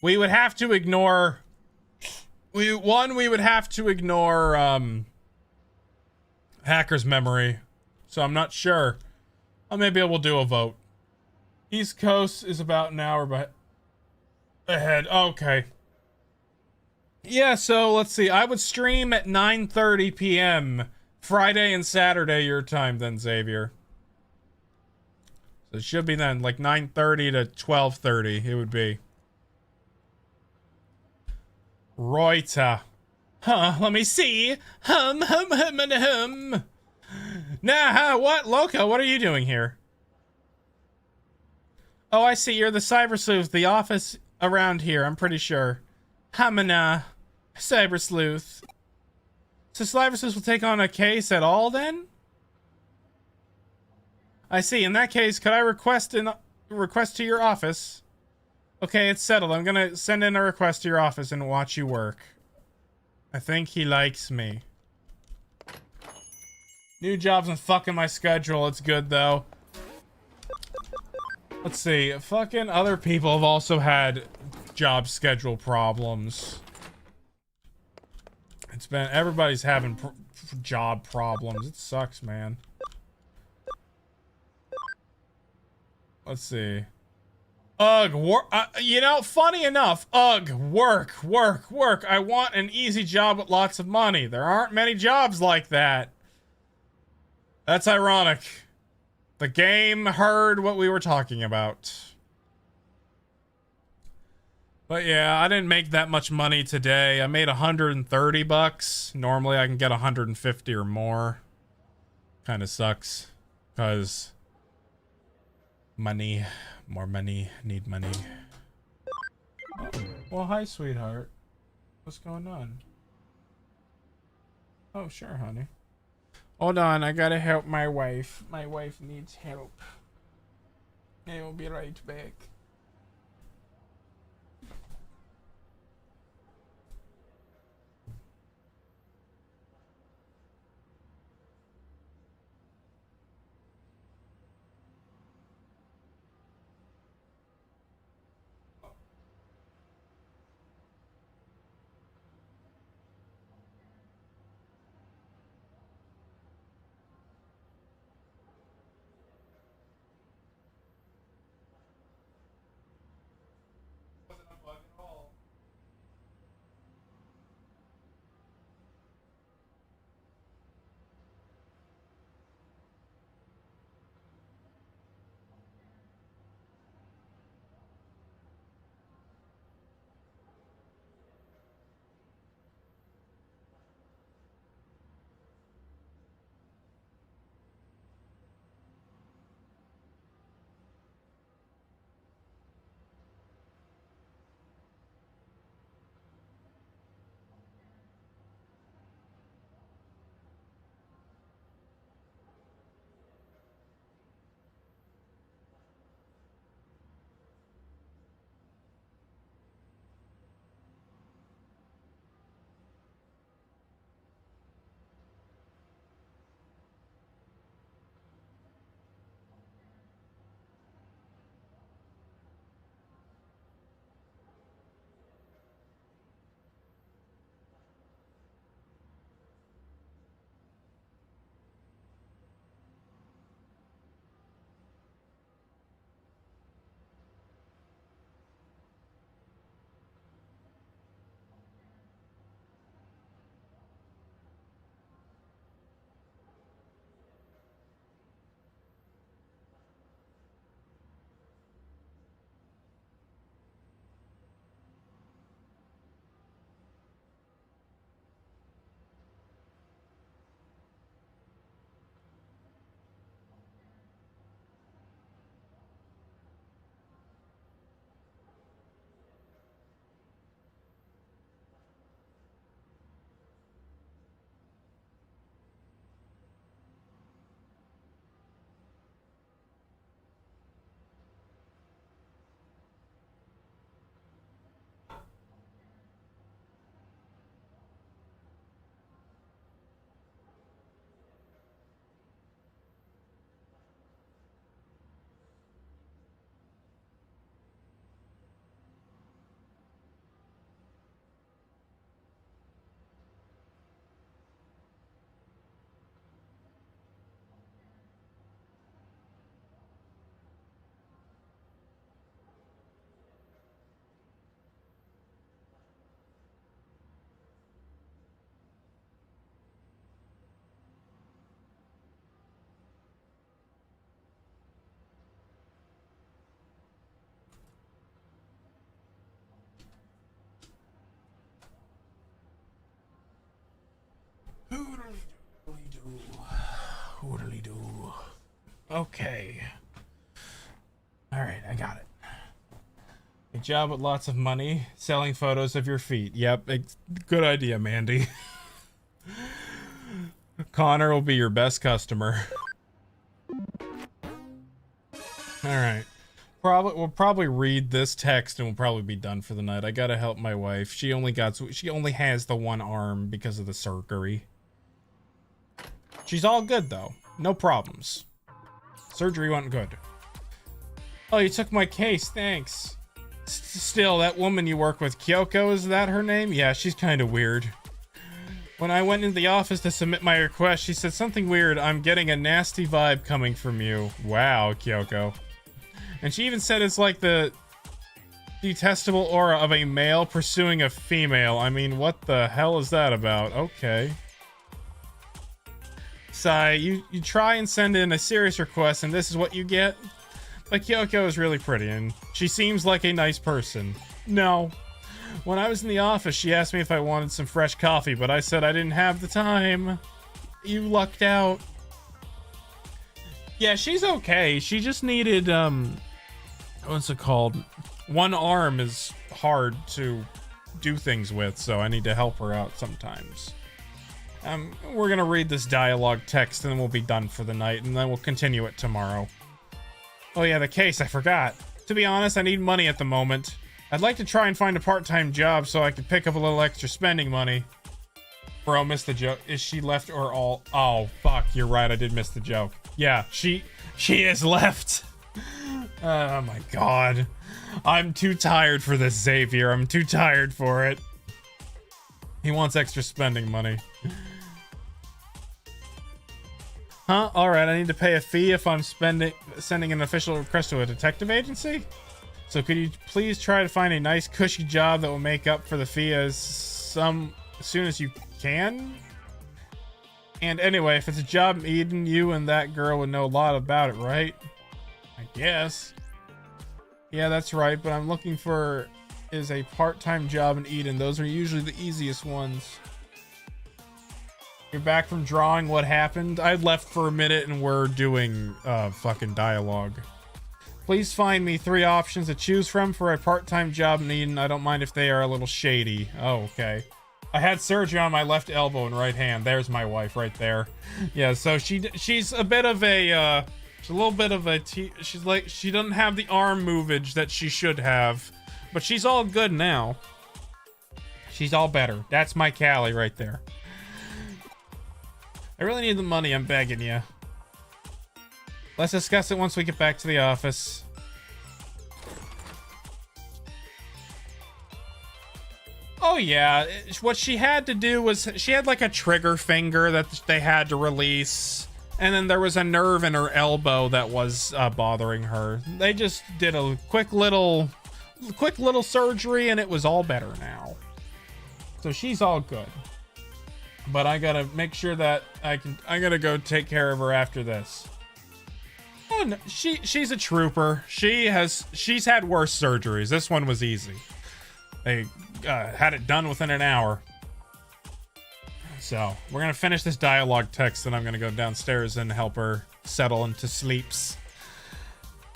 We would have to ignore... we would have to ignore, Hacker's Memory. So I'm not sure. Well, maybe we'll do a vote. East Coast is about an hour ahead. Okay. Yeah, so let's see. I would stream at 9:30 p.m. Friday and Saturday your time then, Xavier. So it should be then, like 9:30 to 12:30 it would be. Reuter. Huh, let me see. Hum. Nah, what? Loco, what are you doing here? Oh, I see. You're the Cybersleuth, the office around here, I'm pretty sure. Hamana. Cybersleuth. So Cybersleuth will take on a case at all, then? I see. In that case, could I request to your office? Okay, it's settled. I'm gonna send in a request to your office and watch you work. I think he likes me. New jobs and fucking my schedule. It's good, though. Let's see. Fucking other people have also had job schedule problems. It's been... Everybody's having job problems. It sucks, man. Let's see. Ugh, you know, funny enough, work. I want an easy job with lots of money. There aren't many jobs like that. That's ironic. The game heard what we were talking about. But yeah, I didn't make that much money today. I made 130 bucks. Normally I can get 150 or more. Kind of sucks. Because money, more money, need money. Oh, well, hi, sweetheart. What's going on? Oh, sure, honey. Hold on, I gotta help my wife. My wife needs help. I will be right back. Oodly doo. Okay. Alright, I got it. A job with lots of money, selling photos of your feet. Yep, good idea, Mandy. Connor will be your best customer. Alright. We'll probably read this text and we'll probably be done for the night. I gotta help my wife. She only has the one arm because of the surgery. She's all good though. No problems. Surgery went good. Oh, you took my case, thanks. Still, that woman you work with, Kyoko, is that her name? Yeah, she's kind of weird. When I went into the office to submit my request, she said something weird. I'm getting a nasty vibe coming from you. Wow, Kyoko. And she even said it's like the detestable aura of a male pursuing a female. I mean, what the hell is that about? Okay. Sai, you try and send in a serious request and this is what you get? But Kyoko is really pretty and she seems like a nice person. No. When I was in the office, she asked me if I wanted some fresh coffee, but I said I didn't have the time. You lucked out. Yeah, she's okay. She just needed, what's it called? One arm is hard to do things with, so I need to help her out sometimes. We're gonna read this dialogue text and then we'll be done for the night, and then we'll continue it tomorrow. Oh yeah, the case, I forgot. To be honest, I need money at the moment. I'd like to try and find a part-time job so I could pick up a little extra spending money. Bro, missed the joke. Is she left or all? Oh, fuck, you're right, I did miss the joke. Yeah, she is left. Oh my god. I'm too tired for this, Xavier. I'm too tired for it. He wants extra spending money. Huh? Alright, I need to pay a fee if I'm sending an official request to a detective agency? So could you please try to find a nice cushy job that will make up for the fee as soon as you can? And anyway, if it's a job in Eden, you and that girl would know a lot about it, right? I guess. Yeah, that's right, but I'm looking for is a part-time job in Eden. Those are usually the easiest ones. You're back from drawing. What happened? I left for a minute and we're doing fucking dialogue. Please find me 3 options to choose from for a part-time job in Eden. I don't mind if they are a little shady. Oh, okay. I had surgery on my left elbow and right hand. There's my wife right there. Yeah, so she's a bit of a she's a little bit of a she's like, she doesn't have the arm movage that she should have, but she's all good now. She's all better. That's my Callie right there. I really need the money, I'm begging you. Let's discuss it once we get back to the office. Oh yeah, what she had to do was, she had like a trigger finger that they had to release. And then there was a nerve in her elbow that was bothering her. They just did a quick little surgery and it was all better now. So she's all good. But I gotta make sure that I gotta go take care of her after this. Oh no, she's a trooper. She's had worse surgeries. This one was easy. They had it done within an hour. So we're gonna finish this dialogue text and I'm gonna go downstairs and help her settle into sleeps.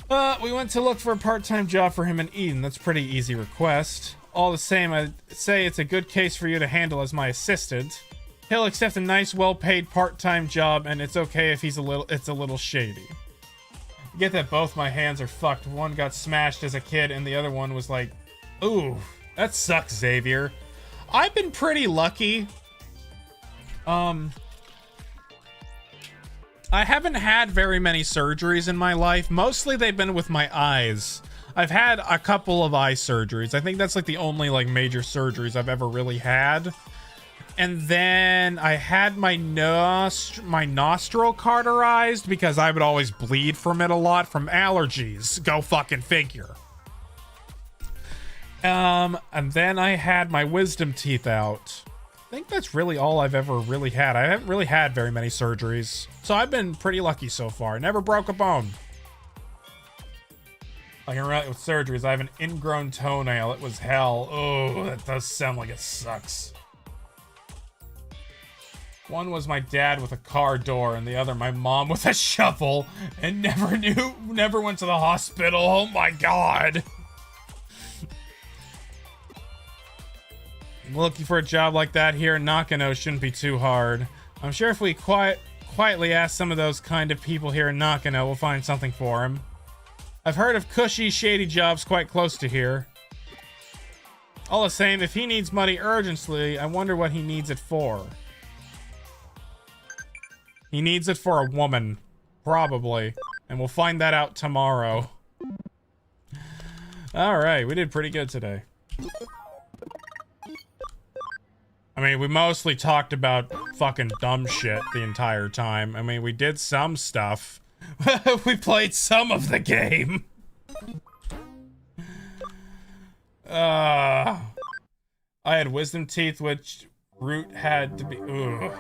We went to look for a part-time job for him in Eden. That's a pretty easy request. All the same, I'd say it's a good case for you to handle as my assistant. He'll accept a nice, well-paid part-time job, and it's okay if it's a little shady. I get that both my hands are fucked. One got smashed as a kid, and the other one was like, ooh, that sucks, Xavier. I've been pretty lucky. I haven't had very many surgeries in my life. Mostly they've been with my eyes. I've had a couple of eye surgeries. I think that's like the only like major surgeries I've ever really had. And then I had my nostril cauterized because I would always bleed from it a lot from allergies. Go fucking figure. And then I had my wisdom teeth out. I think that's really all I've ever really had. I haven't really had very many surgeries. So I've been pretty lucky so far. Never broke a bone. Like with surgeries, I have an ingrown toenail. It was hell. Oh, that does sound like it sucks. One was my dad with a car door, and the other my mom with a shovel, and never went to the hospital. Oh my god. Looking for a job like that here in Nakano shouldn't be too hard. I'm sure if we quietly ask some of those kind of people here in Nakano, we'll find something for him. I've heard of cushy, shady jobs quite close to here. All the same, if he needs money urgently, I wonder what he needs it for. He needs it for a woman. Probably. And we'll find that out tomorrow. Alright, we did pretty good today. I mean, we mostly talked about fucking dumb shit the entire time. I mean, we did some stuff. We played some of the game. I had wisdom teeth, which root had to be... Ugh.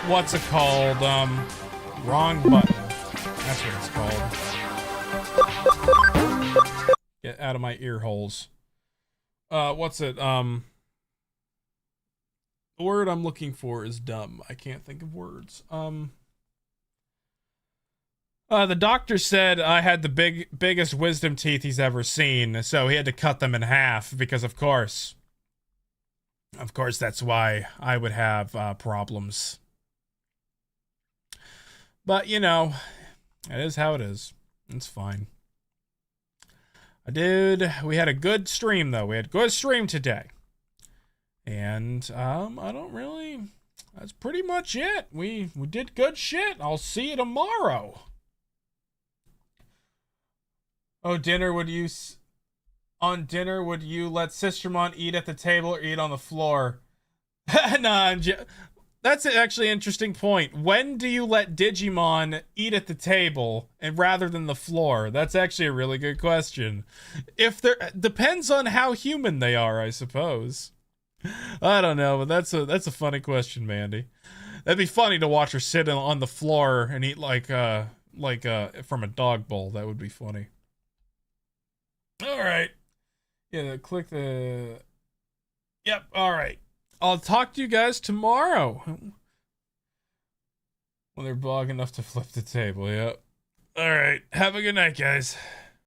What's it called? Wrong button. That's what it's called. Get out of my ear holes. What's it? The word I'm looking for is dumb. I can't think of words. The doctor said I had the biggest wisdom teeth he's ever seen, so he had to cut them in half because, of course, that's why I would have problems. But, you know, it is how it is. It's fine. We had a good stream, though. We had a good stream today. And, I don't really... That's pretty much it. We did good shit. I'll see you tomorrow. Oh, on dinner, would you let Sistermon eat at the table or eat on the floor? Nah, that's actually an interesting point. When do you let Digimon eat at the table and rather than the floor? That's actually a really good question. Depends on how human they are, I suppose. I don't know, but that's a funny question, Mandy. That'd be funny to watch her sit on the floor and eat like from a dog bowl. That would be funny. All right. Yeah, click the... Yep, all right. I'll talk to you guys tomorrow. When they're bog enough to flip the table, yep. All right. Have a good night, guys.